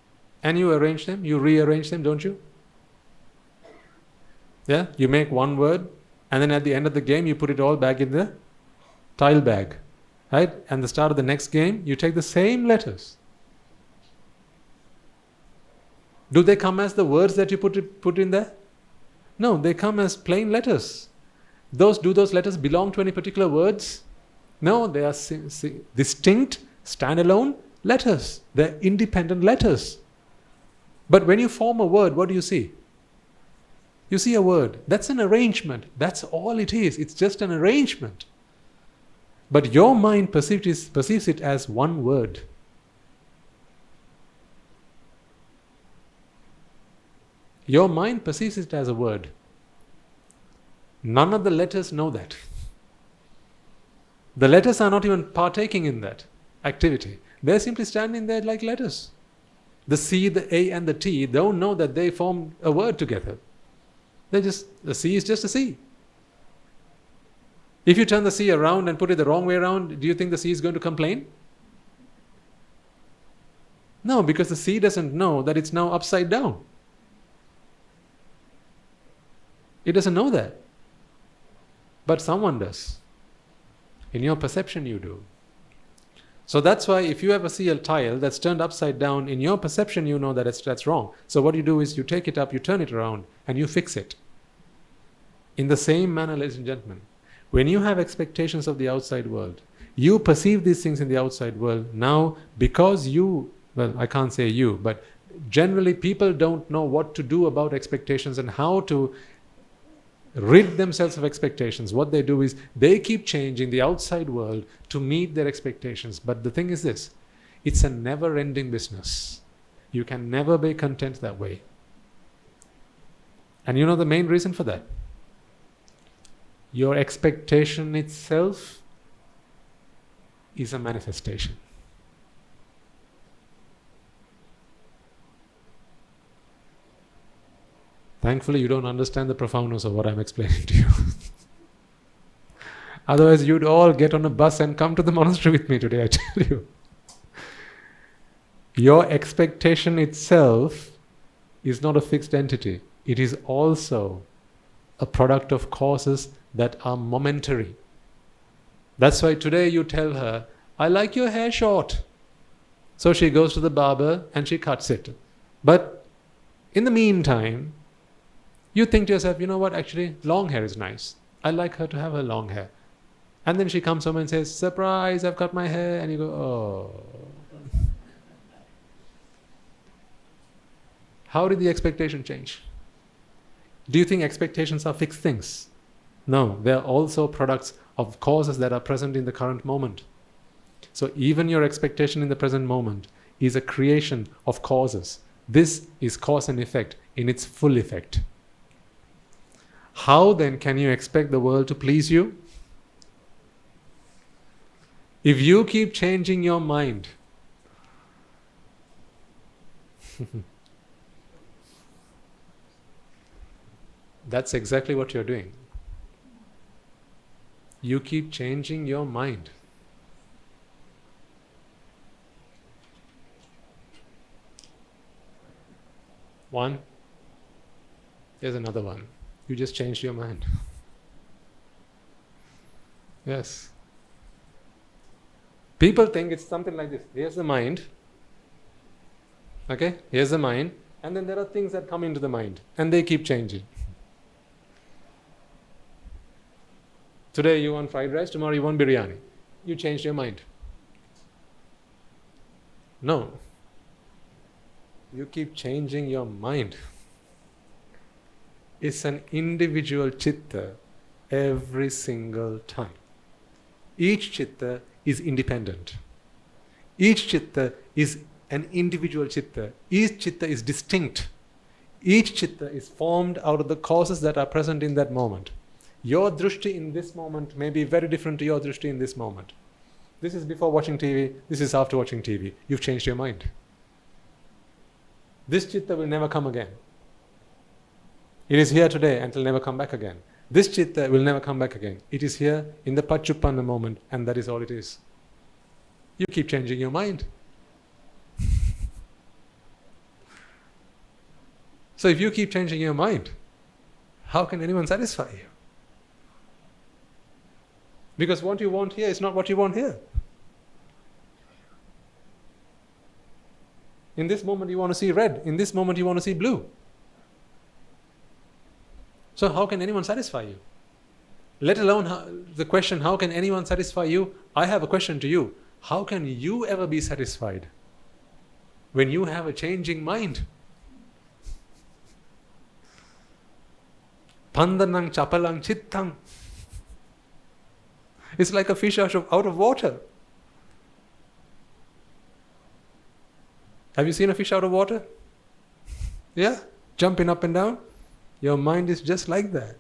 and you arrange them, you rearrange them, don't you? Yeah? You make one word and then at the end of the game you put it all back in the tile bag. Right? And the start of the next game, you take the same letters. Do they come as the words that you put in there? No, they come as plain letters. Do those letters belong to any particular words? No, they are distinct, standalone letters. They're independent letters. But when you form a word, what do you see? You see a word. That's an arrangement. That's all it is. It's just an arrangement. But your mind perceives it as one word. Your mind perceives it as a word. None of the letters know that. The letters are not even partaking in that activity. They're simply standing there like letters. The C, the A and the T don't know that they form a word together. The C is just a C. If you turn the C around and put it the wrong way around, do you think the C is going to complain? No, because the C doesn't know that it's now upside down. It doesn't know that. But someone does. In your perception you do. So that's why if you ever see a tile that's turned upside down, in your perception you know that that's wrong. So what you do is you take it up, you turn it around, and you fix it. In the same manner, ladies and gentlemen, when you have expectations of the outside world, you perceive these things in the outside world. Now, because I can't say you, but generally people don't know what to do about expectations and how to rid themselves of expectations. What they do is they keep changing the outside world to meet their expectations. But the thing is this, it's a never-ending business. You can never be content that way. And you know the main reason for that? Your expectation itself is a manifestation. Thankfully, you don't understand the profoundness of what I'm explaining to you. Otherwise, you'd all get on a bus and come to the monastery with me today, I tell you. Your expectation itself is not a fixed entity. It is also a product of causes that are momentary. That's why today you tell her, I like your hair short. So she goes to the barber and she cuts it. But in the meantime, you think to yourself, you know what, actually, long hair is nice. I like her to have her long hair. And then she comes home and says, surprise, I've cut my hair. And you go, oh. How did the expectation change? Do you think expectations are fixed things? No, they are also products of causes that are present in the current moment. So even your expectation in the present moment is a creation of causes. This is cause and effect in its full effect. How then can you expect the world to please you? If you keep changing your mind, that's exactly what you're doing. You keep changing your mind. One. Here's another one. You just changed your mind. Yes. People think it's something like this. Here's the mind. Okay? Here's the mind. And then there are things that come into the mind. And they keep changing. Today you want fried rice, tomorrow you want biryani. You changed your mind. No. You keep changing your mind. It's an individual chitta every single time. Each chitta is independent. Each chitta is an individual chitta. Each chitta is distinct. Each chitta is formed out of the causes that are present in that moment. Your drishti in this moment may be very different to your drishti in this moment. This is before watching TV, this is after watching TV. You've changed your mind. This chitta will never come again. It is here today and will never come back again. This chitta will never come back again. It is here in the Paccuppanna moment, and that is all it is. You keep changing your mind. So if you keep changing your mind, how can anyone satisfy you? Because what you want here is not what you want here. In this moment you want to see red. In this moment you want to see blue. So how can anyone satisfy you? Let alone the question, how can anyone satisfy you? I have a question to you. How can you ever be satisfied when you have a changing mind? Pandanang chapalang chittang. It's like a fish out of water. Have you seen a fish out of water? Yeah? Jumping up and down? Your mind is just like that.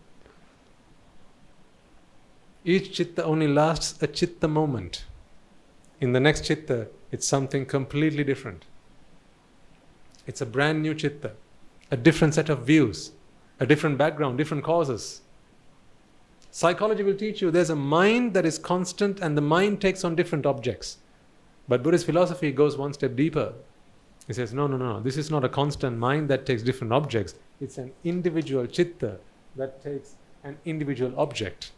Each chitta only lasts a chitta moment. In the next chitta, it's something completely different. It's a brand new chitta, a different set of views, a different background, different causes. Psychology will teach you there's a mind that is constant and the mind takes on different objects. But Buddhist philosophy goes one step deeper. He says, no, this is not a constant mind that takes different objects. It's an individual chitta that takes an individual object.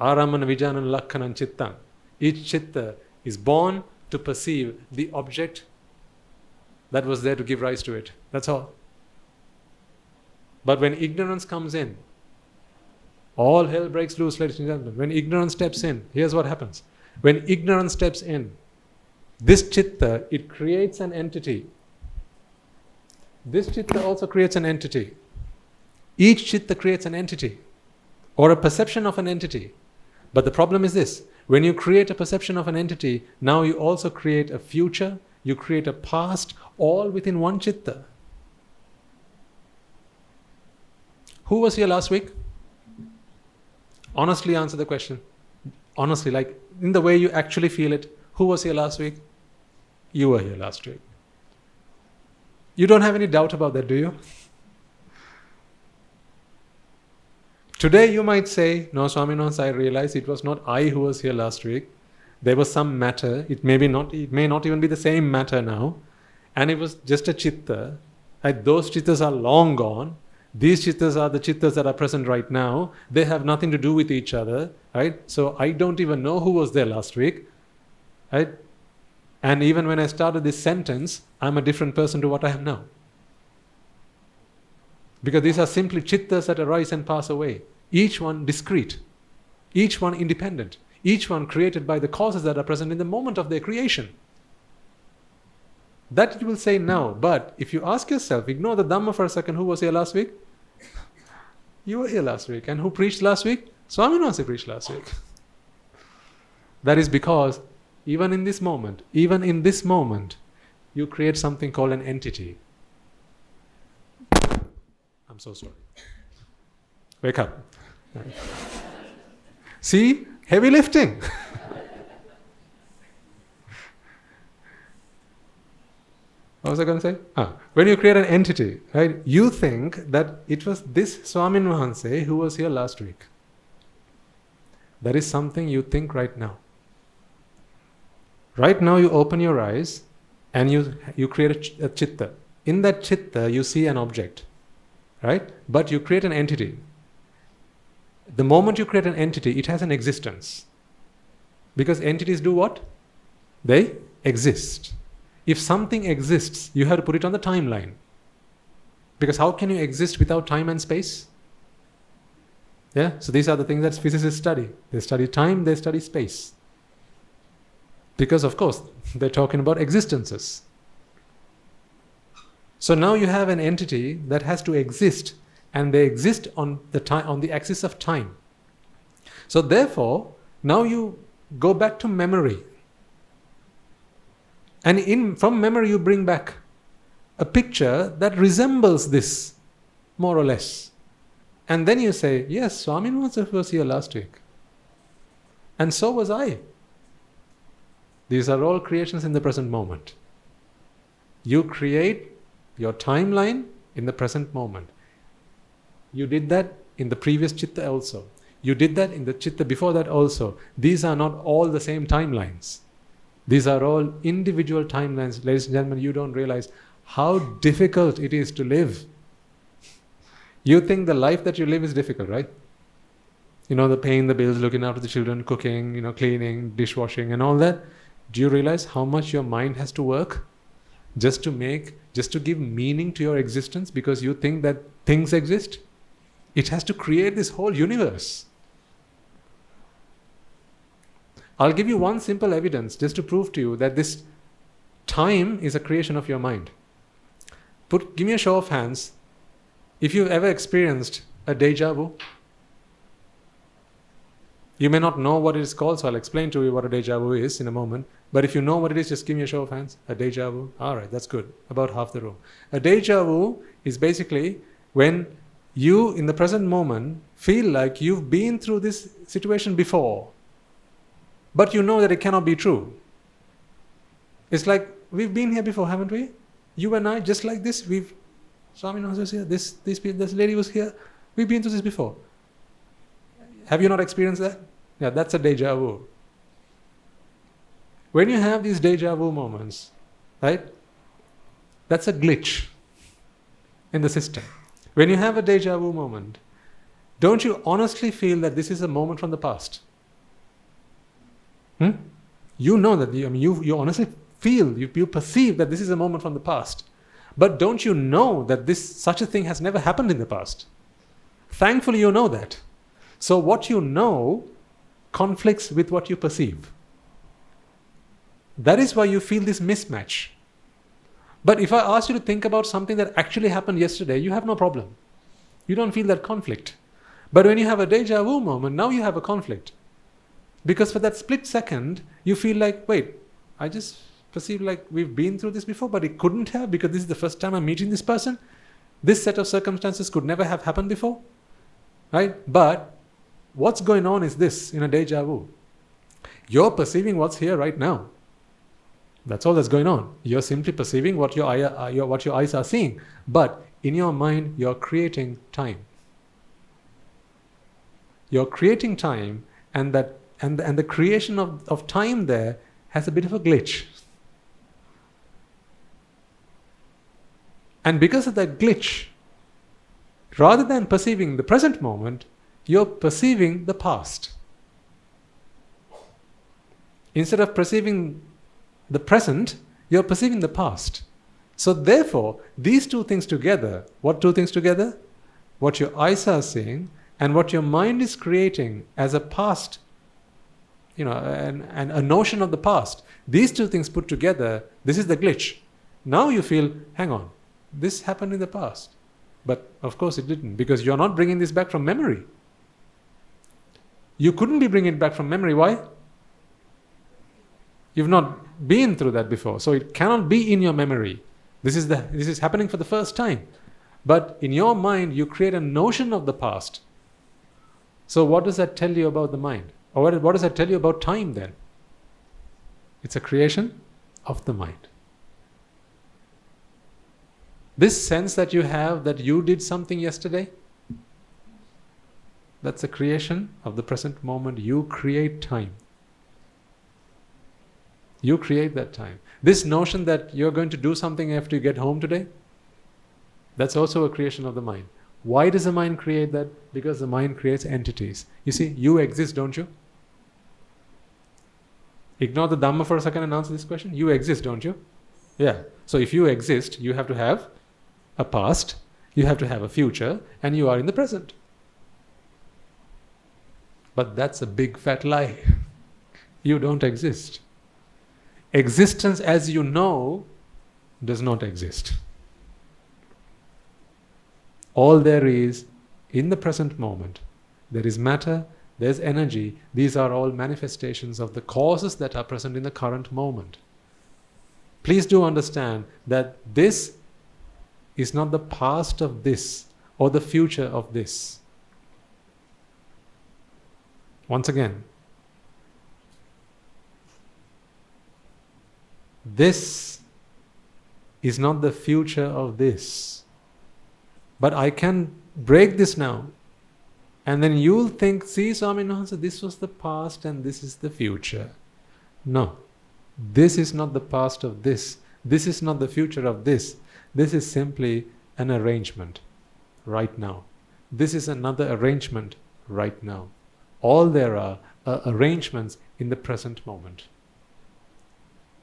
Aramana vijanan lakhanan chittan. Each chitta is born to perceive the object that was there to give rise to it. That's all. But when ignorance comes in, all hell breaks loose, ladies and gentlemen. When ignorance steps in, here's what happens. When ignorance steps in, this chitta, it creates an entity. This chitta also creates an entity. Each chitta creates an entity or a perception of an entity. But the problem is this. When you create a perception of an entity, now you also create a future, you create a past, all within one chitta. Who was here last week? Honestly answer the question. Honestly, like in the way you actually feel it. Who was here last week? You were here last week. You don't have any doubt about that, do you? Today you might say, no, Swaminathan, I realized it was not I who was here last week. There was some matter. It may not even be the same matter now. And it was just a chitta. Right? Those chittas are long gone. These chittas are the chittas that are present right now. They have nothing to do with each other. Right? So I don't even know who was there last week. Right? And even when I started this sentence, I'm a different person to what I am now. Because these are simply chittas that arise and pass away. Each one discrete. Each one independent. Each one created by the causes that are present in the moment of their creation. That you will say now. But if you ask yourself, ignore the Dhamma for a second, who was here last week? You were here last week. And who preached last week? Swaminathan preached last week. That is because even in this moment, you create something called an entity. I'm so sorry. Wake up. See? Heavy lifting. What was I going to say? When you create an entity, right, you think that it was this Swaminathan who was here last week. That is something you think right now. Right now you open your eyes and you create a chitta. In that chitta you see an object. Right? But you create an entity. The moment you create an entity, it has an existence. Because entities do what? They exist. If something exists, you have to put it on the timeline. Because how can you exist without time and space? Yeah? So these are the things that physicists study. They study time, they study space. Because of course, they're talking about existences. So now you have an entity that has to exist, and they exist on the axis of time. So therefore, now you go back to memory. And from memory you bring back a picture that resembles this, more or less. And then you say, yes, Swaminatha was here last week. And so was I. These are all creations in the present moment. You create your timeline in the present moment. You did that in the previous chitta also. You did that in the chitta before that also. These are not all the same timelines. These are all individual timelines. Ladies and gentlemen, you don't realize how difficult it is to live. You think the life that you live is difficult, right? You know, the paying the bills, looking after the children, cooking, cleaning, dishwashing and all that. Do you realize how much your mind has to work just to give meaning to your existence because you think that things exist? It has to create this whole universe. I'll give you one simple evidence just to prove to you that this time is a creation of your mind. Give me a show of hands if you've ever experienced a deja vu. You may not know what it is called, so I'll explain to you what a deja vu is in a moment. But if you know what it is, just give me a show of hands. A deja vu. All right, that's good. About half the room. A deja vu is basically when you, in the present moment, feel like you've been through this situation before, but you know that it cannot be true. It's like, we've been here before, haven't we? You and I, just like this, Swaminatha was here, this lady was here, we've been through this before. Have you not experienced that? Yeah, that's a deja vu. When you have these deja vu moments, right, that's a glitch in the system. When you have a deja vu moment, don't you honestly feel that this is a moment from the past? You know that, you honestly feel, you perceive that this is a moment from the past. But don't you know that such a thing has never happened in the past? Thankfully you know that. So what you know conflicts with what you perceive. That is why you feel this mismatch. But if I ask you to think about something that actually happened yesterday, you have no problem. You don't feel that conflict. But when you have a deja vu moment, now you have a conflict. Because for that split second, you feel like, wait, I just perceived like we've been through this before, but it couldn't have because this is the first time I'm meeting this person. This set of circumstances could never have happened before. Right? But what's going on is this in a deja vu. You're perceiving what's here right now. That's all that's going on. You're simply perceiving what your eyes are seeing. But in your mind, you're creating time. You're creating time, and the creation of time there has a bit of a glitch. And because of that glitch, rather than perceiving the present moment, you're perceiving the past. Instead of perceiving the present, you're perceiving the past. So therefore, these two things together, what two things together? What your eyes are seeing and what your mind is creating as a past, and a notion of the past. These two things put together, this is the glitch. Now you feel, hang on, this happened in the past. But of course it didn't, because you're not bringing this back from memory. You couldn't be bringing it back from memory. Why? You've not been through that before, so it cannot be in your memory. This is happening for the first time. But in your mind, you create a notion of the past. So what does that tell you about the mind? Or what does that tell you about time then? It's a creation of the mind. This sense that you have that you did something yesterday, that's a creation of the present moment. You create time. You create that time. This notion that you're going to do something after you get home today, that's also a creation of the mind. Why does the mind create that? Because the mind creates entities. You see, you exist, don't you? Ignore the Dhamma for a second and answer this question. You exist, don't you? Yeah. So if you exist, you have to have a past, you have to have a future, and you are in the present. But that's a big fat lie. You don't exist. Existence as you know does not exist. All there is in the present moment, there is matter, there's energy. These are all manifestations of the causes that are present in the current moment. Please do understand that this is not the past of this or the future of this. Once again, this is not the future of this. But I can break this now. And then you'll think, see, Swaminathan, this was the past and this is the future. No. This is not the past of this. This is not the future of this. This is simply an arrangement right now. This is another arrangement right now. All there are arrangements in the present moment.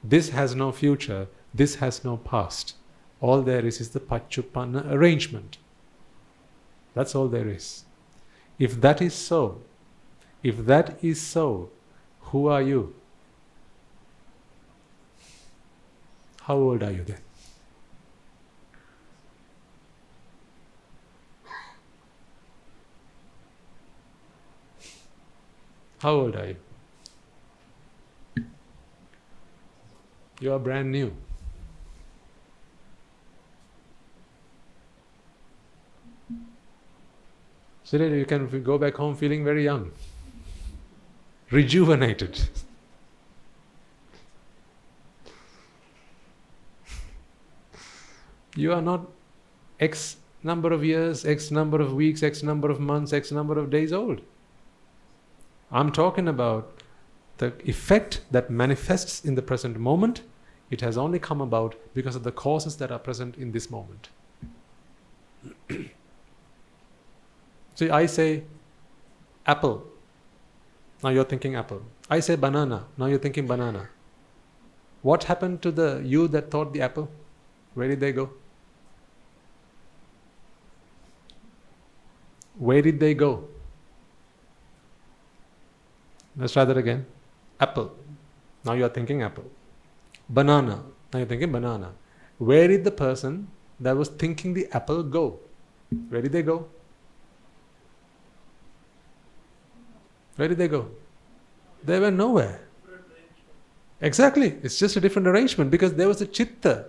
This has no future. This has no past. All there is the Paccuppanna arrangement. That's all there is. If that is so, who are you? How old are you then? How old are you? You are brand new. So that you can go back home feeling very young, rejuvenated. You are not X number of years, X number of weeks, X number of months, X number of days old. I'm talking about the effect that manifests in the present moment. It has only come about because of the causes that are present in this moment. See, I say apple. Now you're thinking apple. I say banana. Now you're thinking banana. What happened to the you that thought the apple? Where did they go? Where did they go? Let's try that again. Apple. Now you are thinking apple. Banana. Now you're thinking banana. Where did the person that was thinking the apple go? Where did they go? Where did they go? They were nowhere. Exactly. It's just a different arrangement because there was a chitta.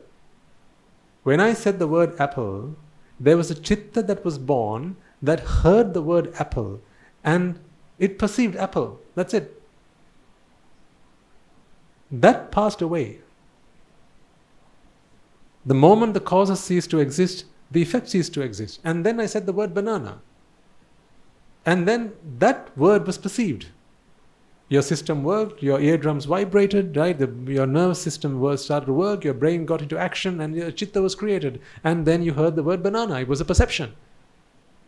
When I said the word apple, there was a chitta that was born that heard the word apple and it perceived apple. That's it. That passed away. The moment the causes cease to exist, the effect ceased to exist. And then I said the word banana. And then that word was perceived. Your system worked, your eardrums vibrated, right? Your nervous system started to work, your brain got into action, and your chitta was created. And then you heard the word banana. It was a perception.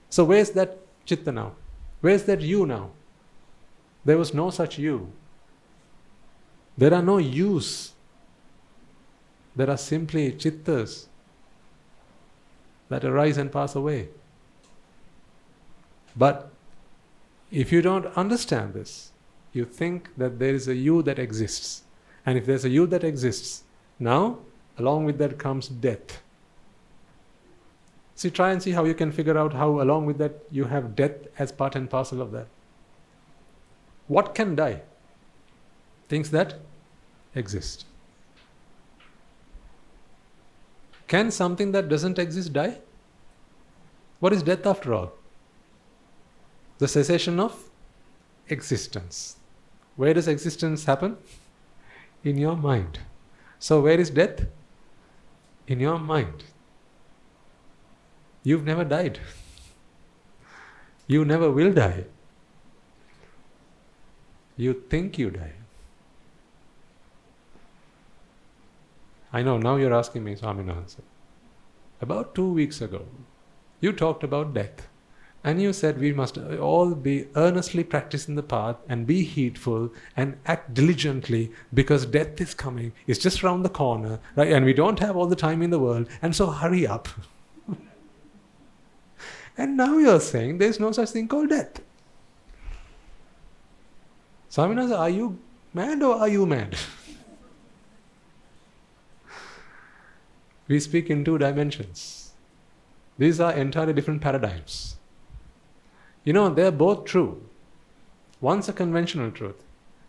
So where's that chitta now? Where's that you now? There was no such you. There are no yous. There are simply chittas that arise and pass away. But if you don't understand this, you think that there is a you that exists. And if there's a you that exists, now along with that comes death. See, try and see how you can figure out how along with that you have death as part and parcel of that. What can die? Things that exist. Can something that doesn't exist die? What is death after all? The cessation of existence. Where does existence happen? In your mind. So where is death? In your mind. You've never died. You never will die. You think you die. I know, now you're asking me, Swaminathan. About 2 weeks ago, you talked about death. And you said we must all be earnestly practicing the path and be heedful and act diligently because death is coming. It's just around the corner, right? And we don't have all the time in the world. And so hurry up. And now you're saying there's no such thing called death. Swaminathan, are you mad or are you mad? We speak in 2 dimensions. These are entirely different paradigms. You know, they're both true. One's a conventional truth.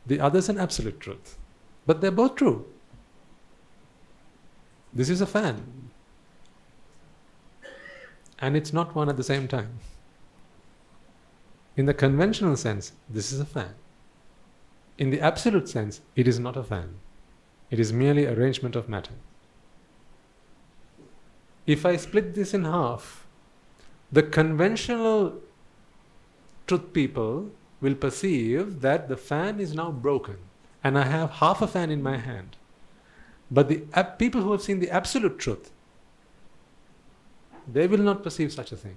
The other's an absolute truth. But they're both true. This is a fan. and it's not one at the same time. In the conventional sense, this is a fan. In the absolute sense, it is not a fan. It is merely arrangement of matter. If I split this in half, the conventional truth people will perceive that the fan is now broken and I have half a fan in my hand. But the people who have seen the absolute truth, they will not perceive such a thing.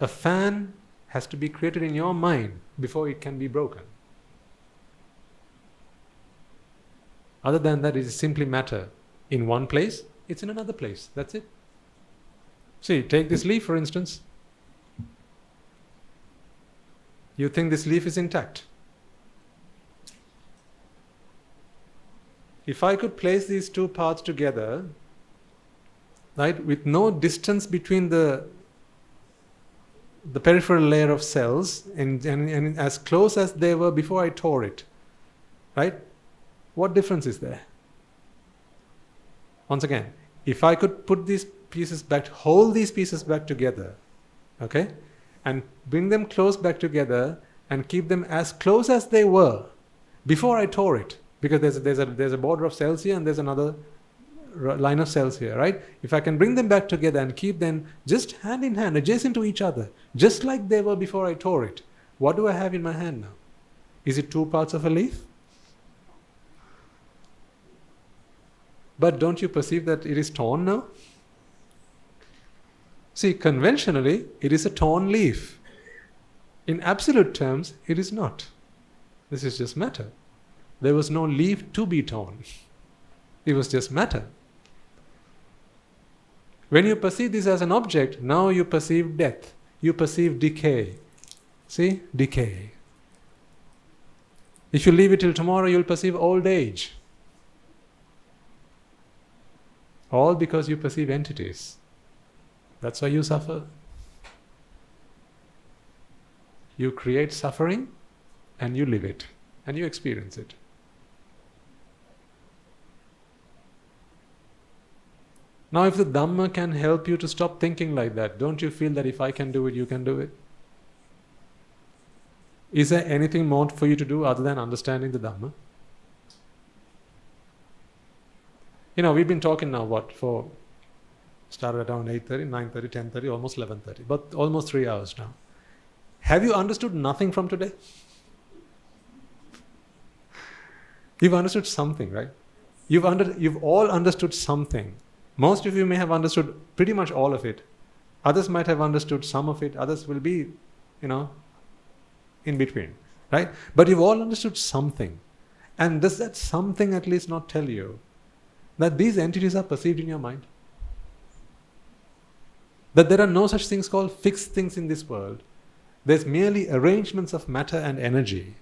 A fan has to be created in your mind before it can be broken. Other than that, it is simply matter. In one place, it's in another place. That's it. See, take this leaf for instance. You think this leaf is intact. If I could place these two parts together, right, with no distance between the peripheral layer of cells and as close as they were before I tore it, right? What difference is there? Once again, if I could put these pieces back, hold these pieces back together, okay, and bring them close back together and keep them as close as they were before I tore it, because there's a border of cells here and there's another line of cells here, right? If I can bring them back together and keep them just hand in hand, adjacent to each other, just like they were before I tore it, what do I have in my hand now? Is it two parts of a leaf? But don't you perceive that it is torn now? See, conventionally, it is a torn leaf. In absolute terms, it is not. This is just matter. There was no leaf to be torn. It was just matter. When you perceive this as an object, now you perceive death. You perceive decay. See? Decay. If you leave it till tomorrow, you'll perceive old age. All because you perceive entities. That's why you suffer. You create suffering and you live it and you experience it. Now if the Dhamma can help you to stop thinking like that, don't you feel that if I can do it, you can do it? Is there anything more for you to do other than understanding the Dhamma? You know, we've been talking now, started at around 8:30, 9:30, 10:30, almost 11:30, but almost 3 hours now. Have you understood nothing from today? You've understood something, right? You've all understood something. Most of you may have understood pretty much all of it. Others might have understood some of it. Others will be, in between, right? But you've all understood something. And does that something at least not tell you that these entities are perceived in your mind? That there are no such things called fixed things in this world. There's merely arrangements of matter and energy.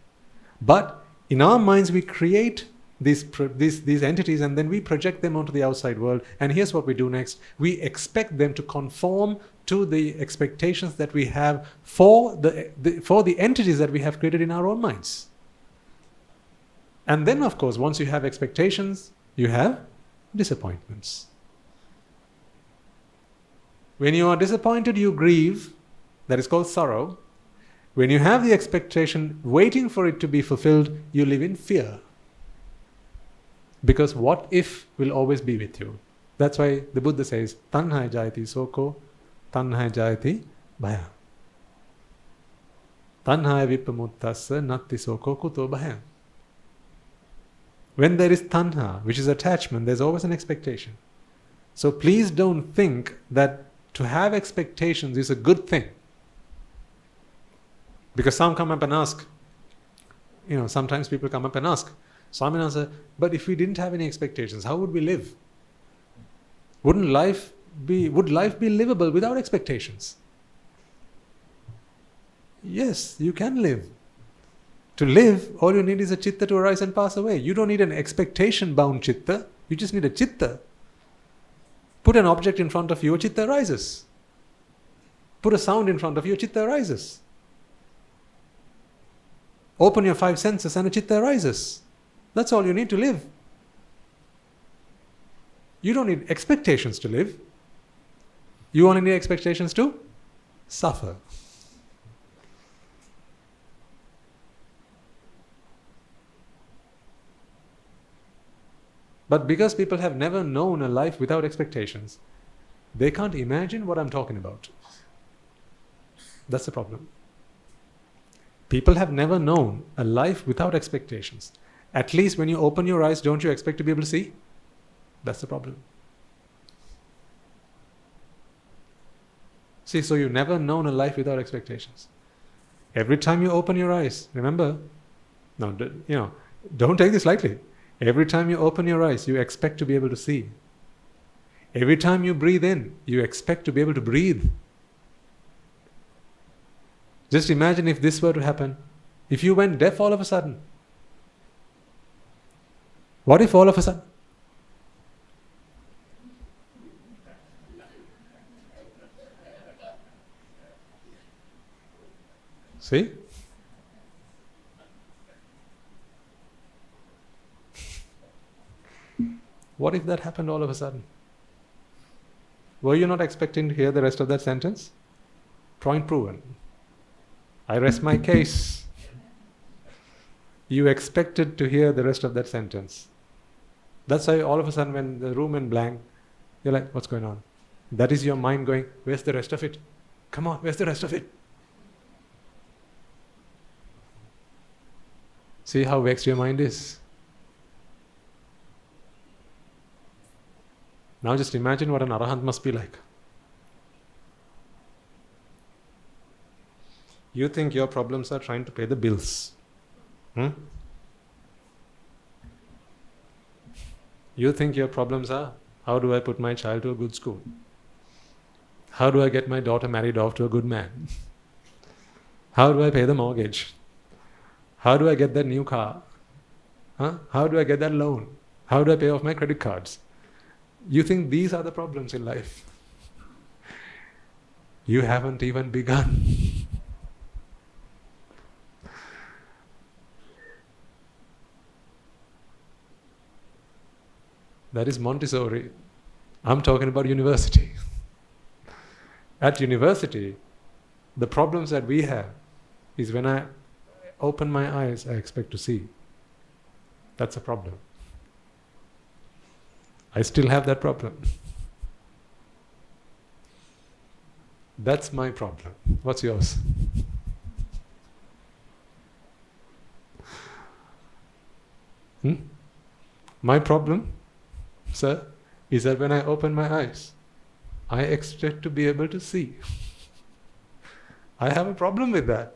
But in our minds we create these entities and then we project them onto the outside world. And here's what we do next. We expect them to conform to the expectations that we have for the entities that we have created in our own minds. And then of course, once you have expectations, you have disappointments. When you are disappointed, you grieve. That is called sorrow. When you have the expectation waiting for it to be fulfilled, you live in fear. Because what if will always be with you. That's why the Buddha says, Tanhaya jayati soko, tanhaya jayati bhaya. Tanhaya vipamuttasya natti soko kuto bhaya. When there is tanha, which is attachment, there's always an expectation. So please don't think that to have expectations is a good thing. Because some come up and ask, sometimes people come up and ask, Swaminatha, but if we didn't have any expectations, how would we live? Would life be livable without expectations? Yes, you can live. To live, all you need is a chitta to arise and pass away. You don't need an expectation-bound chitta. You just need a chitta. Put an object in front of you, a chitta arises. Put a sound in front of you, a chitta arises. Open your 5 senses and a chitta arises. That's all you need to live. You don't need expectations to live. You only need expectations to suffer. But because people have never known a life without expectations, they can't imagine what I'm talking about. That's the problem. People have never known a life without expectations. At least when you open your eyes, don't you expect to be able to see? That's the problem. See, so you've never known a life without expectations. Every time you open your eyes, remember, don't take this lightly. Every time you open your eyes, you expect to be able to see. Every time you breathe in, you expect to be able to breathe. Just imagine if this were to happen. If you went deaf all of a sudden. What if all of a sudden? See? What if that happened all of a sudden? Were you not expecting to hear the rest of that sentence? Point proven. I rest my case. You expected to hear the rest of that sentence. That's why all of a sudden when the room went blank, you're like, what's going on? That is your mind going, where's the rest of it? Come on, where's the rest of it? See how vexed your mind is? Now just imagine what an arahant must be like. You think your problems are trying to pay the bills. You think your problems are, how do I put my child to a good school? How do I get my daughter married off to a good man? How do I pay the mortgage? How do I get that new car? How do I get that loan? How do I pay off my credit cards? You think these are the problems in life. You haven't even begun. That is Montessori. I'm talking about university. At university, the problems that we have is when I open my eyes, I expect to see. That's a problem. I still have that problem. That's my problem. What's yours? My problem, sir, is that when I open my eyes, I expect to be able to see. I have a problem with that.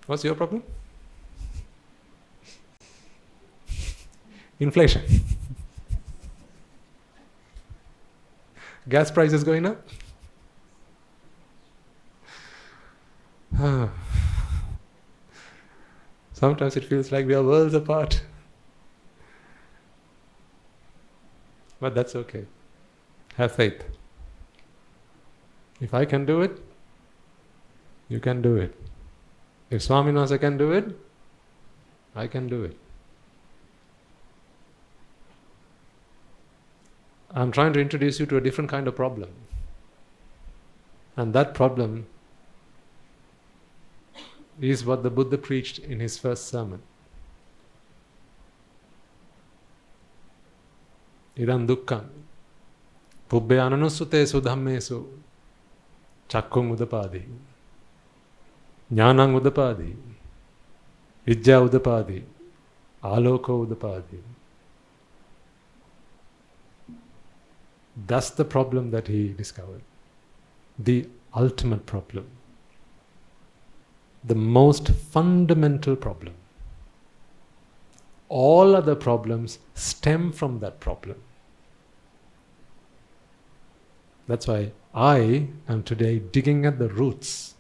What's your problem? Inflation. Gas prices going up? Sometimes it feels like we are worlds apart. But that's okay. Have faith. If I can do it, you can do it. If Swaminasa can do it, I can do it. I'm trying to introduce you to a different kind of problem. And that problem is what the Buddha preached in his first sermon. Idam dukkham pubbhe ananusutesu dhammesu chakkung udapadi jnanang udapadi vijja udapadi aloko udapadi. That's the problem that he discovered. The ultimate problem. The most fundamental problem. All other problems stem from that problem. That's why I am today digging at the roots.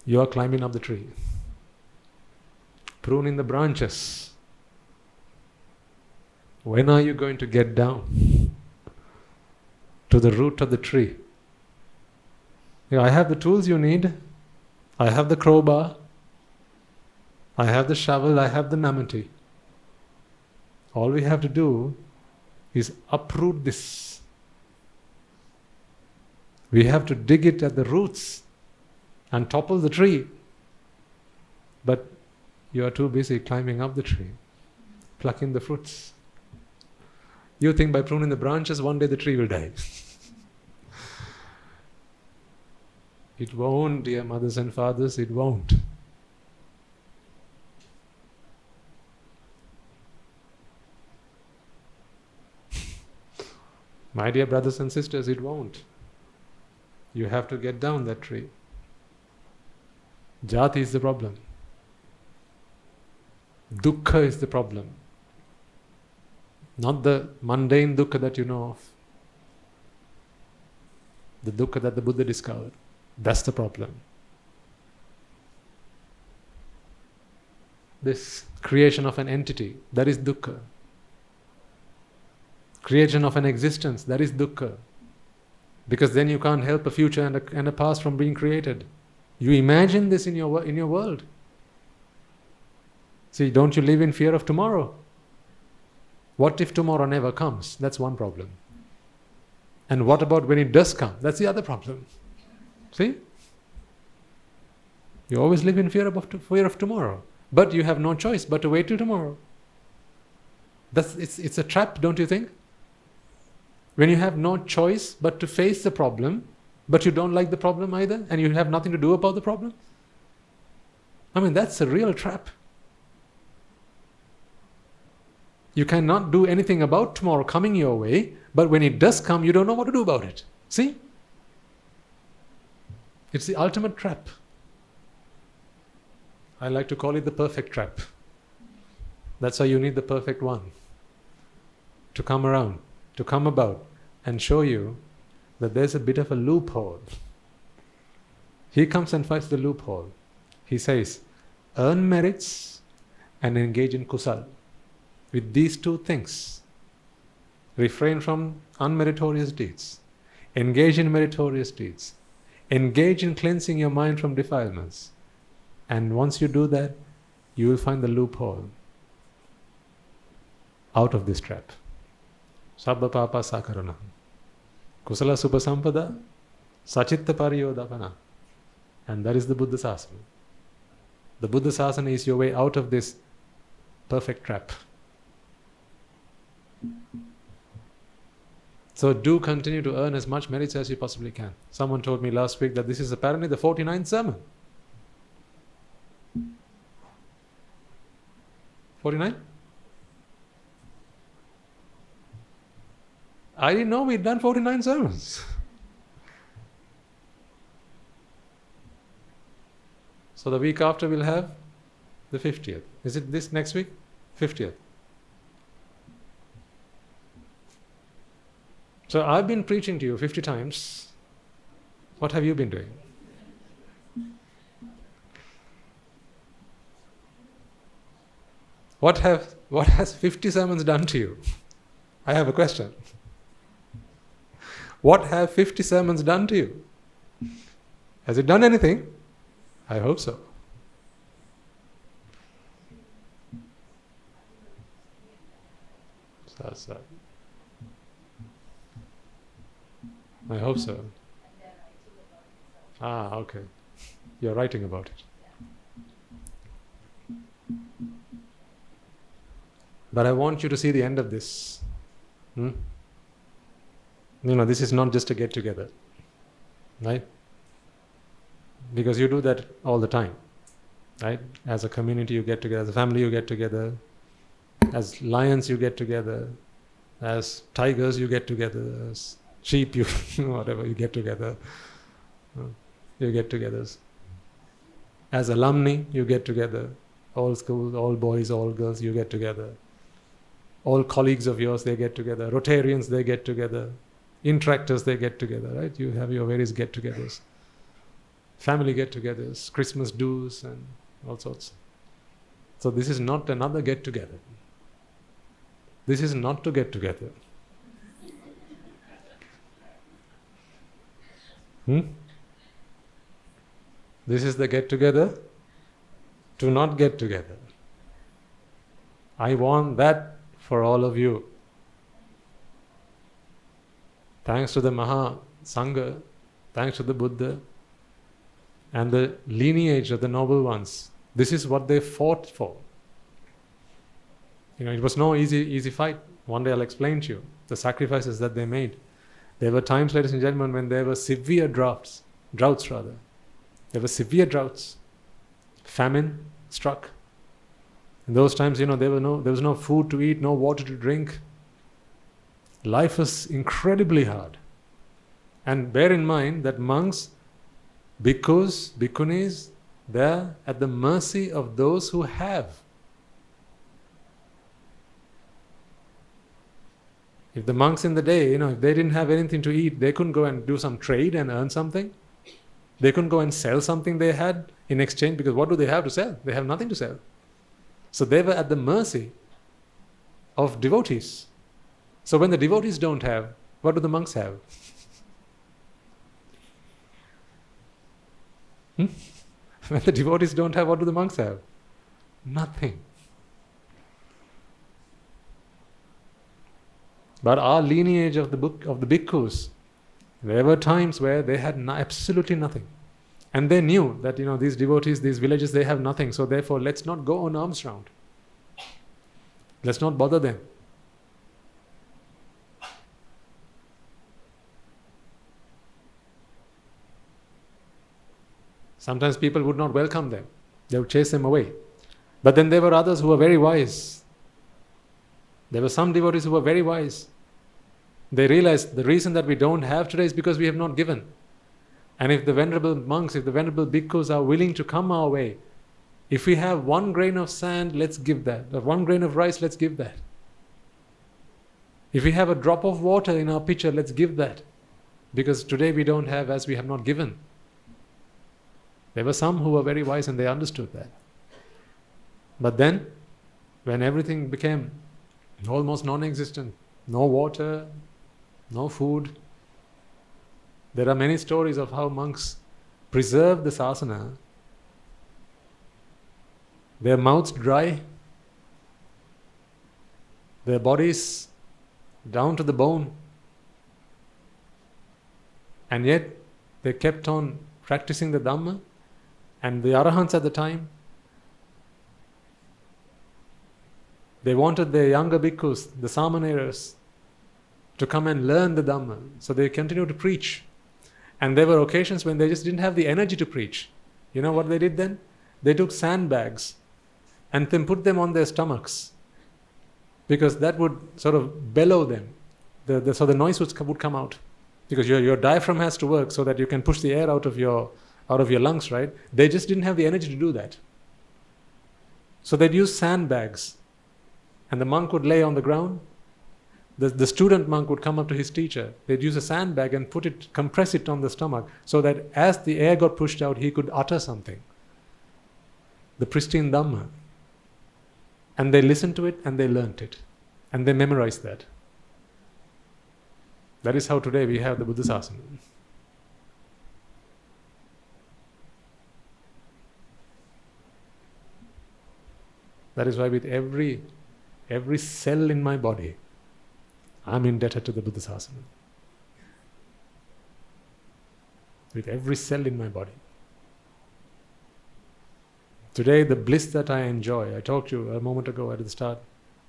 You are climbing up the tree. Pruning the branches. When are you going to get down to the root of the tree? I have the tools you need. I have the crowbar. I have the shovel. I have the namati. All we have to do is uproot this. We have to dig it at the roots and topple the tree. But you are too busy climbing up the tree, plucking the fruits. You think by pruning the branches, one day the tree will die. It won't, dear mothers and fathers, it won't. My dear brothers and sisters, it won't. You have to get down that tree. Jati is the problem. Dukkha is the problem. Not the mundane dukkha that you know of. The dukkha that the Buddha discovered. That's the problem. This creation of an entity, that is dukkha. Creation of an existence, that is dukkha. Because then you can't help a future and a past from being created. You imagine this in your world. See, don't you live in fear of tomorrow? What if tomorrow never comes? That's one problem. And what about when it does come? That's the other problem. See? You always live in fear of tomorrow. But you have no choice but to wait till tomorrow. It's a trap, don't you think? When you have no choice but to face the problem, but you don't like the problem either, and you have nothing to do about the problem. I mean, that's a real trap. You cannot do anything about tomorrow coming your way, but when it does come, you don't know what to do about it. See? It's the ultimate trap. I like to call it the perfect trap. That's why you need the perfect one to come around, to come about and show you that there's a bit of a loophole. He comes and fights the loophole. He says, earn merits and engage in kusal. With these two things, refrain from unmeritorious deeds, engage in meritorious deeds, engage in cleansing your mind from defilements. And once you do that, you will find the loophole out of this trap. Sabba papa sakarana. Kusala supasampada sachitta pariyodapana. And that is the Buddha Sasana. The Buddha Sasana is your way out of this perfect trap. So do continue to earn as much merits as you possibly can. Someone told me last week that this is apparently the 49th sermon. 49? I didn't know we'd done 49 sermons. So the week after we'll have the 50th. Is it this next week? 50th. So I've been preaching to you 50 times. What have you been doing? What has 50 sermons done to you? I have a question. What have 50 sermons done to you? Has it done anything? I hope so. I hope so. Okay. You're writing about it. But I want you to see the end of this. This is not just a get-together. Right? Because you do that all the time. Right? As a community you get together, as a family you get together, as lions you get together, as tigers you get together, as sheep you whatever you get together. You get together. As alumni you get together. All schools, all boys, all girls, you get together. All colleagues of yours, they get together. Rotarians, they get together. Interactors, they get together, right? You have your various get-togethers. Family get-togethers, Christmas do's and all sorts. So this is not another get-together. This is not to get together. This is the get-together to not get together. I want that for all of you. Thanks to the Maha Sangha, thanks to the Buddha and the lineage of the noble ones. This is what they fought for. It was no easy fight. One day I'll explain to you the sacrifices that they made. There were times, ladies and gentlemen, when there were severe droughts. There were severe droughts. Famine struck. In those times, there was no food to eat, no water to drink. Life was incredibly hard. And bear in mind that monks, bhikkhus, bhikkhunis, they're at the mercy of those who have. If the monks in the day, if they didn't have anything to eat, they couldn't go and do some trade and earn something. They couldn't go and sell something they had in exchange, because what do they have to sell? They have nothing to sell. So they were at the mercy of devotees. So when the devotees don't have, what do the monks have? When the devotees don't have, what do the monks have? Nothing. But our lineage of the bhikkhus, there were times where they had absolutely nothing. And they knew that, these devotees, these villages, they have nothing. So therefore, let's not go on alms round. Let's not bother them. Sometimes people would not welcome them. They would chase them away. But then there were others who were very wise. There were some devotees who were very wise. They realized the reason that we don't have today is because we have not given. And if the venerable monks, if the venerable bhikkhus are willing to come our way, if we have 1 grain of sand, let's give that. Or 1 grain of rice, let's give that. If we have a drop of water in our pitcher, let's give that. Because today we don't have, as we have not given. There were some who were very wise and they understood that. But then, when everything became almost non-existent, no water, no food, there are many stories of how monks preserved the sasana. Their mouths dry, their bodies down to the bone, and yet they kept on practicing the dhamma. And the arahants at the time, they wanted their younger bhikkhus, the samaneras, to come and learn the dhamma. So they continued to preach. And there were occasions when they just didn't have the energy to preach. You know what they did then? They took sandbags and then put them on their stomachs, because that would sort of bellow them. So the noise would come out. Because your diaphragm has to work so that you can push the air out of your lungs, right? They just didn't have the energy to do that. So they'd use sandbags. And the monk would lay on the ground. The student monk would come up to his teacher. They'd use a sandbag and compress it on the stomach, so that as the air got pushed out, he could utter something. The pristine dhamma. And they listened to it and they learnt it. And they memorized that. That is how today we have the Buddha Sasana. That is why with every cell in my body, I'm indebted to the Buddha Sasana. With every cell in my body. Today, the bliss that I enjoy, I talked to you a moment ago at the start,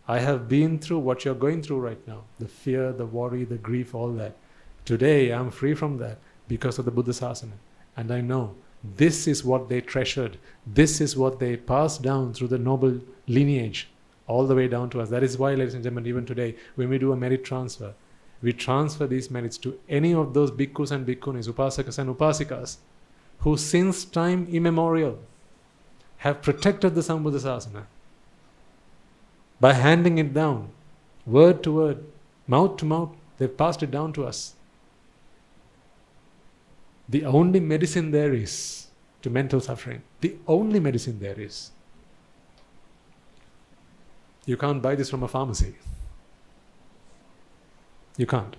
I have been through what you're going through right now. The fear, the worry, the grief, all that. Today, I'm free from that because of the Buddha Sasana. And I know this is what they treasured. This is what they passed down through the noble lineage, all the way down to us. That is why, ladies and gentlemen, even today, when we do a merit transfer, we transfer these merits to any of those bhikkhus and bhikkhunis, upasakas and upasikas, who since time immemorial have protected the Sambuddha Sasana by handing it down, word to word, mouth to mouth. They've passed it down to us. The only medicine there is to mental suffering. The only medicine there is. You can't buy this from a pharmacy. You can't.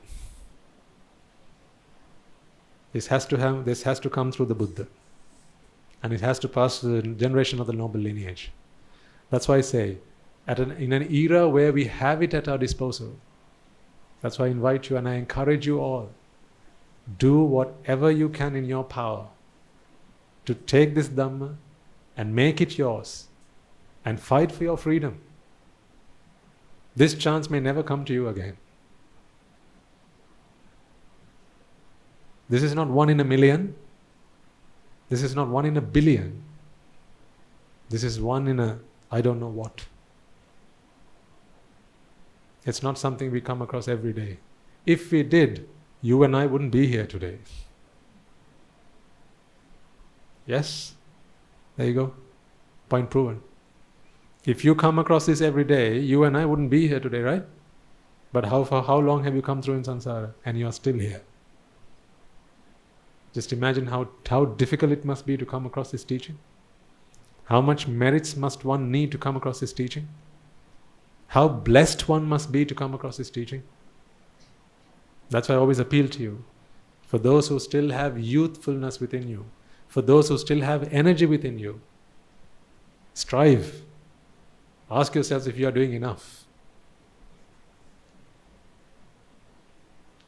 This has to come through the Buddha. And it has to pass to the generation of the noble lineage. That's why I say, in an era where we have it at our disposal. That's why I invite you and I encourage you all. Do whatever you can in your power to take this Dhamma and make it yours and fight for your freedom. This chance may never come to you again. This is not 1 in a million. This is not 1 in a billion. This is 1 in a I don't know what. It's not something we come across every day. If we did, you and I wouldn't be here today. Yes? There you go. Point proven. If you come across this every day, you and I wouldn't be here today, right? But for how long have you come through in samsara and you are still here? Just imagine how difficult it must be to come across this teaching. How much merits must one need to come across this teaching? How blessed one must be to come across this teaching? That's why I always appeal to you. For those who still have youthfulness within you, for those who still have energy within you, strive. Ask yourselves if you are doing enough.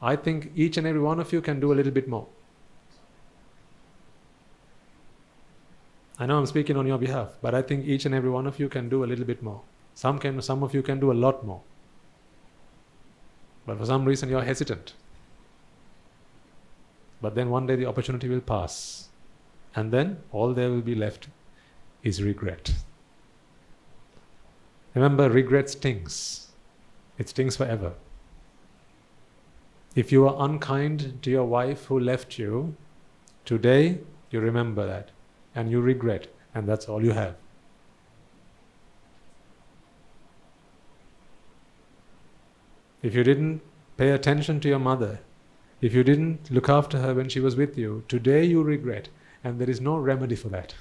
I think each and every one of you can do a little bit more. I know I'm speaking on your behalf, but I think each and every one of you can do a little bit more. Some of you can do a lot more. But for some reason you're hesitant. But then one day the opportunity will pass. And then all there will be left is regret. Remember, regret stings. It stings forever. If you are unkind to your wife who left you, today you remember that. And you regret, and that's all you have. If you didn't pay attention to your mother, if you didn't look after her when she was with you, today you regret, and there is no remedy for that.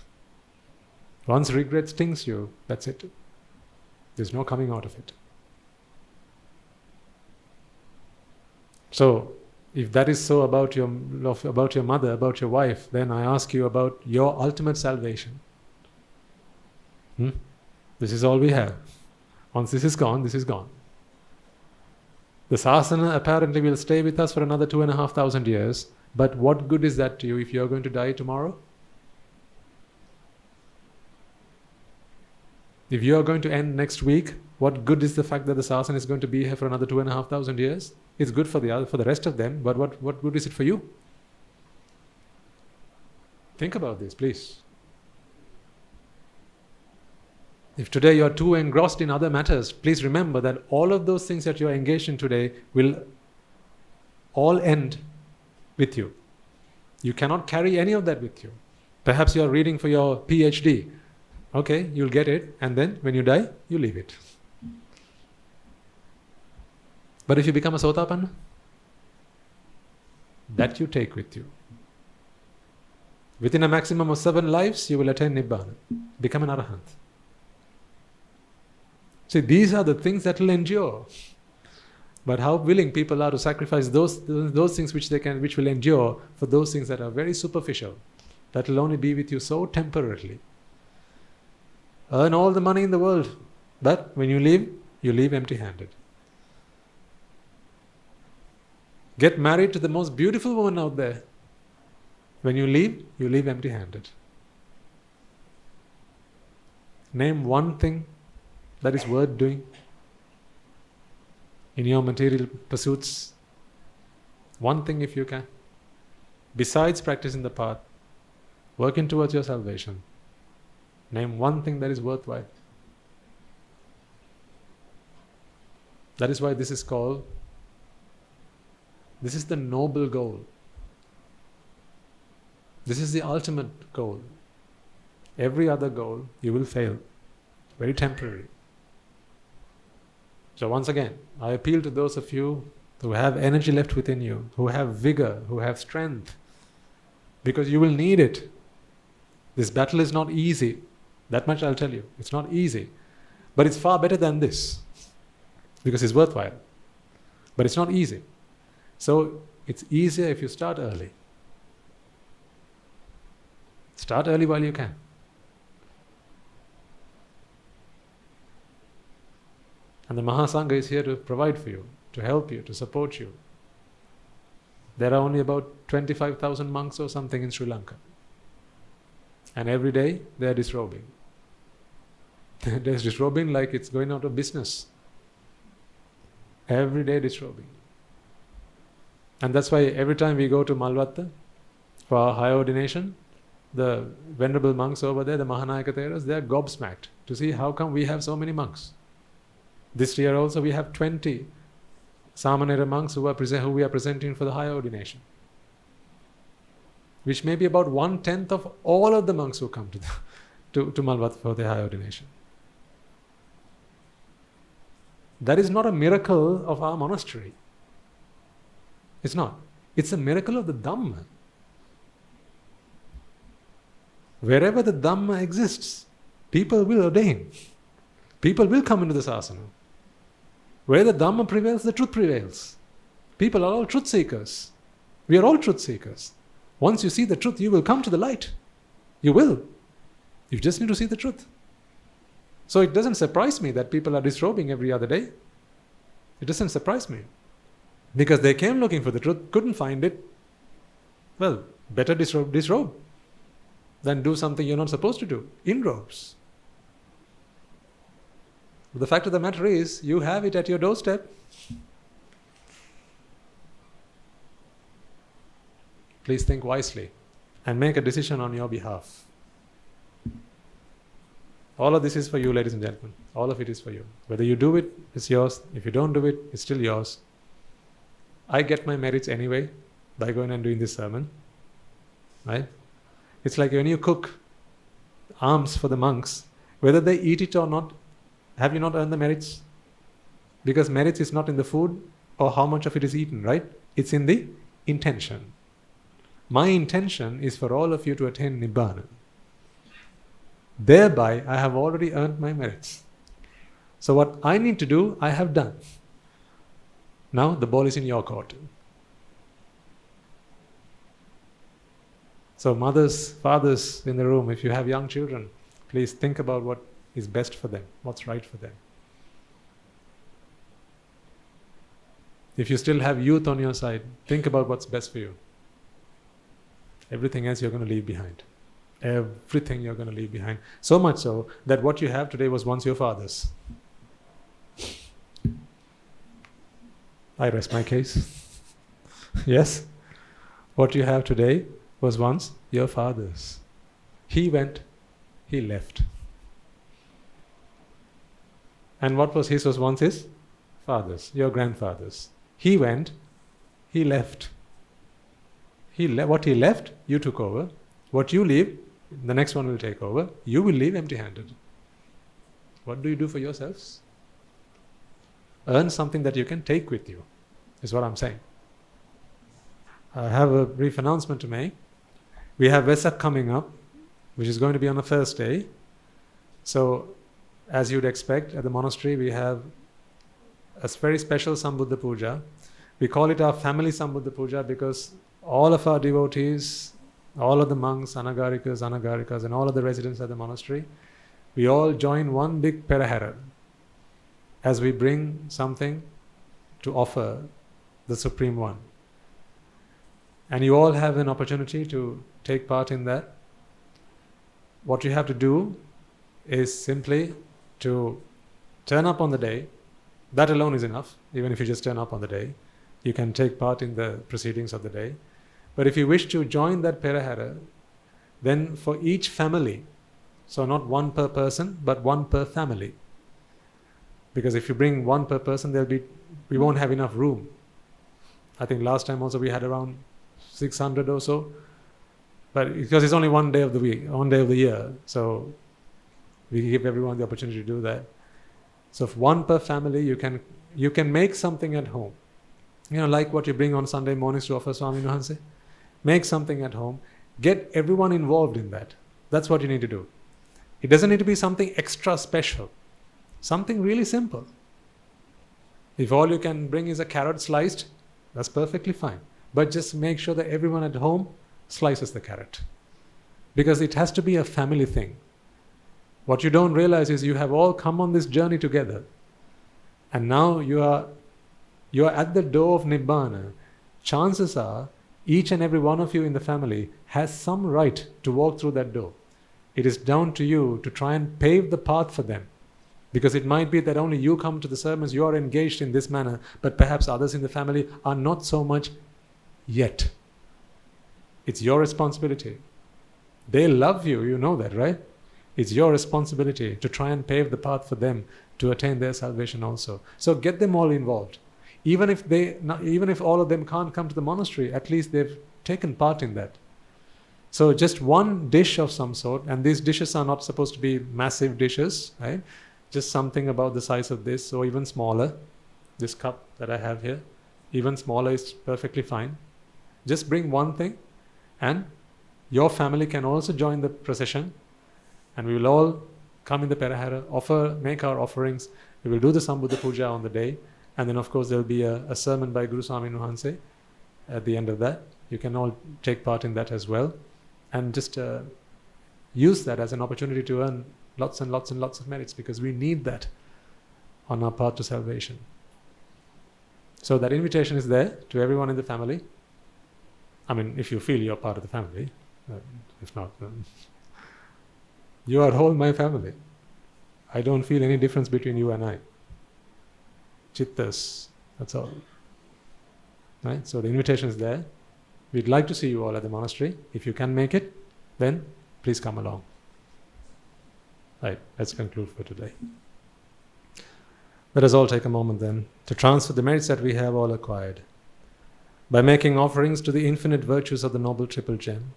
Once regret stings you, that's it. There's no coming out of it. So, if that is so about your mother, about your wife, then I ask you about your ultimate salvation. This is all we have. Once this is gone, this is gone. The sasana apparently will stay with us for another 2,500 years, but what good is that to you if you are going to die tomorrow? If you are going to end next week, what good is the fact that the sasana is going to be here for another 2,500 years? It's good for the rest of them, but what good is it for you? Think about this, please. If today you are too engrossed in other matters, please remember that all of those things that you are engaged in today will all end with you. You cannot carry any of that with you. Perhaps you are reading for your PhD. Okay, you'll get it, and then when you die, you leave it. But if you become a Sotapanna, that you take with you. Within a maximum of 7 lives, you will attain Nibbāna, become an Arahant. See, these are the things that will endure. But how willing people are to sacrifice those things which will endure for those things that are very superficial, that will only be with you so temporarily. Earn all the money in the world, but when you leave empty-handed. Get married to the most beautiful woman out there. When you leave empty-handed. Name one thing that is worth doing in your material pursuits. One thing if you can. Besides practicing the path, working towards your salvation. Name one thing that is worthwhile. That is why this is the noble goal. This is the ultimate goal. Every other goal, you will fail. Very temporary. So once again, I appeal to those of you who have energy left within you, who have vigor, who have strength, because you will need it. This battle is not easy. That much I'll tell you. It's not easy. But it's far better than this, because it's worthwhile. But it's not easy. So it's easier if you start early. Start early while you can. And the Mahasangha is here to provide for you, to help you, to support you. There are only about 25,000 monks or something in Sri Lanka. And every day they are disrobing. They're disrobing like it's going out of business. Every day disrobing. And that's why every time we go to Malvatta for our high ordination, the venerable monks over there, the Mahanayaka Theras, they are gobsmacked to see how come we have so many monks. This year also we have 20 Samanera monks who we are presenting for the high ordination, which may be about 1/10 of all of the monks who come to Malvatta for the high ordination. That is not a miracle of our monastery. It's not. It's a miracle of the Dhamma. Wherever the Dhamma exists, people will ordain. People will come into the sasana. Where the Dhamma prevails, the truth prevails. People are all truth seekers. We are all truth seekers. Once you see the truth, you will come to the light. You will. You just need to see the truth. So it doesn't surprise me that people are disrobing every other day. It doesn't surprise me. Because they came looking for the truth, couldn't find it. Well, better disrobe than do something you're not supposed to do. In robes. The fact of the matter is, you have it at your doorstep. Please think wisely and make a decision on your behalf. All of this is for you, ladies and gentlemen. All of it is for you. Whether you do it, it's yours. If you don't do it, it's still yours. I get my merits anyway by going and doing this sermon. Right? It's like when you cook alms for the monks, whether they eat it or not, have you not earned the merits? Because merits is not in the food or how much of it is eaten, right? It's in the intention. My intention is for all of you to attain Nibbāna. Thereby, I have already earned my merits. So what I need to do, I have done. Now the ball is in your court. So mothers, fathers in the room, if you have young children, please think about what is best for them, what's right for them. If you still have youth on your side, think about what's best for you. Everything else you're going to leave behind. Everything you're going to leave behind. So much so that what you have today was once your father's. I rest my case. Yes? What you have today was once your father's. He went, he left. And what was his was once his father's, your grandfather's. He went, he left. What he left, you took over. What you leave, the next one will take over. You will leave empty-handed. What do you do for yourselves? Earn something that you can take with you, is what I'm saying. I have a brief announcement to make. We have Vesak coming up, which is going to be on a Thursday. So, as you'd expect, at the monastery we have a very special Sambuddha Puja. We call it our family Sambuddha Puja because all of our devotees, all of the monks, anagarikas, and all of the residents at the monastery, we all join one big perahara as we bring something to offer the Supreme One. And you all have an opportunity to take part in that. What you have to do is simply to turn up on the day. That alone is enough. Even if you just turn up on the day, you can take part in the proceedings of the day. But if you wish to join that perahara, then for each family, so not one per person, but one per family. Because if you bring one per person, we won't have enough room. I think last time also we had around 600 or so. But because it's only one day of the week, one day of the year, so we give everyone the opportunity to do that. So if one per family, you can make something at home. Like what you bring on Sunday mornings to offer Swami Nuhanse. Make something at home. Get everyone involved in that. That's what you need to do. It doesn't need to be something extra special. Something really simple. If all you can bring is a carrot sliced, that's perfectly fine. But just make sure that everyone at home slices the carrot. Because it has to be a family thing. What you don't realize is you have all come on this journey together. And now you are at the door of Nibbana. Chances are each and every one of you in the family has some right to walk through that door. It is down to you to try and pave the path for them. Because it might be that only you come to the sermons, you are engaged in this manner, but perhaps others in the family are not so much yet. It's your responsibility. They love you, you know that, right? It's your responsibility to try and pave the path for them to attain their salvation also. So get them all involved. Even if all of them can't come to the monastery, at least they've taken part in that. So just one dish of some sort, and these dishes are not supposed to be massive dishes, right? Just something about the size of this, or even smaller. This cup that I have here, even smaller is perfectly fine. Just bring one thing, and your family can also join the procession, and we will all come in the Perahara, make our offerings. We will do the Sambuddha Puja on the day, and then of course there will be a sermon by Guru Swami Nuhanse at the end of that. You can all take part in that as well, and just use that as an opportunity to earn lots and lots and lots of merits, because we need that on our path to salvation. So that invitation is there to everyone in the family. I mean, if you feel you're part of the family. If not, you are all my family. I don't feel any difference between you and I. Chittas, that's all. Right? So the invitation is there. We'd like to see you all at the monastery. If you can make it, then please come along. Right, let's conclude for today. Let us all take a moment then to transfer the merits that we have all acquired by making offerings to the infinite virtues of the Noble Triple Gem,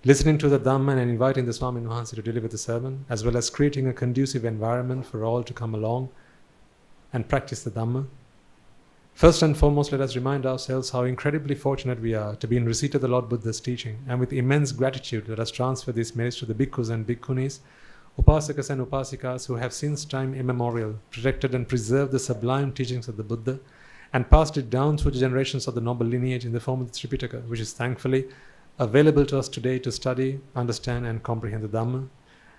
listening to the Dhamma and inviting the Swami Nuhanse to deliver the sermon, as well as creating a conducive environment for all to come along and practice the Dhamma. First and foremost, let us remind ourselves how incredibly fortunate we are to be in receipt of the Lord Buddha's teaching, and with immense gratitude let us transfer these merits to the bhikkhus and bhikkhunis, upasakas and upasikas who have since time immemorial protected and preserved the sublime teachings of the Buddha and passed it down through the generations of the noble lineage in the form of the Tripitaka, which is thankfully available to us today to study, understand and comprehend the Dhamma.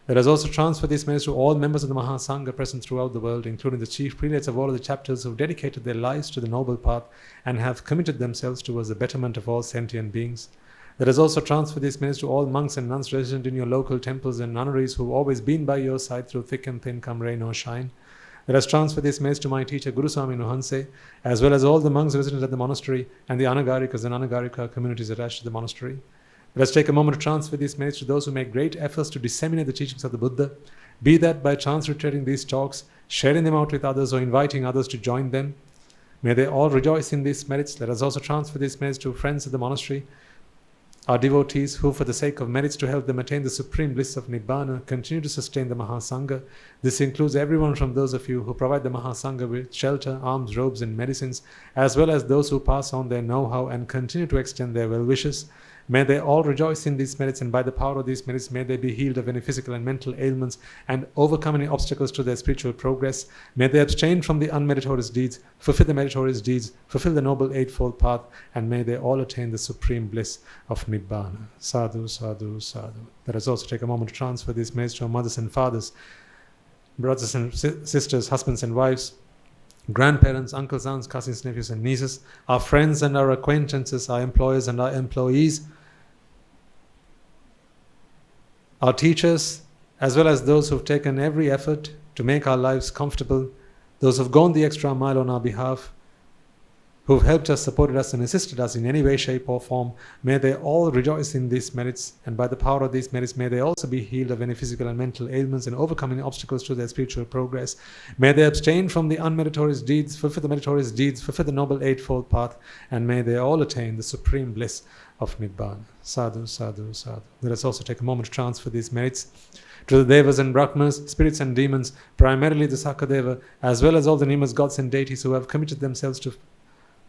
Let us also transfer these merits to all members of the Mahasangha present throughout the world, including the chief prelates of all of the chapters who have dedicated their lives to the noble path and have committed themselves towards the betterment of all sentient beings. Let us also transfer these merits to all monks and nuns resident in your local temples and nunneries who have always been by your side through thick and thin, come rain or shine. Let us transfer these merits to my teacher Guru Swami Nuhanse, as well as all the monks resident at the monastery and the Anagarikas and Anagarika communities attached to the monastery. Let us take a moment to transfer these merits to those who make great efforts to disseminate the teachings of the Buddha, be that by transliterating these talks, sharing them out with others, or inviting others to join them. May they all rejoice in these merits. Let us also transfer these merits to friends of the monastery, our devotees who, for the sake of merits to help them attain the supreme bliss of Nibbana, continue to sustain the Mahasangha. This includes everyone from those of you who provide the Mahasangha with shelter, alms, robes and medicines, as well as those who pass on their know-how and continue to extend their well wishes. May they all rejoice in these merits, and by the power of these merits may they be healed of any physical and mental ailments and overcome any obstacles to their spiritual progress. May they abstain from the unmeritorious deeds, fulfill the meritorious deeds, fulfill the noble eightfold path, and may they all attain the supreme bliss of Nibbana. Sadhu, sadhu, sadhu. Let us also take a moment to transfer these merits to our mothers and fathers, brothers and sisters, husbands and wives, grandparents, uncles, aunts, cousins, nephews and nieces, our friends and our acquaintances, our employers and our employees, our teachers, as well as those who've taken every effort to make our lives comfortable, those who've gone the extra mile on our behalf, who've helped us, supported us and assisted us in any way, shape or form. May they all rejoice in these merits, and by the power of these merits may they also be healed of any physical and mental ailments and overcome any obstacles to their spiritual progress. May they abstain from the unmeritorious deeds, fulfill the meritorious deeds, fulfill the noble eightfold path, and may they all attain the supreme bliss of Nibbana. Sadhu, sadhu, sadhu. Let us also take a moment to transfer these merits to the Devas and Brahmas, spirits and demons, primarily the Sakadeva, as well as all the numerous gods and deities who have committed themselves to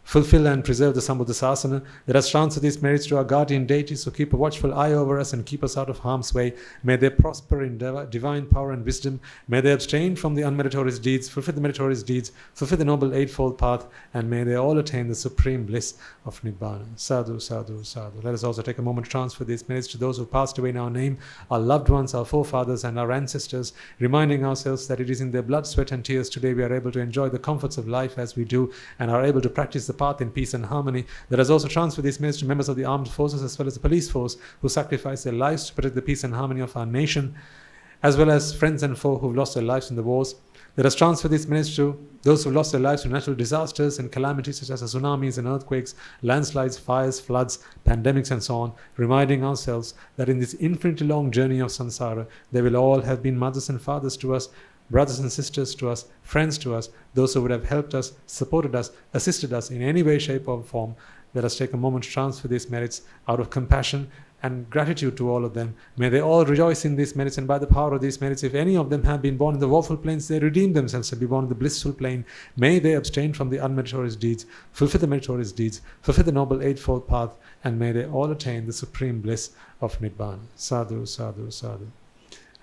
fulfill and preserve the Sambuddha Sasana. Let us transfer these merits to our guardian deities who keep a watchful eye over us and keep us out of harm's way. May they prosper in divine power and wisdom. May they abstain from the unmeritorious deeds, fulfill the meritorious deeds, fulfill the noble eightfold path, and may they all attain the supreme bliss of Nibbana. Sadhu, sadhu, sadhu. Let us also take a moment to transfer these merits to those who passed away in our name, our loved ones, our forefathers, and our ancestors, reminding ourselves that it is in their blood, sweat, and tears today we are able to enjoy the comforts of life as we do, and are able to practice the path in peace and harmony. Let us also transfer these merits to members of the armed forces as well as the police force who sacrifice their lives to protect the peace and harmony of our nation, as well as friends and foe who've lost their lives in the wars. Let us transfer these merits to those who lost their lives to natural disasters and calamities such as tsunamis and earthquakes, landslides, fires, floods, pandemics, and so on, reminding ourselves that in this infinitely long journey of samsara, they will all have been mothers and fathers to us, brothers and sisters to us, friends to us, those who would have helped us, supported us, assisted us in any way, shape, or form. Let us take a moment to transfer these merits out of compassion and gratitude to all of them. May they all rejoice in these merits, and by the power of these merits, if any of them have been born in the woeful planes, they redeem themselves to be born in the blissful plane. May they abstain from the unmeritorious deeds, fulfill the meritorious deeds, fulfill the noble eightfold path, and may they all attain the supreme bliss of Nibbana. Sadhu, sadhu, sadhu.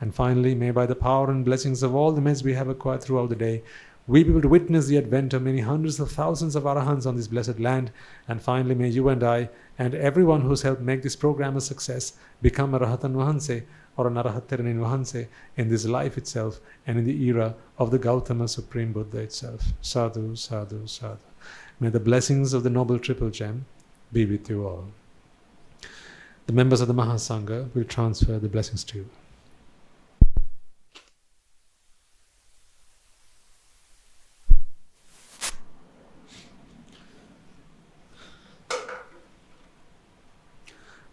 And finally, may by the power and blessings of all the merits we have acquired throughout the day, we be able to witness the advent of many hundreds of thousands of Arahants on this blessed land. And finally, may you and I, and everyone who's helped make this program a success, become a Rahatan Vahanse or an Arahattaranin Vahanse in this life itself and in the era of the Gautama Supreme Buddha itself. Sadhu, sadhu, sadhu. May the blessings of the Noble Triple Gem be with you all. The members of the Mahasangha will transfer the blessings to you.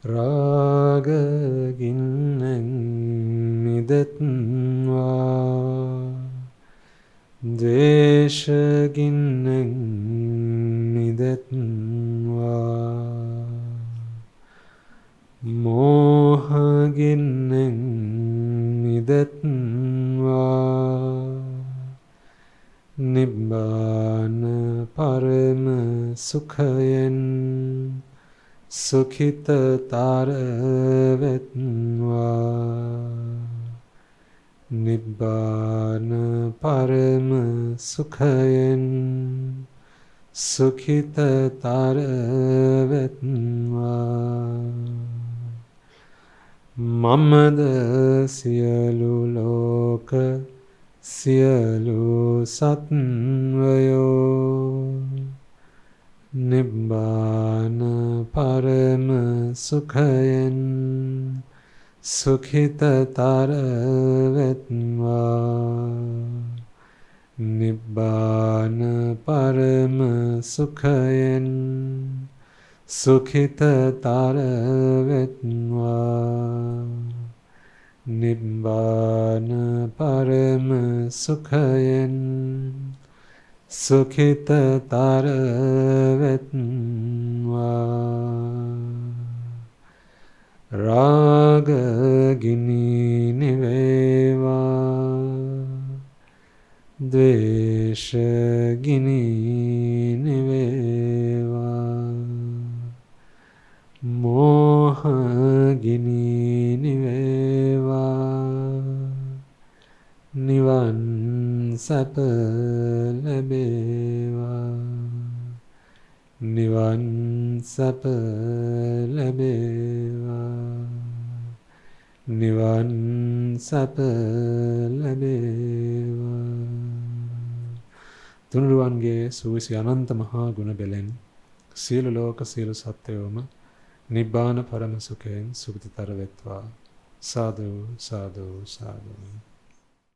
Rajagiriya Nidatva Dveshagiriya Nidatva Mohagiriya Nidatva Nibbāna Parama Sukhayan Sukhita Taravetva Nibbāna Parama Sukhayan Sukhita Taravetva Mamada Siyalu Loka Siyalu Satvayo Nibbāna Parama Sukhayan Sukhita Taravetva Nibbāna Parama Sukhayan Sukhita Taravetva Nibbāna Parama Sukhayan Sukhita Taravetva Rajagiriya Niveva Dveshagiriya Niveva Mohagiriya Niveva Nivan Sapa Labeva Nivan Sapa Labeva Nivan Sapa Labeva Tunuruwange Suvisi Ananta Mahaguna Belen Silu Loka Silu Satyoma Nibbāna Parama Sukhayan Sukhita Taravetva Sadhu, sadhu, sadhu.